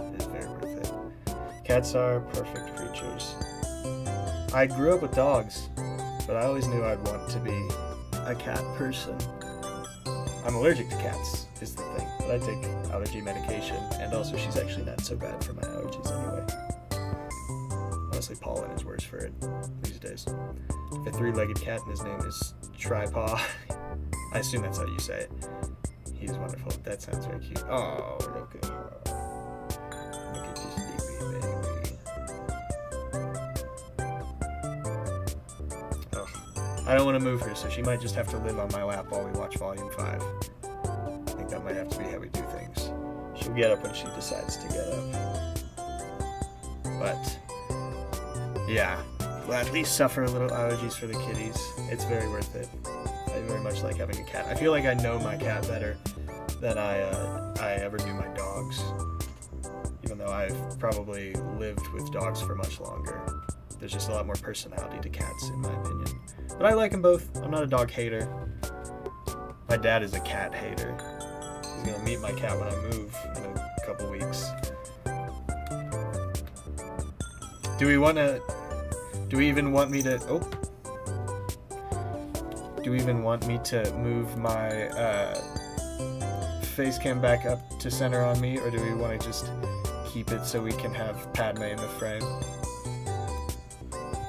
It is very worth it. Cats are perfect creatures. I grew up with dogs, but I always knew I'd want to be a cat person. I'm allergic to cats, is the thing, but I take allergy medication, and also she's actually not so bad for my allergies anyway. Honestly, pollen is worse for it these days. I have a 3-legged cat and his name is Tripaw. I assume that's how you say it. He's wonderful. That sounds very cute. Oh, look at her. Look at this sleepy baby. Oh, I don't want to move her, so she might just have to live on my lap while we watch Volume 5. I think that might have to be how we do things. She'll get up when she decides to get up. But, yeah. Well, at least suffer a little allergies for the kitties. It's very worth it. I very much like having a cat. I feel like I know my cat better than I ever knew my dogs. Even though I've probably lived with dogs for much longer. There's just a lot more personality to cats, in my opinion. But I like them both. I'm not a dog hater. My dad is a cat hater. He's gonna meet my cat when I move in a couple weeks. Do we even want me to... Oh. Do we even want me to move my face cam back up to center on me? Or do we want to just keep it so we can have Padme in the frame?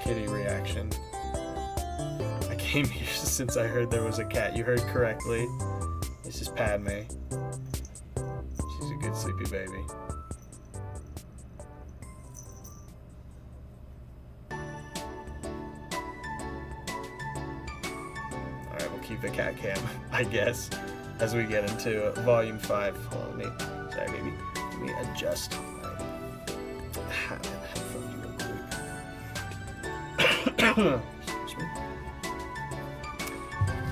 Kitty reaction. I came here since I heard there was a cat. You heard correctly. This is Padme. She's a good sleepy baby. keep the cat cam, I guess, as we get into Volume 5. Hold on, let me adjust my headphones real quick. Excuse me.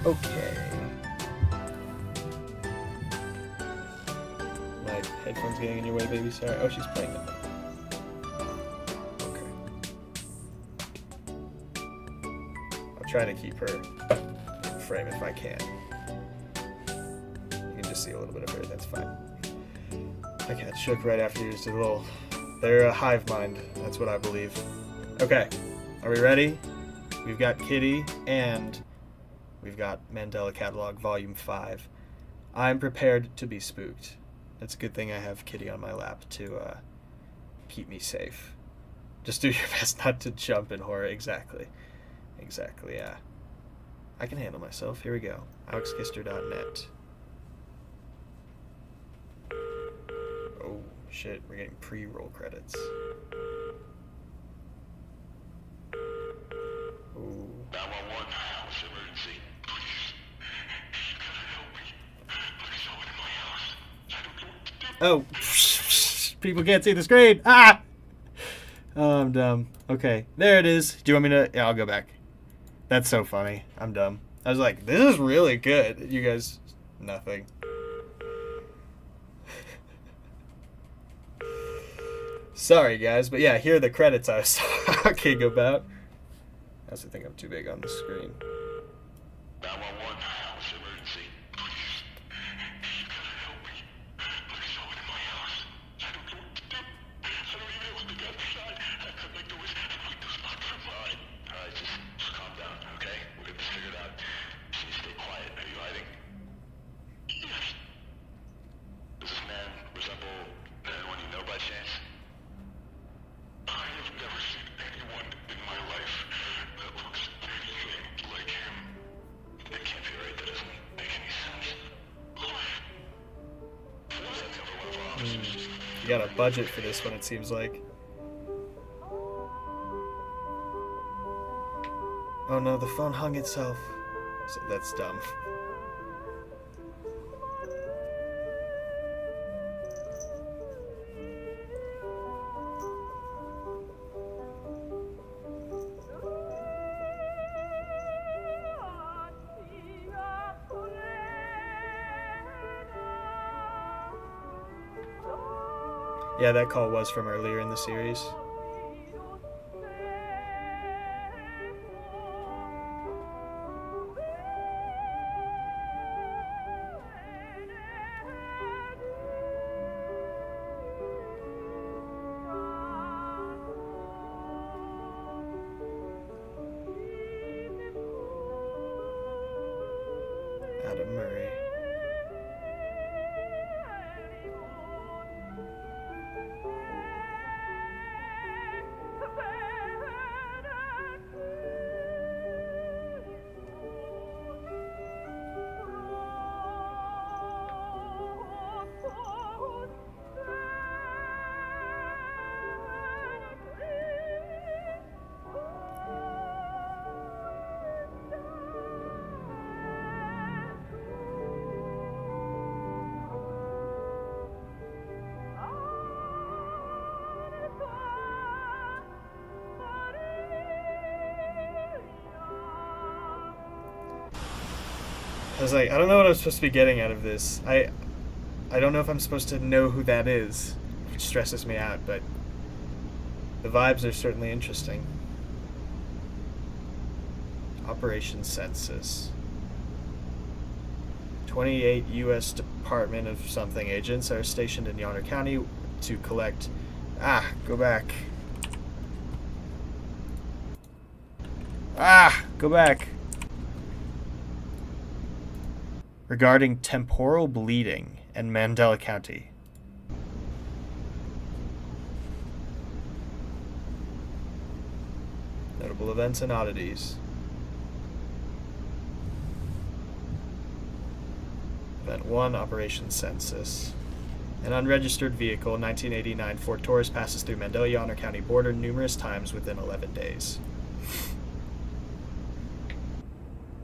Okay. My headphones getting in your way, baby? Sorry. Oh, she's playing them. Okay. I'll try to keep her in frame if I can. You can just see a little bit of her, that's fine. My cat shook right after you just did a little... They're a hive mind, that's what I believe. Okay, are we ready? We've got Kitty and we've got Mandela Catalogue Volume 5. I'm prepared to be spooked. It's a good thing I have Kitty on my lap to keep me safe. Just do your best not to jump in horror. Exactly, yeah. I can handle myself. Here we go. AlexKister.net. Oh, shit. We're getting pre-roll credits. Ooh. 911, what's the emergency? Please. You gotta help me. There's someone in my house. I don't know what to do. Oh, people can't see the screen. Ah! Oh, I'm dumb. Okay, there it is. Do you want me to? Yeah, I'll go back. That's so funny. I'm dumb. I was like, this is really good. You guys, nothing. Sorry, guys, but yeah, here are the credits I was talking about. I also think I'm too big on the screen. 911, what's the emergency? Please. You gotta help me. There's someone in my house. I don't know what to do. I don't even know what the gun shot. I cut my doors. The windows locked from mine. Alright, just calm down, okay? We'll get this figured out. Please stay quiet. Are you hiding? Yes. Does this man resemble anyone you know by chance? I have never seen anyone in my life that looks anything like him. That can't be right. That doesn't make any sense. You got a budget for this one, it seems like. Oh no, the phone hung itself. So that's dumb. Yeah, that call was from earlier in the series. Adam Murray. I was like, I don't know what I'm supposed to be getting out of this. I don't know if I'm supposed to know who that is, which stresses me out, but the vibes are certainly interesting. Operation Census. 28 U.S. Department of something agents are stationed in Yonner County to collect... go back. Go back. Regarding temporal bleeding in Mandela County. Notable events and oddities. Event 1, Operation Census. An unregistered vehicle, 1989 Ford Taurus, passes through Mandela-Yonner County border numerous times within 11 days.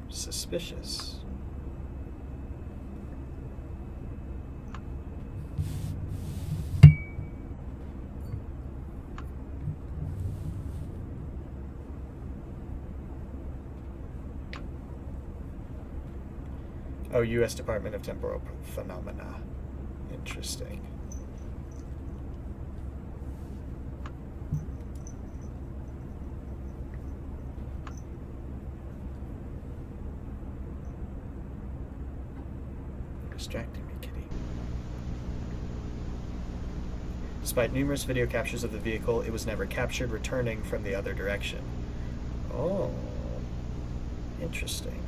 Suspicious. Oh, U.S. Department of Temporal Phenomena. Interesting. Distracting me, kitty. Despite numerous video captures of the vehicle, it was never captured returning from the other direction. Oh, interesting.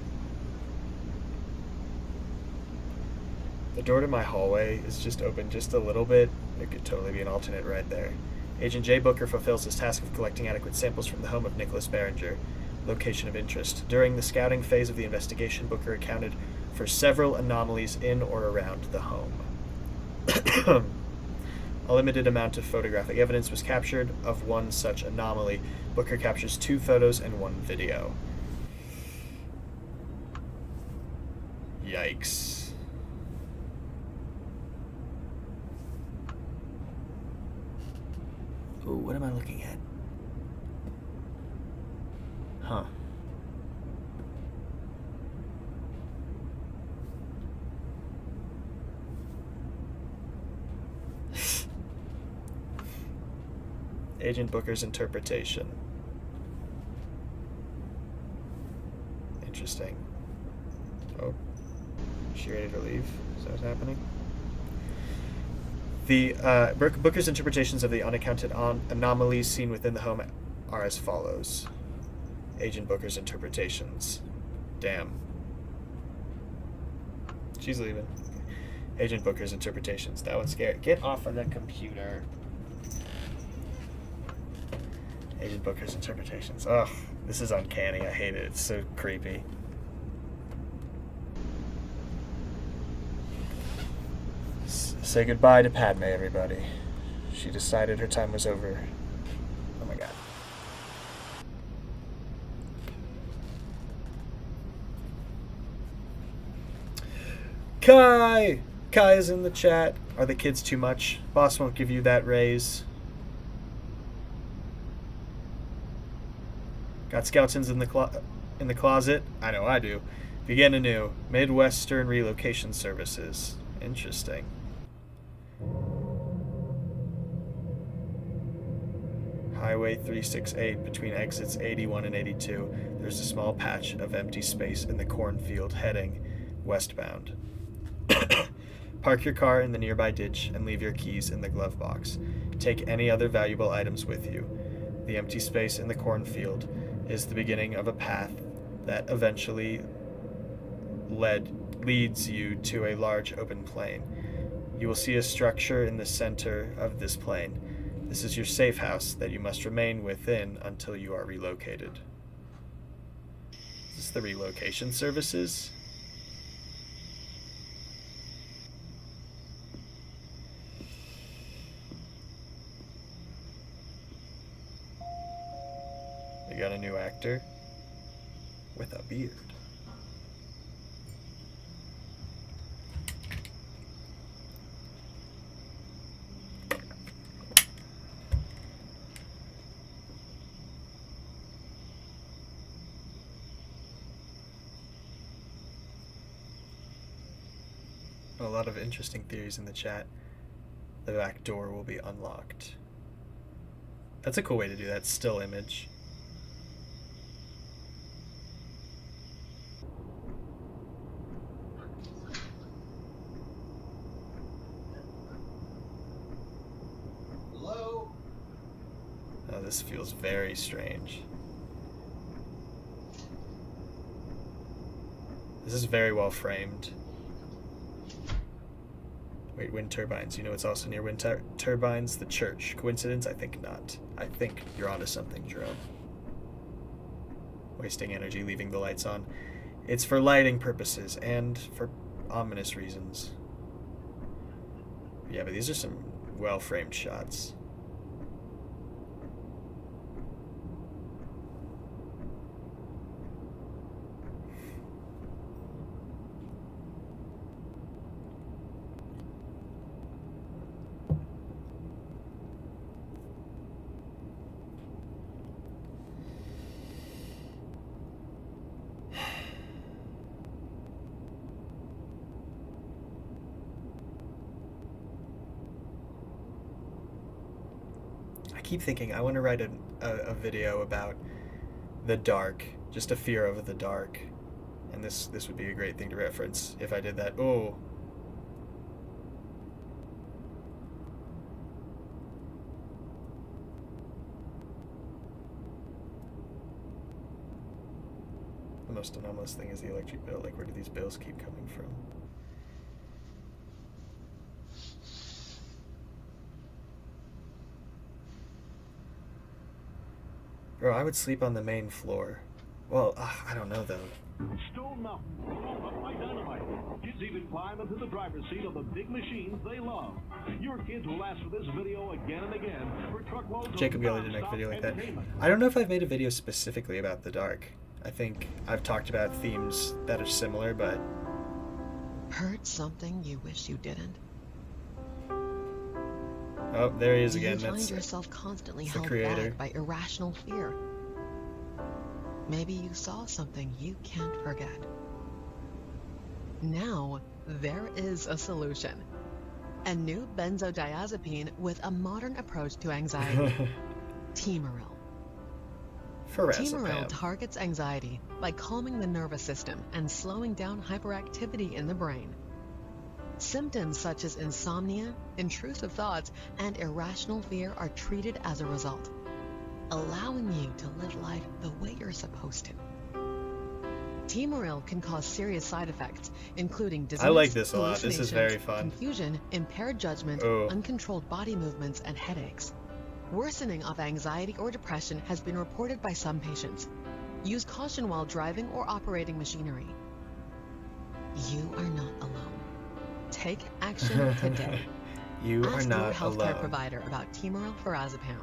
The door to my hallway is just open just a little bit. It could totally be an alternate right there. Agent J. Booker fulfills his task of collecting adequate samples from the home of Nicholas Barringer. Location of interest. During the scouting phase of the investigation, Booker accounted for several anomalies in or around the home. A limited amount of photographic evidence was captured of one such anomaly. Booker captures 2 photos and 1 video. Yikes. Ooh, what am I looking at? Huh. Agent Booker's interpretation. Interesting. Oh. Is she ready to leave? Is that what's happening? The Booker's interpretations of the unaccounted anomalies seen within the home are as follows. Agent Booker's interpretations. Damn. She's leaving. Agent Booker's interpretations. That one's scary. Get off of the computer. Agent Booker's interpretations. Ugh, this is uncanny. I hate it. It's so creepy. Say goodbye to Padme, everybody. She decided her time was over. Oh my god. Kai! Kai is in the chat. Are the kids too much? Boss won't give you that raise. Got skeletons in the closet? I know I do. Begin anew. Midwestern relocation services. Interesting. Highway 368 between exits 81 and 82. There's a small patch of empty space in the cornfield heading westbound. Park your car in the nearby ditch and leave your keys in the glove box. Take any other valuable items with you. The empty space in the cornfield is the beginning of a path that eventually leads you to a large open plain. You will see a structure in the center of this plain. This is your safe house that you must remain within until you are relocated. Is this the relocation services? We got a new actor with a beard. A lot of interesting theories in the chat. The back door will be unlocked. That's a cool way to do that. Still image. Hello? Oh, this feels very strange. This is very well framed. Wait, wind turbines. You know it's also near wind turbines? The church. Coincidence? I think not. I think you're onto something, Jerome. Wasting energy, leaving the lights on. It's for lighting purposes and for ominous reasons. Yeah, but these are some well-framed shots. keep thinking I want to write a video about the dark, just a fear of the dark, and this would be a great thing to reference if I did that. Oh. The most anomalous thing is the electric bill. Like, where do these bills keep coming from? Bro, I would sleep on the main floor. Well, I don't know, though. Stone Mountain, blown up by dynamite. Kids even climb into the driver's seat of the big machines they love. Your kids will ask for this video again and again for truckloads Jacob Gelly did make a video like that. I don't know if I've made a video specifically about the dark. I think I've talked about themes that are similar, but... Heard something you wish you didn't? Oh, there he is again. You find yourself constantly held creator. back by irrational fear. Maybe you saw something you can't forget. Now, there is a solution. A new benzodiazepine with a modern approach to anxiety. Temaril. Temaril targets anxiety by calming the nervous system and slowing down hyperactivity in the brain. Symptoms such as insomnia, intrusive thoughts, and irrational fear are treated as a result, allowing you to live life the way you're supposed to. Temaril can cause serious side effects, including dizziness, I like this a lot. This is very fun. Confusion, impaired judgment, uncontrolled body movements, and headaches. Worsening of anxiety or depression has been reported by some patients. Use caution while driving or operating machinery. You are not alone. Take action today. You are not Ask your healthcare alone. provider about Temaril Farazepam.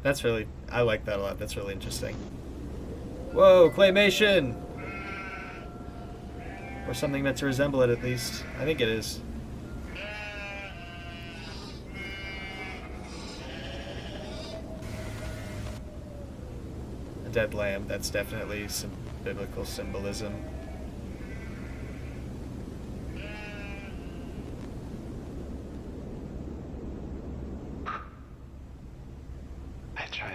That's really... I like that a lot. That's really interesting. Whoa, claymation! Or something meant to resemble it, at least. I think it is. A dead lamb. That's definitely some biblical symbolism.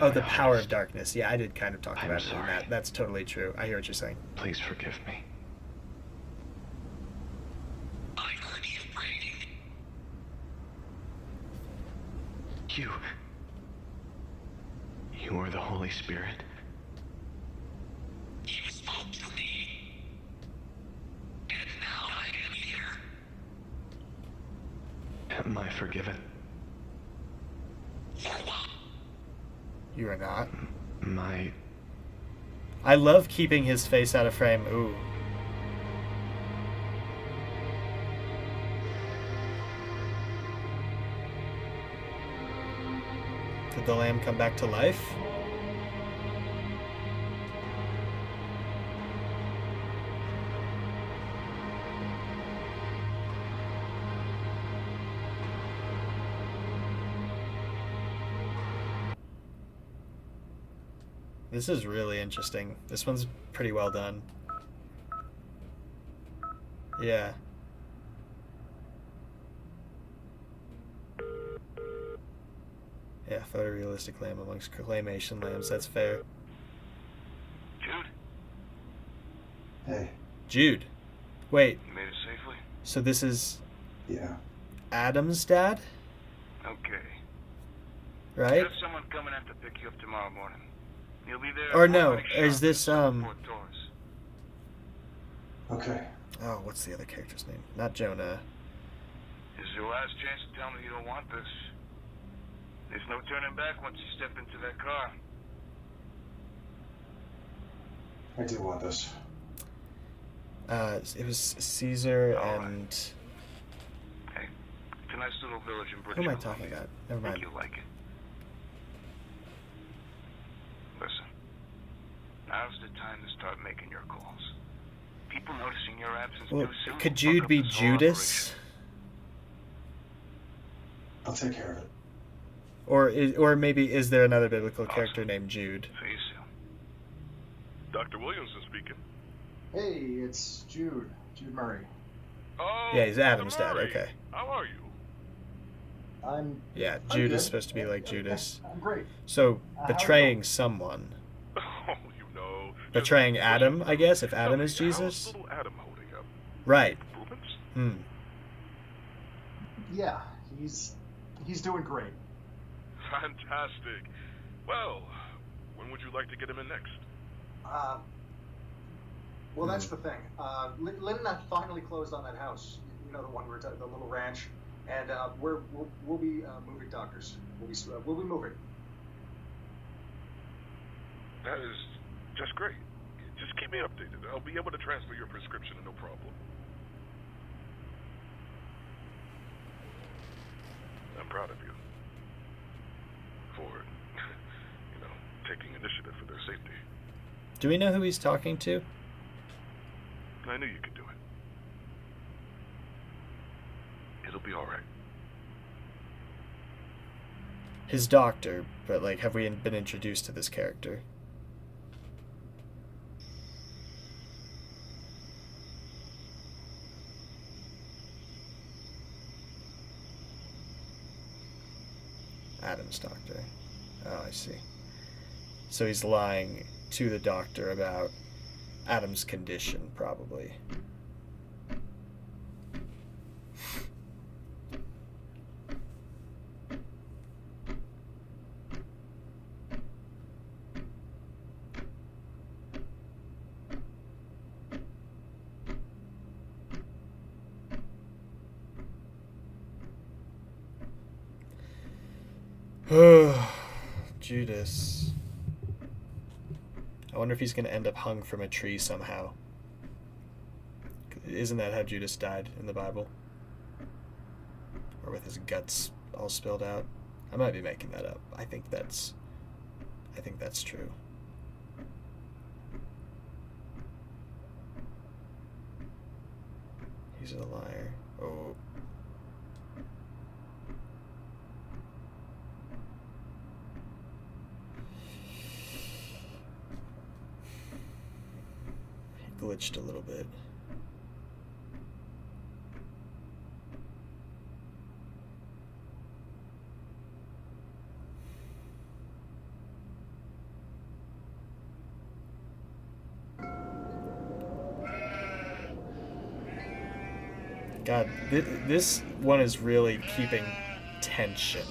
Oh, the power of darkness. Yeah, I did kind of talk about it in that. That's totally true. I hear what you're saying. Please forgive me. You are the Holy Spirit. You spoke to me, and now I am here. Am I forgiven? You are not. My... I love keeping his face out of frame. Ooh. Did the lamb come back to life? This is really interesting. This one's pretty well done. Yeah. Yeah, photorealistic lamb amongst claymation lambs. That's fair. Jude? Hey. Jude. Wait. You made it safely? So this is... Yeah. Adam's dad? Okay. Right? Have someone coming out to pick you up tomorrow morning. You'll be there. Or no, is this, Okay. Oh, what's the other character's name? Not Jonah. This is your last chance to tell me you don't want this. There's no turning back once you step into that car. I do want this. It was Caesar and... Hey, it's a nice little village in British Who am I talking about? Never mind. You like it. Listen, now's the time to start making your calls. People noticing your absence Well, too soon. could Jude be Judas? I'll take care of it. Or maybe is there another biblical character named Jude? See you soon. Dr. Williamson speaking. Hey, it's Jude. Jude Murray. Oh, Yeah, he's Adam's Mr. dad. Murray. Okay. How are you? Yeah, Judas is supposed to be like Judas. I'm great. So, betraying someone. Oh, you know. Betraying Adam, I guess, if Adam is Jesus? Little Adam holding up. Right. Improvements? Yeah, he's doing great. Fantastic. Well, when would you like to get him in next? Well, that's the thing. Lynn and I finally closed on that house. You know, the one we're the little ranch, and we'll be moving doctors. We'll be moving. That is just great. Just keep me updated. I'll be able to transfer your prescription, no problem. I'm proud of you for, taking initiative for their safety. Do we know who he's talking to? I knew you could do it. It'll be all right. His doctor, but like, have we been introduced to this character? Adam's doctor. Oh, I see. So he's lying to the doctor about Adam's condition, probably. Judas. I wonder if he's going to end up hung from a tree somehow. Isn't that how Judas died in the Bible? Or with his guts all spilled out? I might be making that up. I think that's true. He's a liar. Oh. Glitched a little bit. God, this one is really keeping tension.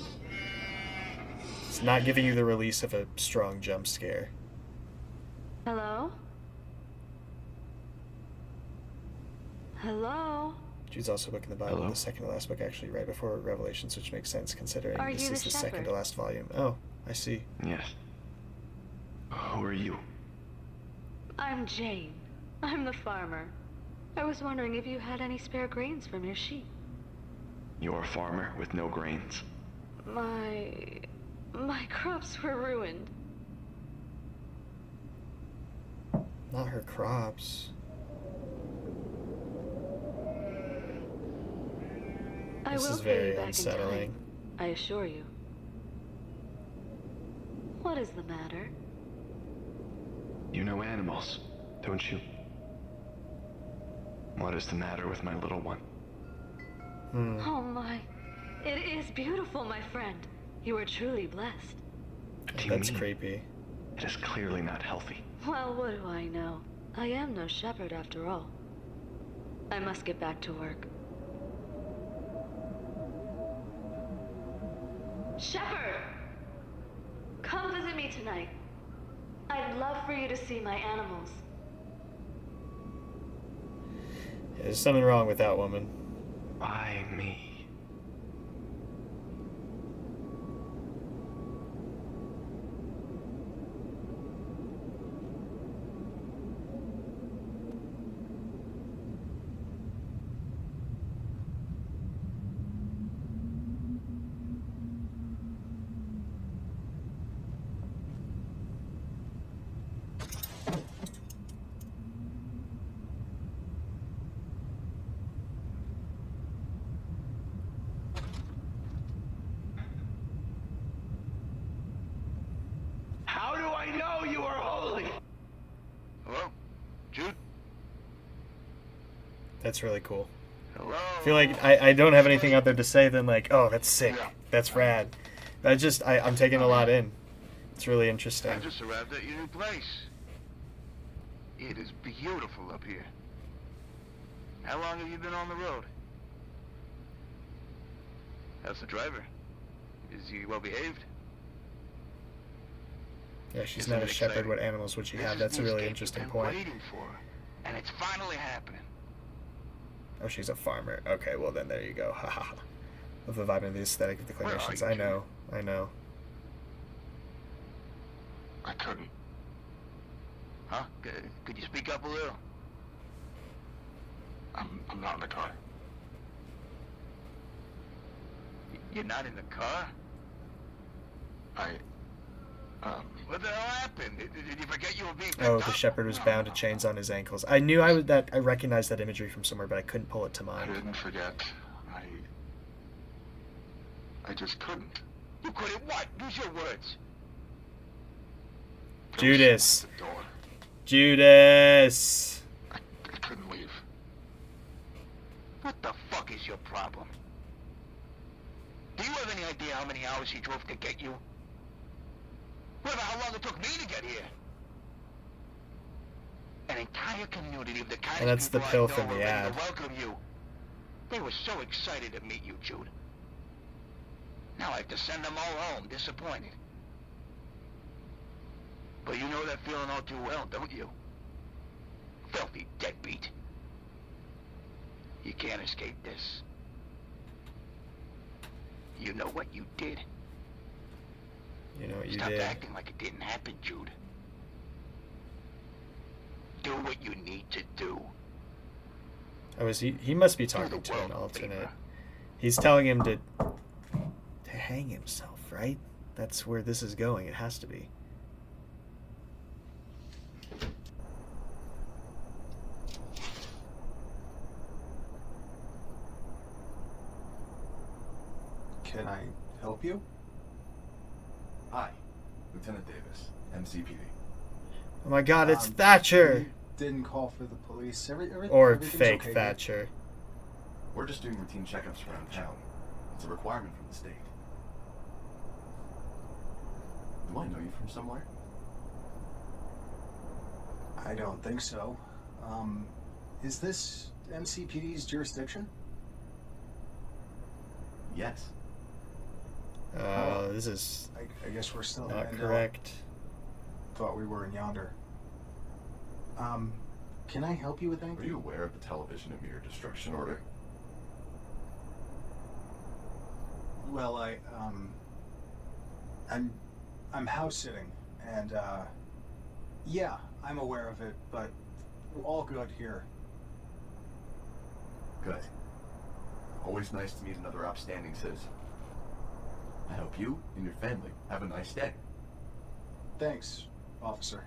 It's not giving you the release of a strong jump scare. Hello? Hello? Jude's also book in the Bible, the second to last book, actually, right before Revelations, which makes sense considering this is the second to last volume. Oh, I see. Yes. Who are you? I'm Jane. I'm the farmer. I was wondering if you had any spare grains from your sheep. You're a farmer with no grains? My crops were ruined. Not her crops. This is very unsettling. I assure you. What is the matter? You know animals, don't you? What is the matter with my little one? Oh my. It is beautiful, my friend. You are truly blessed. That's creepy. It is clearly not healthy. Well, what do I know? I am no shepherd after all. I must get back to work. Shepherd! Come visit me tonight. I'd love for you to see my animals. There's something wrong with that woman. Why me? How do I know you are holy? Hello? Jude? That's really cool. Hello? I feel like I don't have anything out there to say than like, oh, that's sick. That's rad. I'm taking a lot in. It's really interesting. I just arrived at your new place. It is beautiful up here. How long have you been on the road? How's the driver? Is he well behaved? Yeah, she's not a shepherd. What animals would she have? That's a really interesting point. Waiting for, and it's finally happening. Oh, she's a farmer. Okay, well then there you go. Ha ha ha. Of the vibe and the aesthetic of the claymations. I know. I couldn't. Huh? Could you speak up a little? I'm not in the car. You're not in the car? What the hell happened? Did you forget you were being picked Oh, up? the shepherd was bound to chains on his ankles. I knew I recognized that imagery from somewhere, but I couldn't pull it to mind. I didn't forget. I just couldn't. You couldn't what? Use your words. Judas. Judas. I couldn't leave. What the fuck is your problem? Do you have any idea how many hours he drove to get you? What about how long it took me to get here? An entire community of the kind And that's of the people pill I know from were the ready ad. to welcome you. They were so excited to meet you, Jude. Now I have to send them all home, disappointed. But you know that feeling all too well, don't you? Filthy deadbeat. You can't escape this. You know what you did. You know what you Stop did. acting like it didn't happen, Jude. Do what you need to do. He must be talking to an alternate. He's telling him to hang himself, right? That's where this is going. It has to be. Can I help you? Hi, Lieutenant Davis, MCPD. Oh my God, it's Thatcher! You didn't call for the police. Or everything's fake okay, Thatcher. We're just doing routine checkups around town. It's a requirement from the state. Do I know you from somewhere? I don't think so. Is this MCPD's jurisdiction? Yes. This is I guess we're still in not Mandela. correct. Thought we were in yonder. Can I help you with anything? Are you aware of the television and mirror destruction order? Well, I'm house sitting, and yeah, I'm aware of it, but we're all good here. Good. Always nice to meet another upstanding citizen. I hope you and your family have a nice day. Thanks, officer.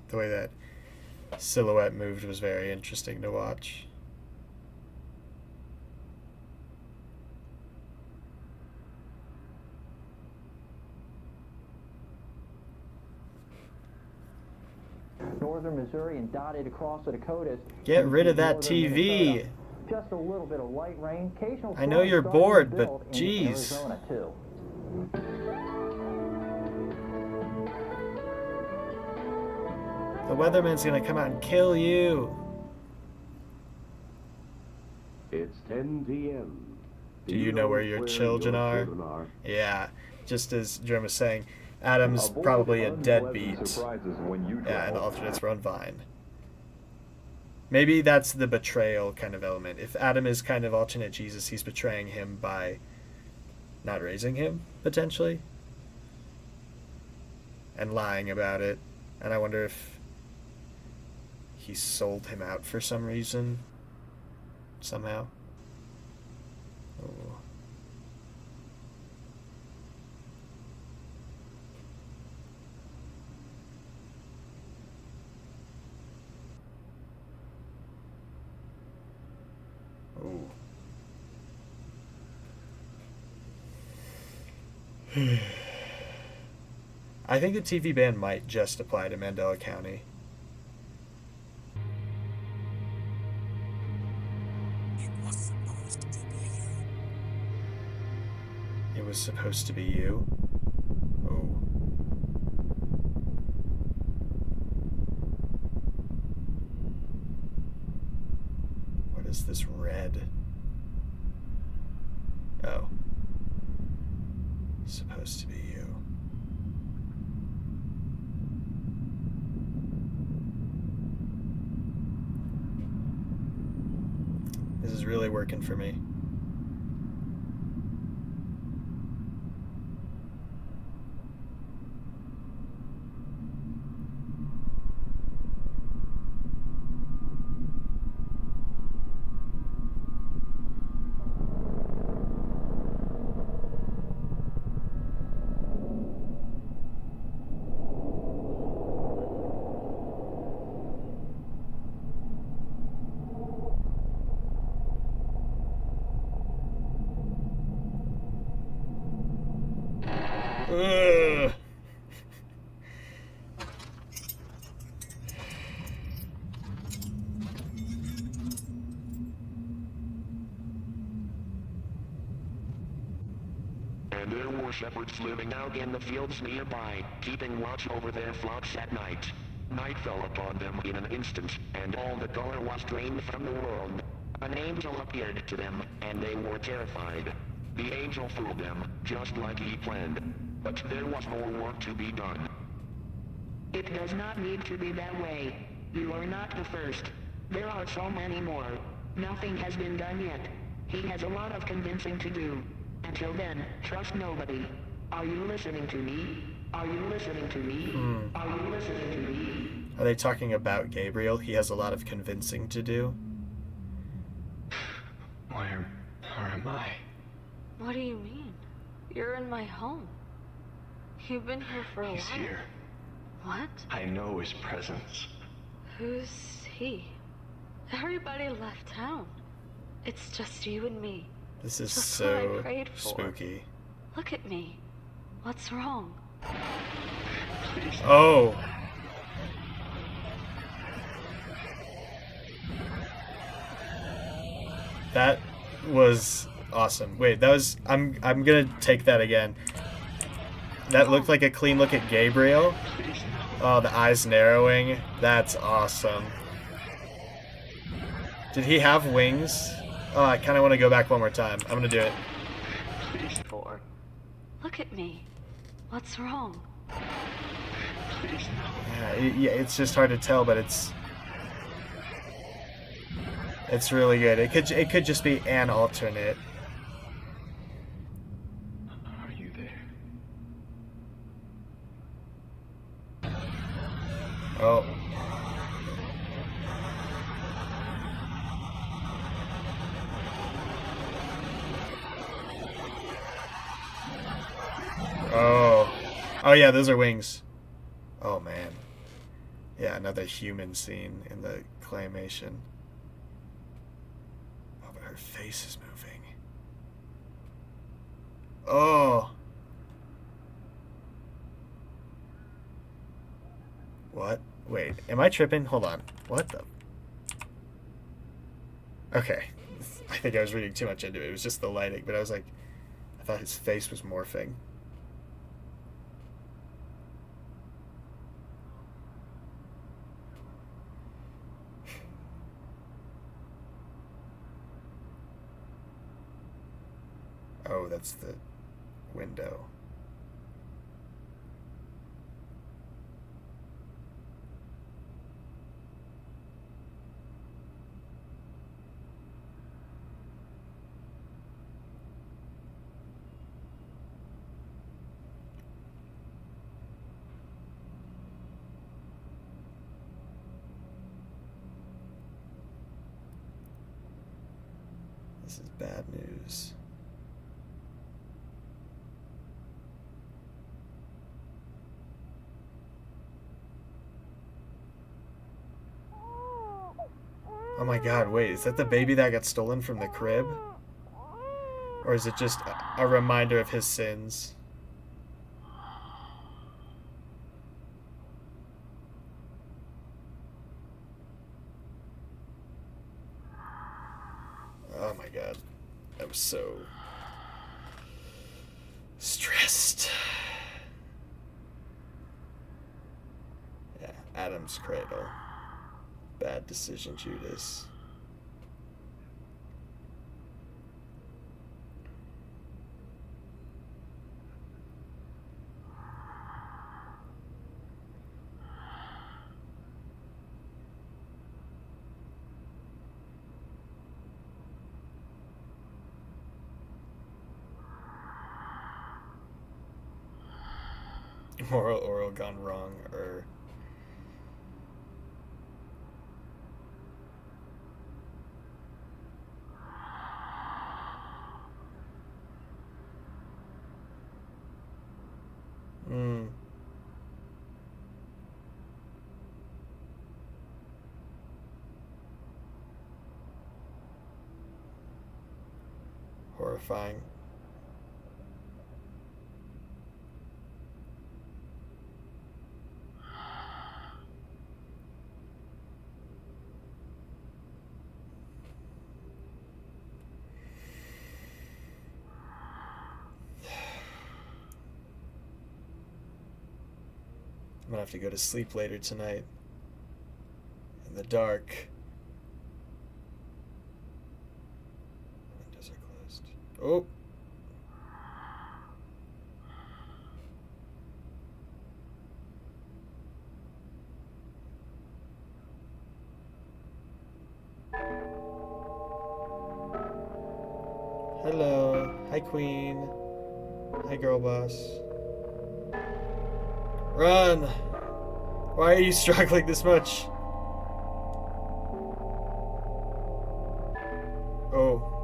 The way that silhouette moved was very interesting to watch. Northern Missouri and dotted across the Dakotas. Get rid of that TV. Just a little bit of light rain. Occasional I know you're bored, but geez. Arizona too. The weatherman's gonna come out and kill you. It's 10 p.m. Do you know where your children are? Yeah, just as Jerem was saying, Adam's probably a deadbeat. Yeah, and the alternates run Vine. Maybe that's the betrayal kind of element. If Adam is kind of alternate Jesus, he's betraying him by not raising him, potentially. And lying about it. And I wonder if he sold him out for some reason. Somehow. Oh. I think the TV ban might just apply to Mandela County. It was supposed to be you. Oh. What is this red? Oh. Supposed to be you. This is really working for me. Ugh. And there were shepherds living out in the fields nearby, keeping watch over their flocks at night. Night fell upon them in an instant, and all the color was drained from the world. An angel appeared to them, and they were terrified. The angel fooled them, just like he planned. But there was more work to be done. It does not need to be that way. You are not the first. There are so many more. Nothing has been done yet. He has a lot of convincing to do. Until then, trust nobody. Are you listening to me? Are you listening to me? Are you listening to me? Are they talking about Gabriel? He has a lot of convincing to do. Where am I? What do you mean? You're in my home. You've been here for a while. He's here. What? I know his presence. Who's he? Everybody left town. It's just you and me. This is Just what I so prayed for. spooky. Look at me. What's wrong? Oh. That was awesome. Wait, that was I'm gonna take that again. That looked like a clean look at Gabriel. Oh, the eyes narrowing. That's awesome. Did he have wings? Oh, I kind of want to go back one more time. I'm gonna do it. Look at me. What's wrong? Yeah, it's just hard to tell, but it's really good. It could just be an alternate. Are you there? Oh. Oh. Oh yeah, those are wings. Oh man. Yeah, another human scene in the claymation. Oh, but her face is moving. Oh. What? Wait, am I tripping? Hold on. What the? Okay. I think I was reading too much into it. It was just the lighting, but I was like, I thought his face was morphing. Oh, that's the window. This is bad news. Oh my god, wait, is that the baby that got stolen from the crib? Or is it just a reminder of his sins? god. I was so stressed. Yeah, Adam's Cradle. Bad decision, Judas. Oral gone wrong, or horrifying. I'm gonna have to go to sleep later tonight. In the dark. Windows are closed. Oh! Hello. Hi, Queen. Hi, girl boss. Run! Why are you struggling this much? Oh.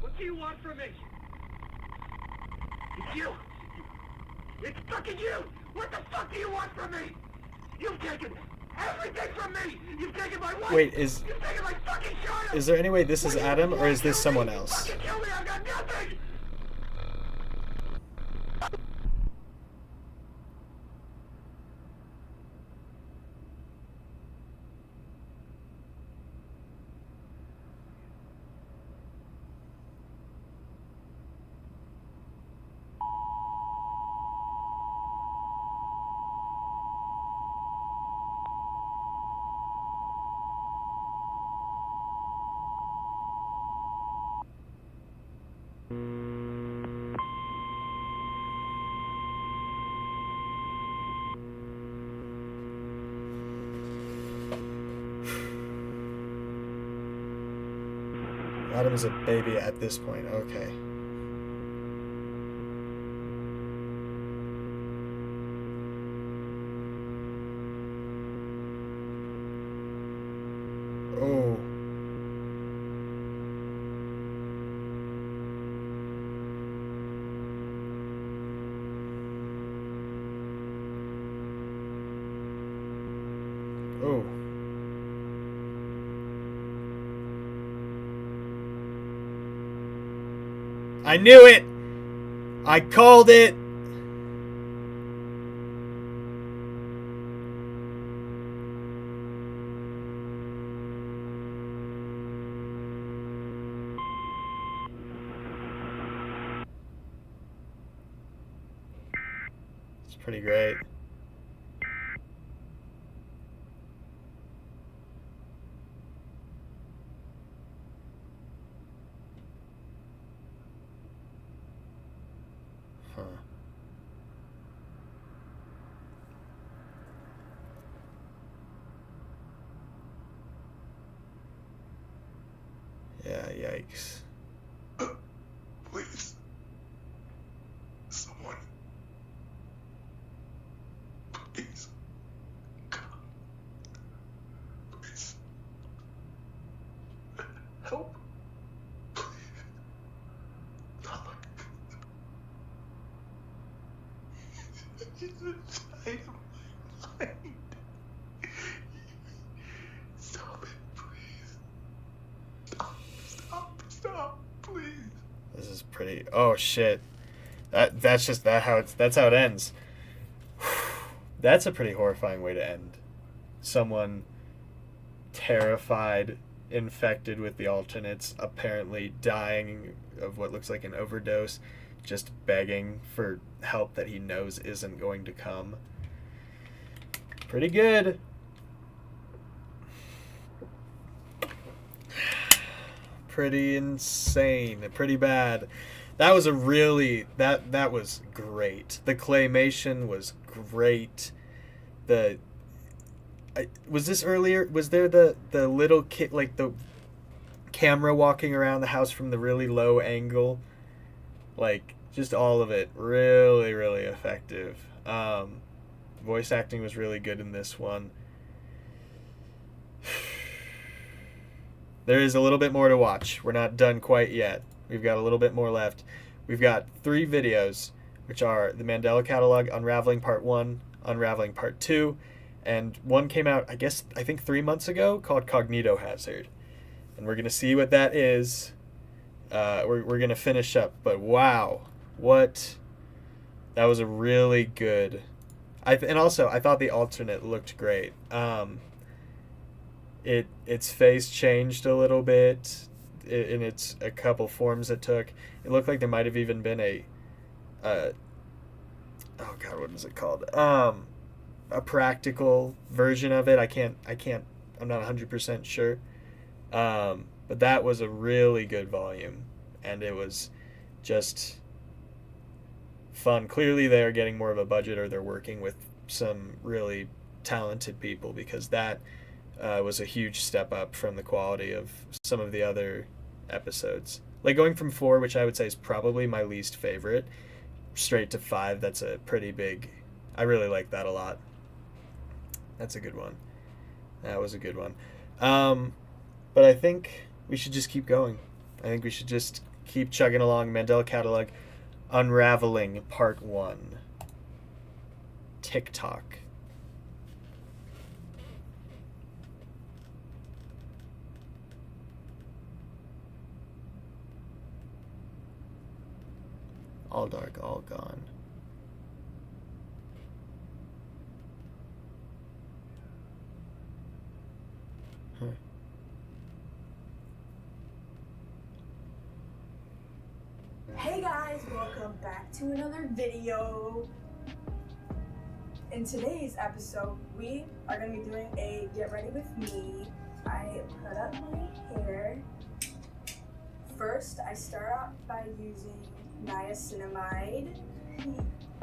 What do you want from me? It's you! It's fucking you! What the fuck do you want from me? You've taken everything from me! You've taken my wife! Wait, You've taken my fucking child! is there any way this is Adam, or is this someone else? Fucking kill me! I've got nothing! Adam is a baby at this point. Okay. Oh. Oh. I knew it! I called it! It's pretty great. Huh. Yeah, yikes. Please. Someone. Please. Come. Please. Help. Please. He's inside of me. Stop it, please. Stop, please. This is pretty. Oh shit. That's just how it ends. That's a pretty horrifying way to end. Someone terrified, infected with the alternates, apparently dying of what looks like an overdose, just begging for help that he knows isn't going to come. Pretty good. Pretty insane. Pretty bad. That was a really that was great. The claymation was great. Was this earlier? Was there the little kid, like the camera walking around the house from the really low angle? Like, just all of it really, really effective. Voice acting was really good in this one. There is a little bit more to watch. We're not done quite yet. We've got a little bit more left. We've got 3 videos, which are the Mandela Catalogue, Unraveling Part 1, Unraveling Part 2, and one came out, I think 3 months ago, called Cognito Hazard. And we're going to see what that is. We're going to finish up. But wow, that was a really good... And also, I thought the alternate looked great. Its face changed a little bit in its a couple forms it took. It looked like there might have even been oh god, what is it called? A practical version of it. I'm not 100% sure. But that was a really good volume, and it was just fun. Clearly they're getting more of a budget, or they're working with some really talented people, because that was a huge step up from the quality of some of the other episodes. Like going from 4, which I would say is probably my least favorite, straight to 5, that's a pretty big... I really like that a lot. That's a good one. That was a good one. But I think we should just keep going. I think we should just keep chugging along. Mandela Catalogue, Unraveling Part 1. TikTok. All dark, all gone. Huh. Hey guys, welcome back to another video. In today's episode, we are going to be doing a get ready with me. I put up my hair. First, I start off by using niacinamide.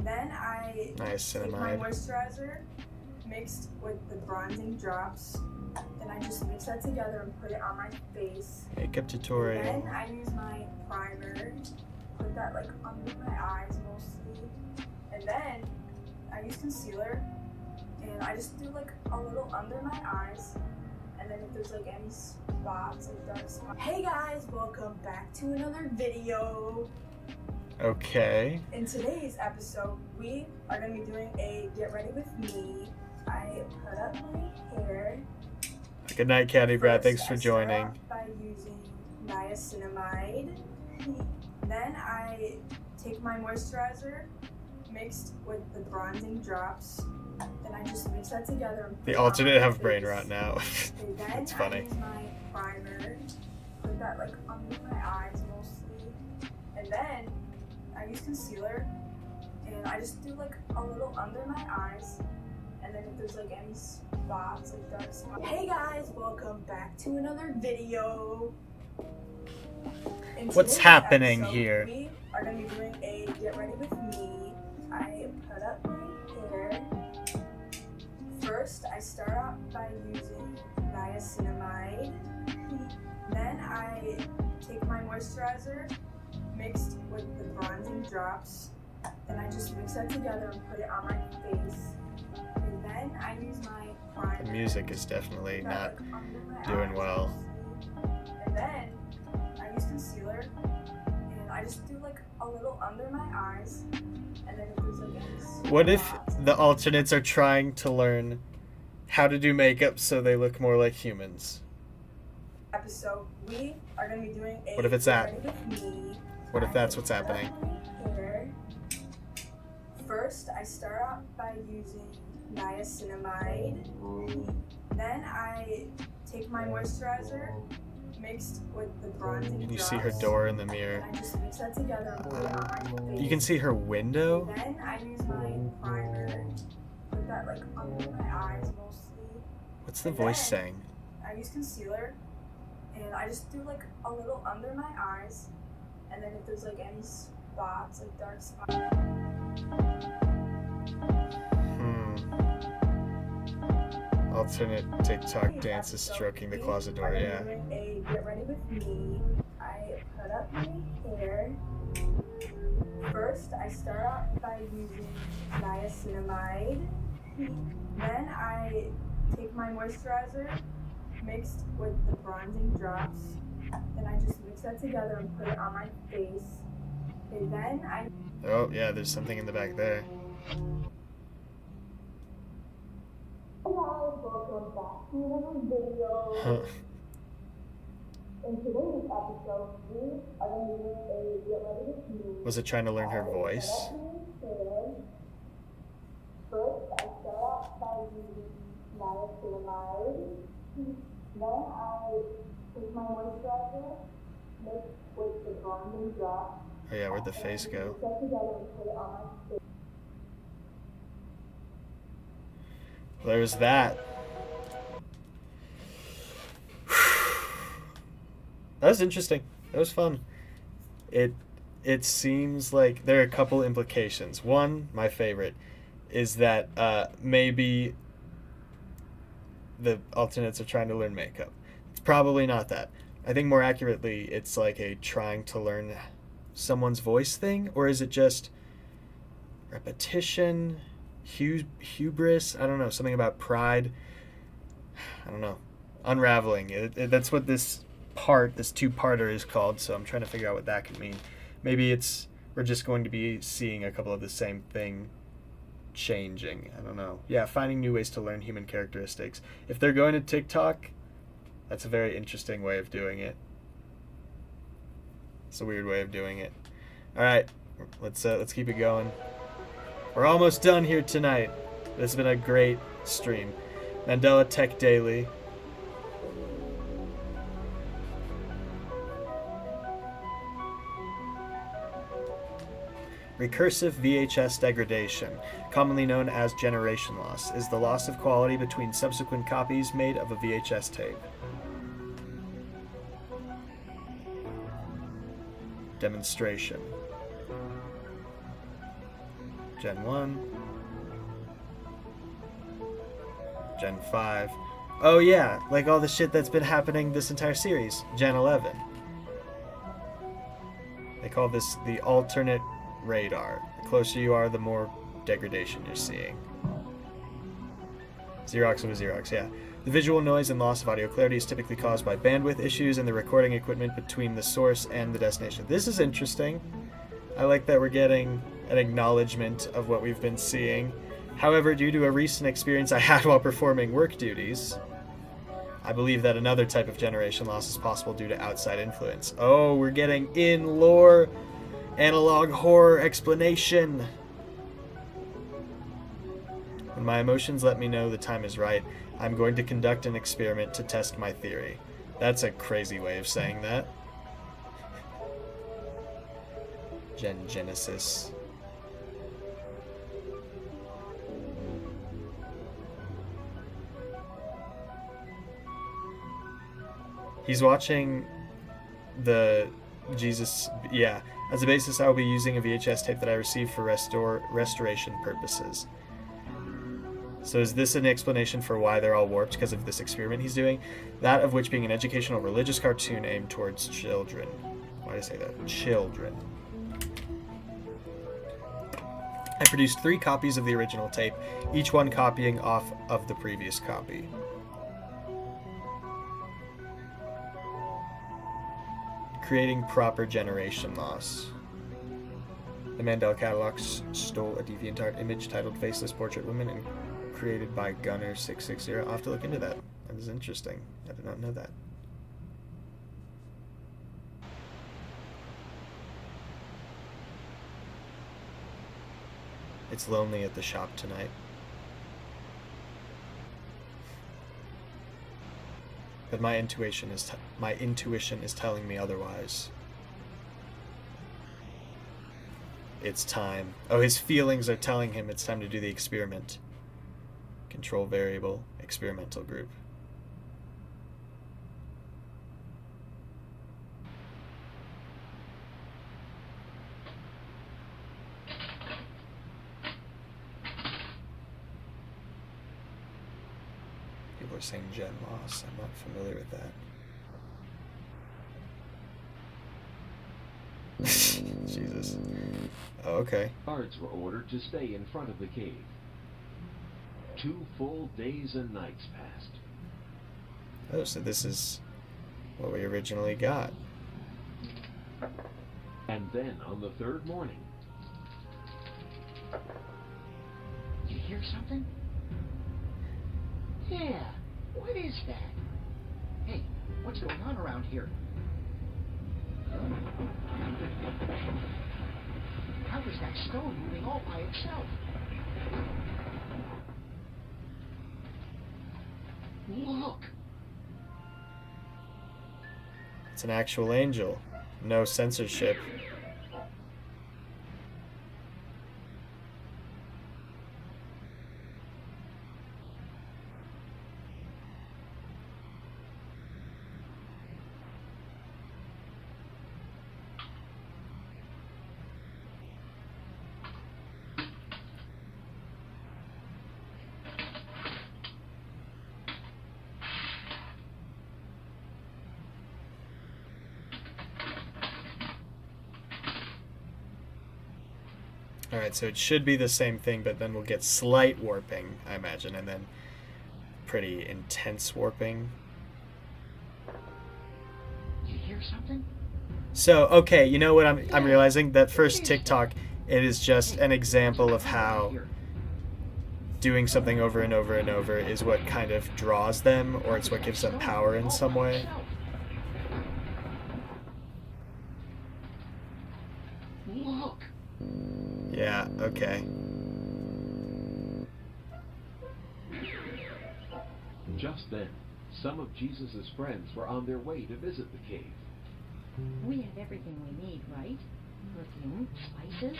Then I take my moisturizer mixed with the bronzing drops. Then I just mix that together and put it on my face. Makeup tutorial. And then I use my primer, put that like under my eyes mostly. And then I use concealer, and I just do like a little under my eyes. And then if there's like any spots, like dark spots. Hey guys, welcome back to another video. Okay. In today's episode, we are going to be doing a get ready with me. I put up my hair. Good night, Caddy Brad. Thanks for joining. I start off by using niacinamide. Then I take my moisturizer mixed with the bronzing drops. Then I just mix that together. And The alternate have brain rot now. That's funny. I use my primer, put that like under my eyes mostly. And then I use concealer, and I just do like a little under my eyes. And then if there's like any spots, like dark spots. Hey guys, welcome back to another video. What's happening here? We are going to be doing a get ready with me. I put up my hair. First, I start off by using niacinamide. Then I take my moisturizer mixed with the bronzing drops. Then I just mix that together and put it on my face. And then I use my primer. The music is definitely not doing well. And then I use concealer, and I just do like a little under my eyes, and then if there's like any What if the alternates are trying to learn how to do makeup so they look more like humans? episode, we are going to be doing a What if it's that? Ready with me. What if that's what's happening? Hair. First, I start out by using niacinamide. Then I take my moisturizer mixed with the bronzing Can you drops, see her door in the mirror? and I just mix that together and put it on my face. You can see her window? Then I use my primer, put that like under my eyes mostly. What's the And voice then saying? I use concealer, and I just do like a little under my eyes, and then if there's like any spots, like dark spots. Alternate TikTok dances stroking the closet door, yeah. Doing a get ready with me. I put up my hair. First, I start out by using niacinamide. Then I take my moisturizer mixed with the bronzing drops. Then I just mix that together and put it on my face. And then I... Oh, yeah, there's something in the back there. Hello, welcome back to another video. In today's episode, we are going to be doing a get ready with me. Was it trying to learn her voice? First, I start out by using niacinamide. Then I take my moisturizer, mix with the bronzing drops. Oh yeah, where'd the face go? Set together and put it on my face. There's that. That was interesting. That was fun. It seems like there are a couple implications. One, my favorite, is that maybe the alternates are trying to learn makeup. It's probably not that. I think more accurately, it's like a trying to learn someone's voice thing, or is it just repetition, hubris? I don't know, something about pride. I don't know. Unraveling. That's what this two-parter is called, so I'm trying to figure out what that could mean. Maybe we're just going to be seeing a couple of the same thing changing. I don't know. Yeah, finding new ways to learn human characteristics. If they're going to TikTok, that's a very interesting way of doing it. It's a weird way of doing it. All right, let's keep it going. We're almost done here tonight. This has been a great stream. Mandela Tech Daily. Recursive VHS degradation, commonly known as generation loss, is the loss of quality between subsequent copies made of a VHS tape. Demonstration. Gen 1. Gen 5. Oh yeah, like all the shit that's been happening this entire series. Gen 11. They call this the alternate radar. The closer you are, the more degradation you're seeing. Xerox of a Xerox, yeah. The visual noise and loss of audio clarity is typically caused by bandwidth issues in the recording equipment between the source and the destination. This is interesting. I like that we're getting an acknowledgement of what we've been seeing. However, due to a recent experience I had while performing work duties, I believe that another type of generation loss is possible due to outside influence. Oh, we're getting in-lore analog horror explanation. When my emotions let me know the time is right, I'm going to conduct an experiment to test my theory. That's a crazy way of saying that. Genesis. He's watching the Jesus, yeah. As a basis, I will be using a VHS tape that I received for restoration purposes. So is this an explanation for why they're all warped because of this experiment he's doing? That of which being an educational religious cartoon aimed towards children. Why did I say that? Children. I produced 3 copies of the original tape, each one copying off of the previous copy. Creating proper generation loss. The Mandela Catalogue stole a DeviantArt image titled Faceless Portrait Woman and created by Gunner660. I'll have to look into that. That is interesting. I did not know that. It's lonely at the shop tonight. But my intuition is telling me otherwise. It's time. Oh, his feelings are telling him it's time to do the experiment. Control variable, experimental group. People are saying Jen Moss. I'm not familiar with that. Jesus. Oh, okay. Guards were ordered to stay in front of the cave. 2 full days and nights passed. Oh, so this is what we originally got. And then on the 3rd morning... You hear something? Yeah, what is that? Hey, what's going on around here? How is that stone moving all by itself? Look! It's an actual angel. No censorship. Alright, so it should be the same thing, but then we'll get slight warping, I imagine, and then pretty intense warping. You hear something? So, okay, you know what I'm realizing? That first TikTok, it is just an example of how doing something over and over and over is what kind of draws them, or it's what gives them power in some way. Look! Yeah, okay. Just then, some of Jesus' friends were on their way to visit the cave. We have everything we need, right? Perfume, spices?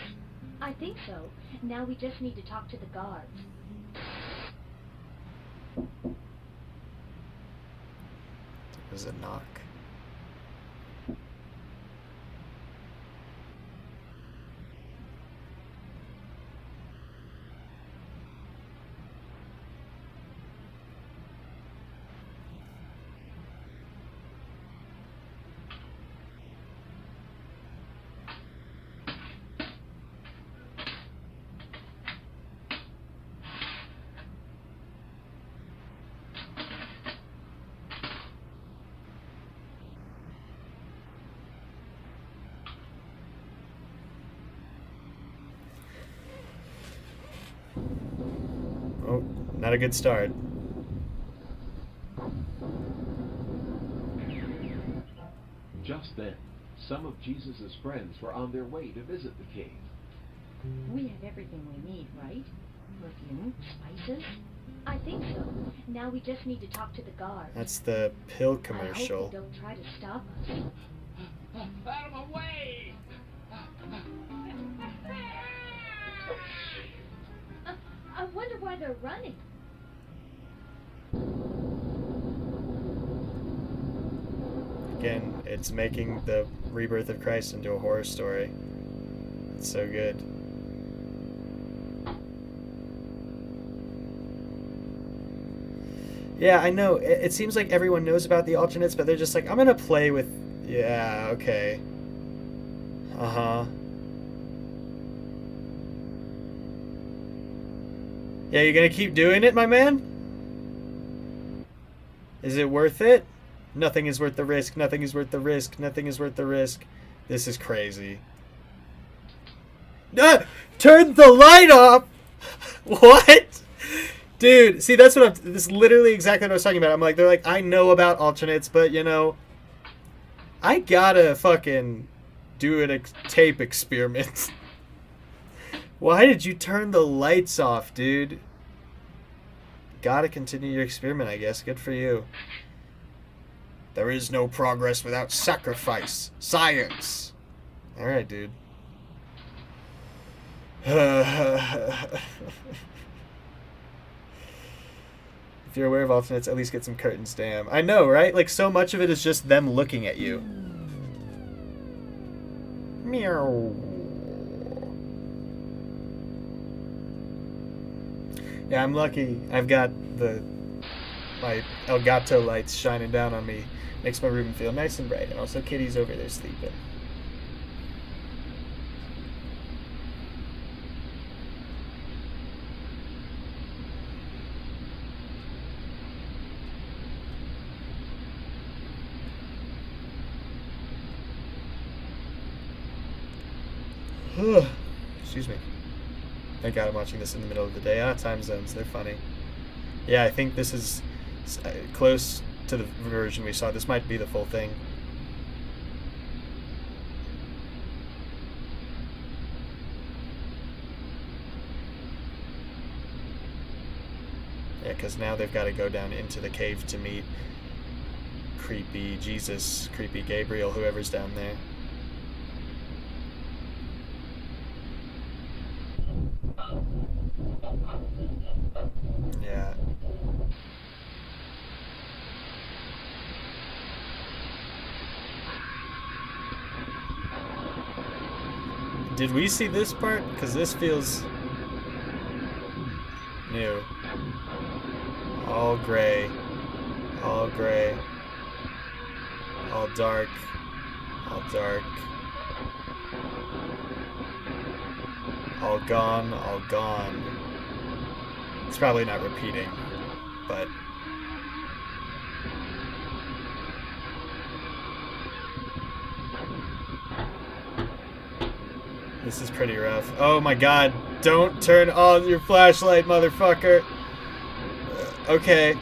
I think so. Now we just need to talk to the guards. There's a knock. Oh, not a good start. Just then, some of Jesus' friends were on their way to visit the cave. We have everything we need, right? Perfume, spices? I think so. Now we just need to talk to the guards. That's the pill I hope commercial. they don't try to stop us. Out of my way! I wonder why they're running. Again, it's making the rebirth of Christ into a horror story. It's so good. Yeah, I know. It seems like everyone knows about the alternates, but they're just like, I'm gonna play with... Yeah, okay. Uh-huh. Yeah, you're gonna keep doing it, my man? Is it worth it? Nothing is worth the risk. Nothing is worth the risk. Nothing is worth the risk. This is crazy. Turn the light off! What? Dude, see, that's what this is literally exactly what I was talking about. I'm like, they're like, I know about alternates, but, you know, I gotta fucking do a tape experiment. Why did you turn the lights off, dude? Gotta continue your experiment, I guess. Good for you. There is no progress without sacrifice. Science. Alright, dude. If you're aware of alternates, at least get some curtains, damn. I know, right? Like, so much of it is just them looking at you. Meow. Yeah, I'm lucky. I've got my Elgato lights shining down on me. Makes my room feel nice and bright. And also Kitty's over there sleeping. Excuse me. Thank God I'm watching this in the middle of the day. Time zones, they're funny. Yeah, I think this is close to the version we saw. This might be the full thing. Yeah, because now they've got to go down into the cave to meet creepy Jesus, creepy Gabriel, whoever's down there. Yeah. Did we see this part? Because this feels new. All gray. All gray. All dark. All dark. All gone. All gone. It's probably not repeating, but this is pretty rough. Oh my God, don't turn on your flashlight, motherfucker. Okay.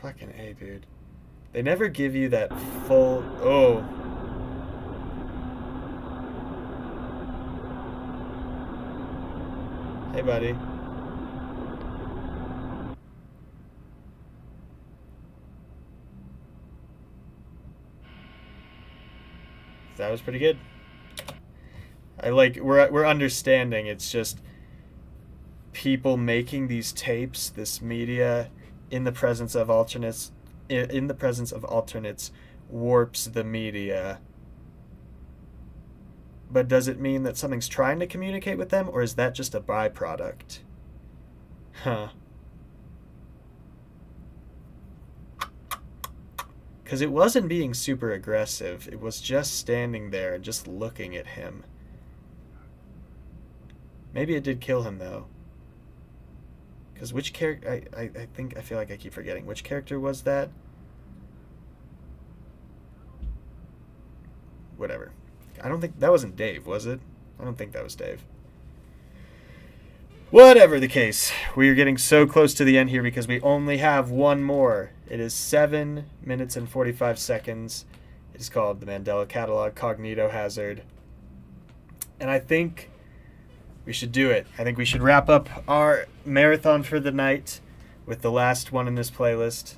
Fucking A, dude. They never give you that full... Oh. Hey, buddy. That was pretty good. I like we're understanding. It's just people making these tapes, this media, in the presence of alternates. In the presence of alternates, warps the media. But does it mean that something's trying to communicate with them, or is that just a byproduct? Huh. Because it wasn't being super aggressive. It was just standing there and just looking at him. Maybe it did kill him, though. Because which character... I feel like I keep forgetting. Which character was that? Whatever. I don't think... That wasn't Dave, was it? I don't think that was Dave. Whatever the case. We are getting so close to the end here because we only have one more. It is 7 minutes and 45 seconds. It is called the Mandela Catalogue, Cognito Hazard. And I think we should do it. I think we should wrap up our marathon for the night with the last one in this playlist.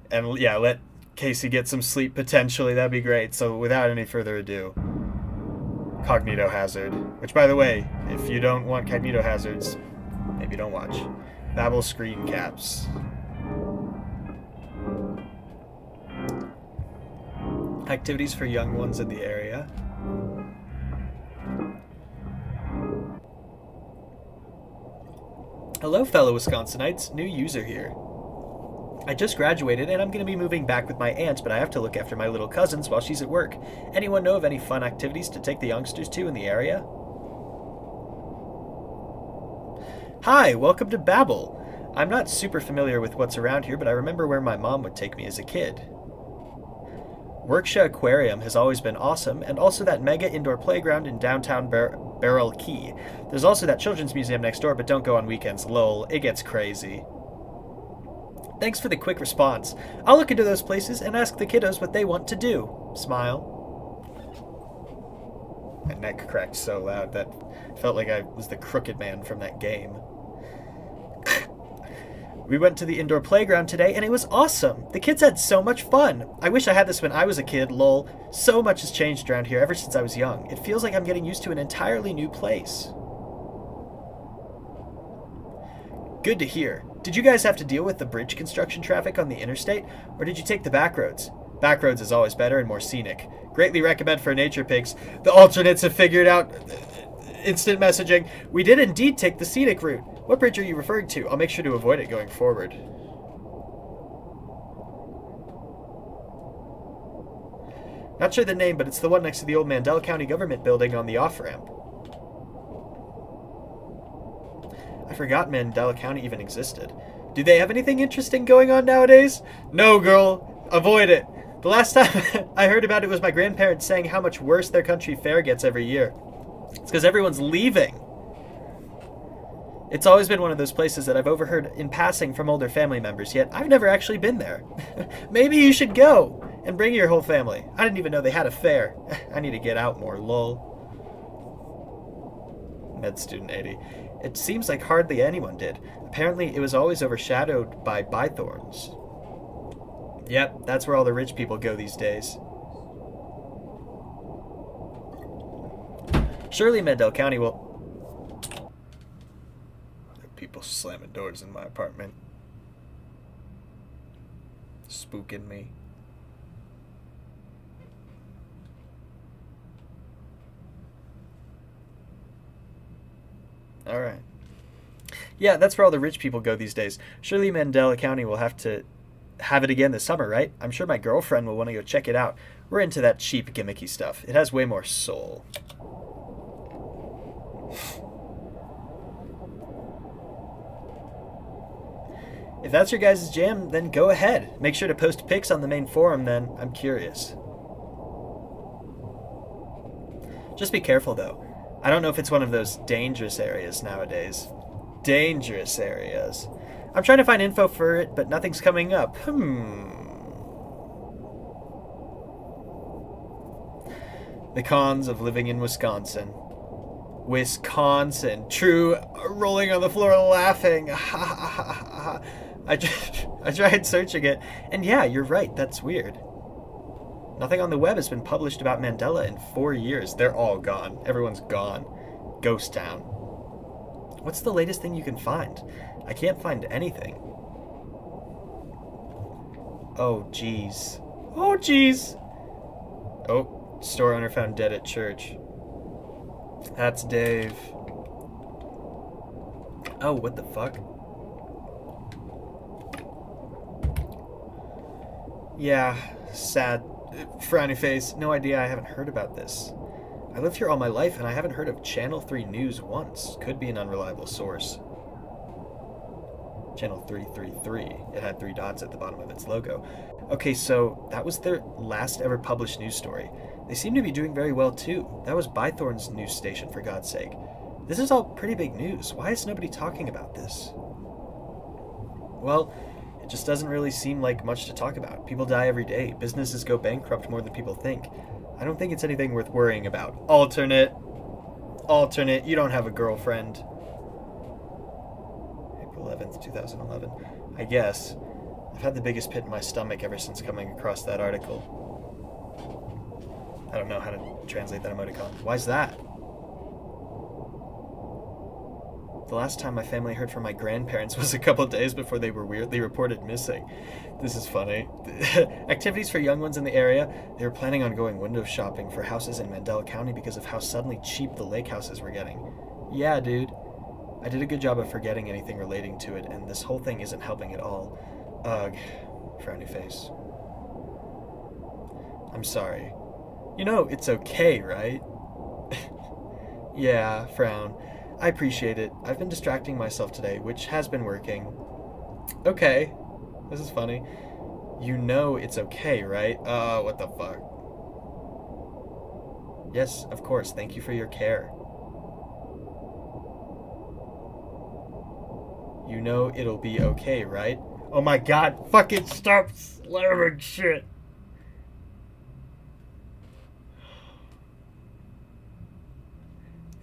And yeah, let Casey get some sleep potentially. That'd be great. So without any further ado, Cognito Hazard. Which, by the way, if you don't want Cognito Hazards, maybe don't watch. Babel screen caps. Activities for young ones in the area. Hello, fellow Wisconsinites. New user here. I just graduated and I'm going to be moving back with my aunt, but I have to look after my little cousins while she's at work. Anyone know of any fun activities to take the youngsters to in the area? Hi, welcome to Babel. I'm not super familiar with what's around here, but I remember where my mom would take me as a kid. Worksha Aquarium has always been awesome, and also that mega indoor playground in downtown Beryl Key. There's also that children's museum next door, but don't go on weekends. Lol, it gets crazy. Thanks for the quick response. I'll look into those places and ask the kiddos what they want to do. Smile. My neck cracked so loud that felt like I was the crooked man from that game. We went to the indoor playground today and it was awesome. The kids had so much fun. I wish I had this when I was a kid, lol. So much has changed around here ever since I was young. It feels like I'm getting used to an entirely new place. Good to hear. Did you guys have to deal with the bridge construction traffic on the interstate, or did you take the back roads? Back roads is always better and more scenic. Greatly recommend for nature pics. The alternates have figured out instant messaging. We did indeed take the scenic route. What bridge are you referring to? I'll make sure to avoid it going forward. Not sure the name, but it's the one next to the old Mandela County government building on the off-ramp. I forgot Mandela County even existed. Do they have anything interesting going on nowadays? No, girl. Avoid it. The last time I heard about it was my grandparents saying how much worse their country fair gets every year. It's because everyone's leaving. It's always been one of those places that I've overheard in passing from older family members, yet I've never actually been there. Maybe you should go and bring your whole family. I didn't even know they had a fair. I need to get out more, lol. Med student 80. It seems like hardly anyone did. Apparently it was always overshadowed by bythorns. Yep, that's where all the rich people go these days. Surely Mandela County will... There are people slamming doors in my apartment. Spooking me. Alright. Yeah, that's where all the rich people go these days. Surely Mandela County will have to have it again this summer, right? I'm sure my girlfriend will want to go check it out. We're into that cheap, gimmicky stuff. It has way more soul. If that's your guys' jam, then go ahead. Make sure to post pics on the main forum then. I'm curious. Just be careful though. I don't know if it's one of those dangerous areas nowadays. Dangerous areas. I'm trying to find info for it, but nothing's coming up. The cons of living in Wisconsin. Wisconsin. True, rolling on the floor laughing. I tried searching it, and yeah, you're right, that's weird. Nothing on the web has been published about Mandela in 4 years. They're all gone. Everyone's gone. Ghost town. What's the latest thing you can find? I can't find anything. Oh, jeez. Oh, jeez. Oh, store owner found dead at church. That's Dave. Oh, what the fuck? Yeah, sad. Frowny face. No idea, I haven't heard about this. I lived here all my life and I haven't heard of Channel 3 News once. Could be an unreliable source. Channel 333. It had 3 dots at the bottom of its logo. Okay, so that was their last ever published news story. They seem to be doing very well too. That was Bythorn's news station, for God's sake. This is all pretty big news. Why is nobody talking about this? Well, it just doesn't really seem like much to talk about. People die every day. Businesses go bankrupt more than people think. I don't think it's anything worth worrying about. Alternate. Alternate. You don't have a girlfriend. April 11th, 2011. I guess. I've had the biggest pit in my stomach ever since coming across that article. I don't know how to translate that emoticon. Why's that? The last time my family heard from my grandparents was a couple days before they were weirdly reported missing. This is funny. Activities for young ones in the area. They were planning on going window shopping for houses in Mandela County because of how suddenly cheap the lake houses were getting. Yeah, dude. I did a good job of forgetting anything relating to it, and this whole thing isn't helping at all. Ugh. Frowny face. I'm sorry. You know, it's okay, right? Yeah, frown. I appreciate it. I've been distracting myself today, which has been working. Okay. This is funny. You know it's okay, right? What the fuck? Yes, of course. Thank you for your care. You know it'll be okay, right? Oh my god, fucking stop slamming shit.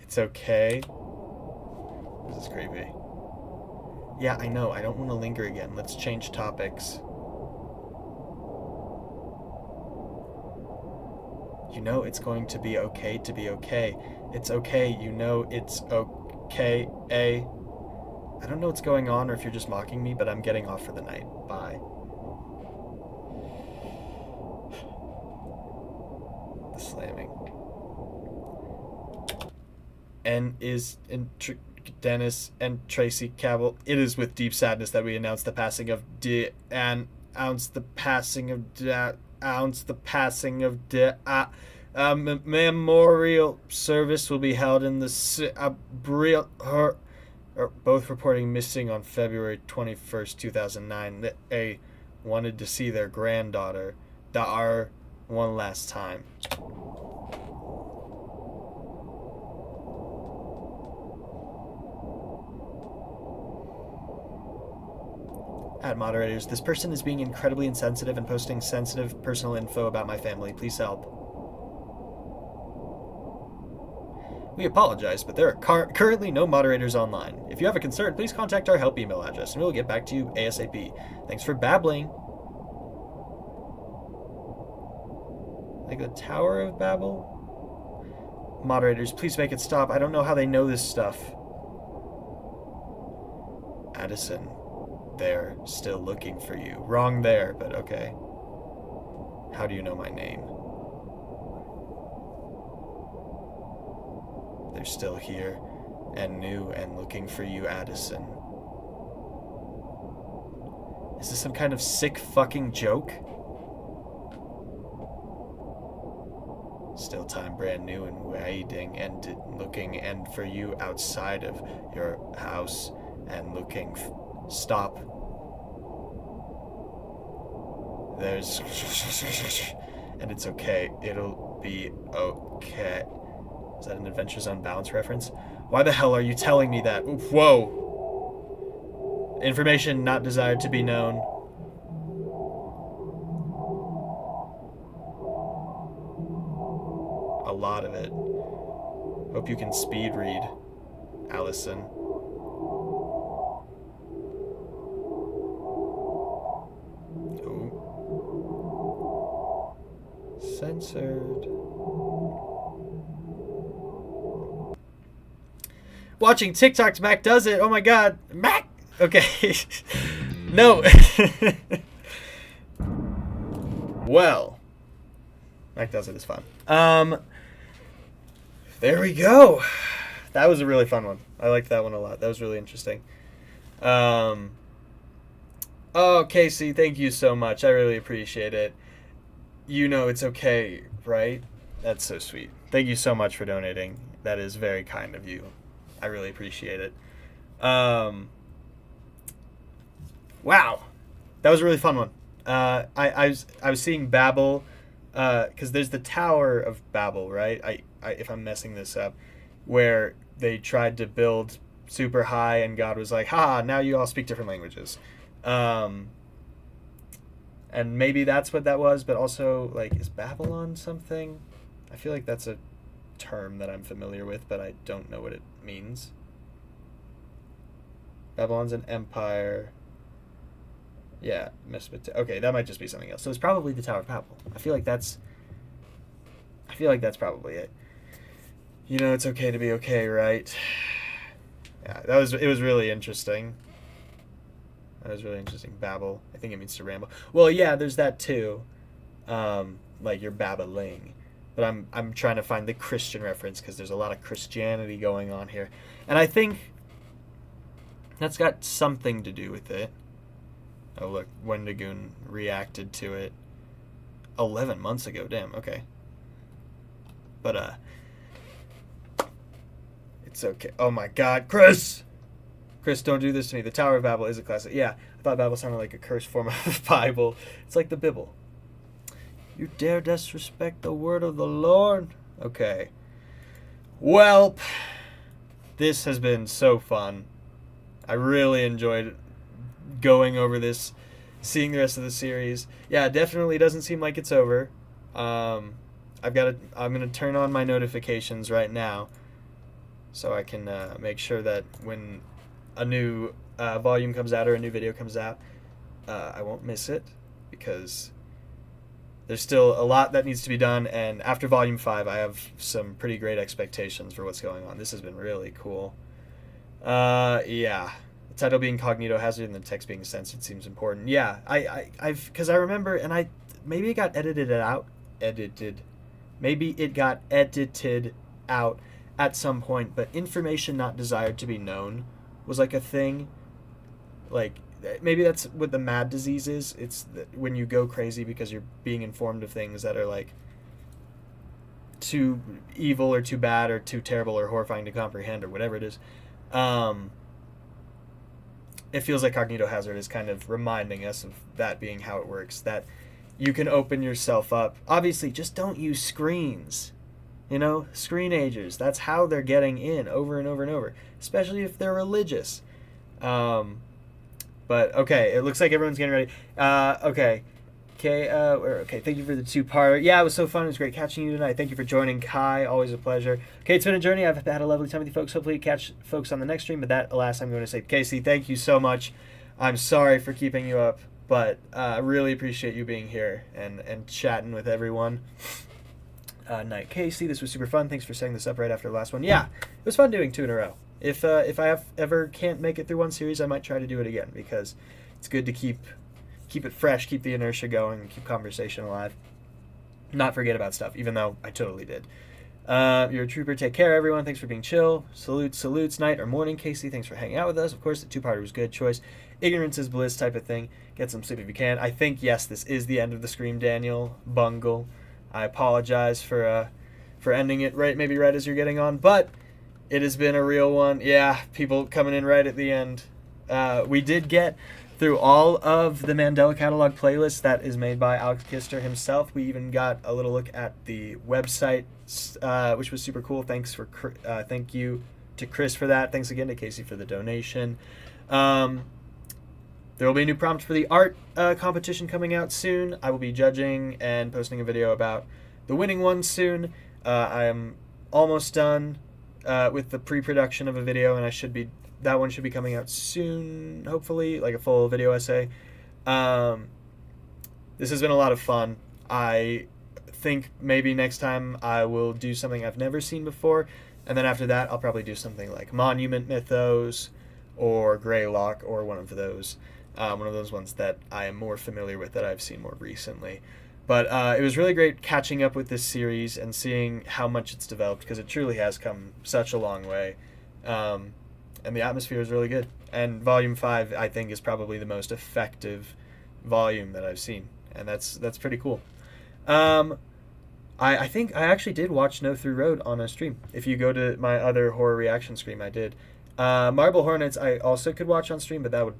It's okay. This is creepy. Yeah, I know. I don't want to linger again. Let's change topics. You know it's going to be okay to be okay. It's okay. You know it's okay. I don't know what's going on or if you're just mocking me, but I'm getting off for the night. Bye. The slamming. Dennis and Tracy Cabell. It is with deep sadness that we announce the passing of memorial service will be held in the both reporting missing on February 21st, 2009. They wanted to see their granddaughter, Dar, one last time. At moderators, this person is being incredibly insensitive and posting sensitive personal info about my family. Please help. We apologize, but there are currently no moderators online. If you have a concern, please contact our help email address and we will get back to you ASAP. Thanks for babbling. Like the Tower of Babel? Moderators, please make it stop. I don't know how they know this stuff. Addison, they're still looking for you. Wrong there, but okay. How do you know my name? They're still here and new and looking for you, Addison. Is this some kind of sick fucking joke? Still time brand new and waiting and looking and for you outside of your house and looking. Stop. There's and it's okay. It'll be okay. Is that an Adventure Zone Balance reference? Why the hell are you telling me that? Oof, whoa. Information not desired to be known. A lot of it. Hope you can speed read, Allison. Oh. Censored. Watching TikToks, Mac does it. Oh my god. Mac! Okay. No. Well. Mac does it is fun. There we go. That was a really fun one. I liked that one a lot. That was really interesting. Oh, Casey, thank you so much. I really appreciate it. You know it's okay, right? That's so sweet. Thank you so much for donating. That is very kind of you. I really appreciate it. Wow. That was a really fun one. I was seeing Babel, because there's the Tower of Babel, right? If I'm messing this up, where they tried to build super high and God was like, ha, now you all speak different languages. And maybe that's what that was, but also, like, is Babylon something? I feel like that's a term that I'm familiar with, but I don't know what it means. Babylon's an empire. Yeah, Mesopotamia. Okay, that might just be something else. So it's probably the Tower of Babel. I feel like that's probably it. You know, it's okay to be okay, right? Yeah, it was really interesting. That was really interesting. Babel. I think it means to ramble. Well, yeah, there's that too. Like you're babbling. But I'm trying to find the Christian reference because there's a lot of Christianity going on here. And I think that's got something to do with it. Oh, look, Wendigoon reacted to it 11 months ago. Damn, okay. But, it's okay. Oh my god, Chris! Chris, don't do this to me. The Tower of Babel is a classic. Yeah, thought Bible sounded like a cursed form of Bible. It's like the Bible. You dare disrespect the word of the Lord? Okay. Well, this has been so fun. I really enjoyed going over this, seeing the rest of the series. Yeah, it definitely doesn't seem like it's over. I'm gonna turn on my notifications right now, so I can make sure that when a new volume comes out or a new video comes out, I won't miss it, because there's still a lot that needs to be done, and after Volume 5, I have some pretty great expectations for what's going on. This has been really cool. Yeah. The title being Cognito Hazard and the text being censored seems important. Yeah, because I remember, and maybe it got edited. Maybe it got edited out at some point, but information not desired to be known was like a thing. Like, maybe that's what the mad disease is. It's when you go crazy because you're being informed of things that are like too evil or too bad or too terrible or horrifying to comprehend or whatever it is. It feels like Cognito Hazard is kind of reminding us of that being how it works, that you can open yourself up. Obviously, just don't use screens. You know, screenagers, that's how they're getting in over and over and over, especially if they're religious. But okay, it looks like everyone's getting ready. Okay, thank you for the 2-parter. Yeah, it was so fun. It was great catching you tonight. Thank you for joining, Kai. Always a pleasure. Okay, it's been a journey. I've had a lovely time with you folks. Hopefully catch folks on the next stream. But that, alas, I'm going to say, Casey, thank you so much. I'm sorry for keeping you up, but I really appreciate you being here and chatting with everyone. Night, Casey. This was super fun. Thanks for setting this up right after the last one. Yeah, it was fun doing 2 in a row. If I ever can't make it through one series, I might try to do it again, because it's good to keep it fresh, keep the inertia going, and keep conversation alive. Not forget about stuff, even though I totally did. You're a trooper. Take care, everyone. Thanks for being chill. Salutes, night or morning, Casey. Thanks for hanging out with us. Of course, the 2-parter was good choice. Ignorance is bliss type of thing. Get some sleep if you can. I think, yes, this is the end of the stream, Daniel Bungle. I apologize for ending it maybe right as you're getting on, but it has been a real one. Yeah, people coming in right at the end. We did get through all of the Mandela Catalogue playlist that is made by Alex Kister himself. We even got a little look at the website, which was super cool. Thank you to Chris for that. Thanks again to Casey for the donation. There will be a new prompt for the art competition coming out soon. I will be judging and posting a video about the winning one soon. I am almost done with the pre-production of a video, and that one should be coming out soon, hopefully, like a full video essay. This has been a lot of fun. I think maybe next time I will do something I've never seen before, and then after that I'll probably do something like Monument Mythos or Greylock, or one of those ones that I am more familiar with, that I've seen more recently. But it was really great catching up with this series and seeing how much it's developed, because it truly has come such a long way. And the atmosphere is really good. And Volume 5, I think, is probably the most effective volume that I've seen. And that's pretty cool. I think I actually did watch No Through Road on a stream. If you go to my other horror reaction stream, I did. Marble Hornets I also could watch on stream, but that would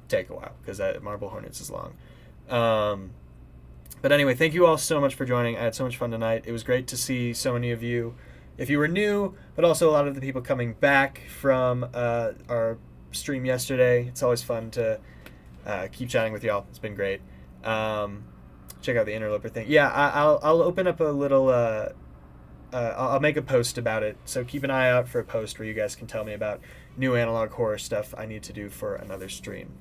take a while, because Marble Hornets is long. But anyway, thank you all so much for joining. I had so much fun tonight. It was great to see so many of you, if you were new, but also a lot of the people coming back from our stream yesterday. It's always fun to keep chatting with y'all. It's been great. Check out the Interloper thing. Yeah, I'll open up a little... I'll make a post about it, so keep an eye out for a post where you guys can tell me about new analog horror stuff I need to do for another stream.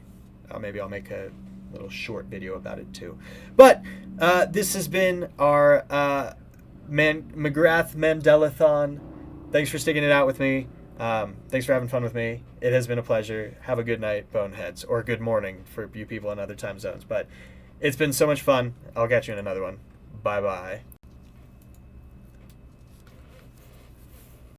Maybe I'll make a little short video about it too. But this has been our McGrath Mandelathon. Thanks for sticking it out with me. Thanks for having fun with me. It has been a pleasure. Have a good night, boneheads, or good morning for you people in other time zones. But it's been so much fun. I'll catch you in another one. Bye-bye.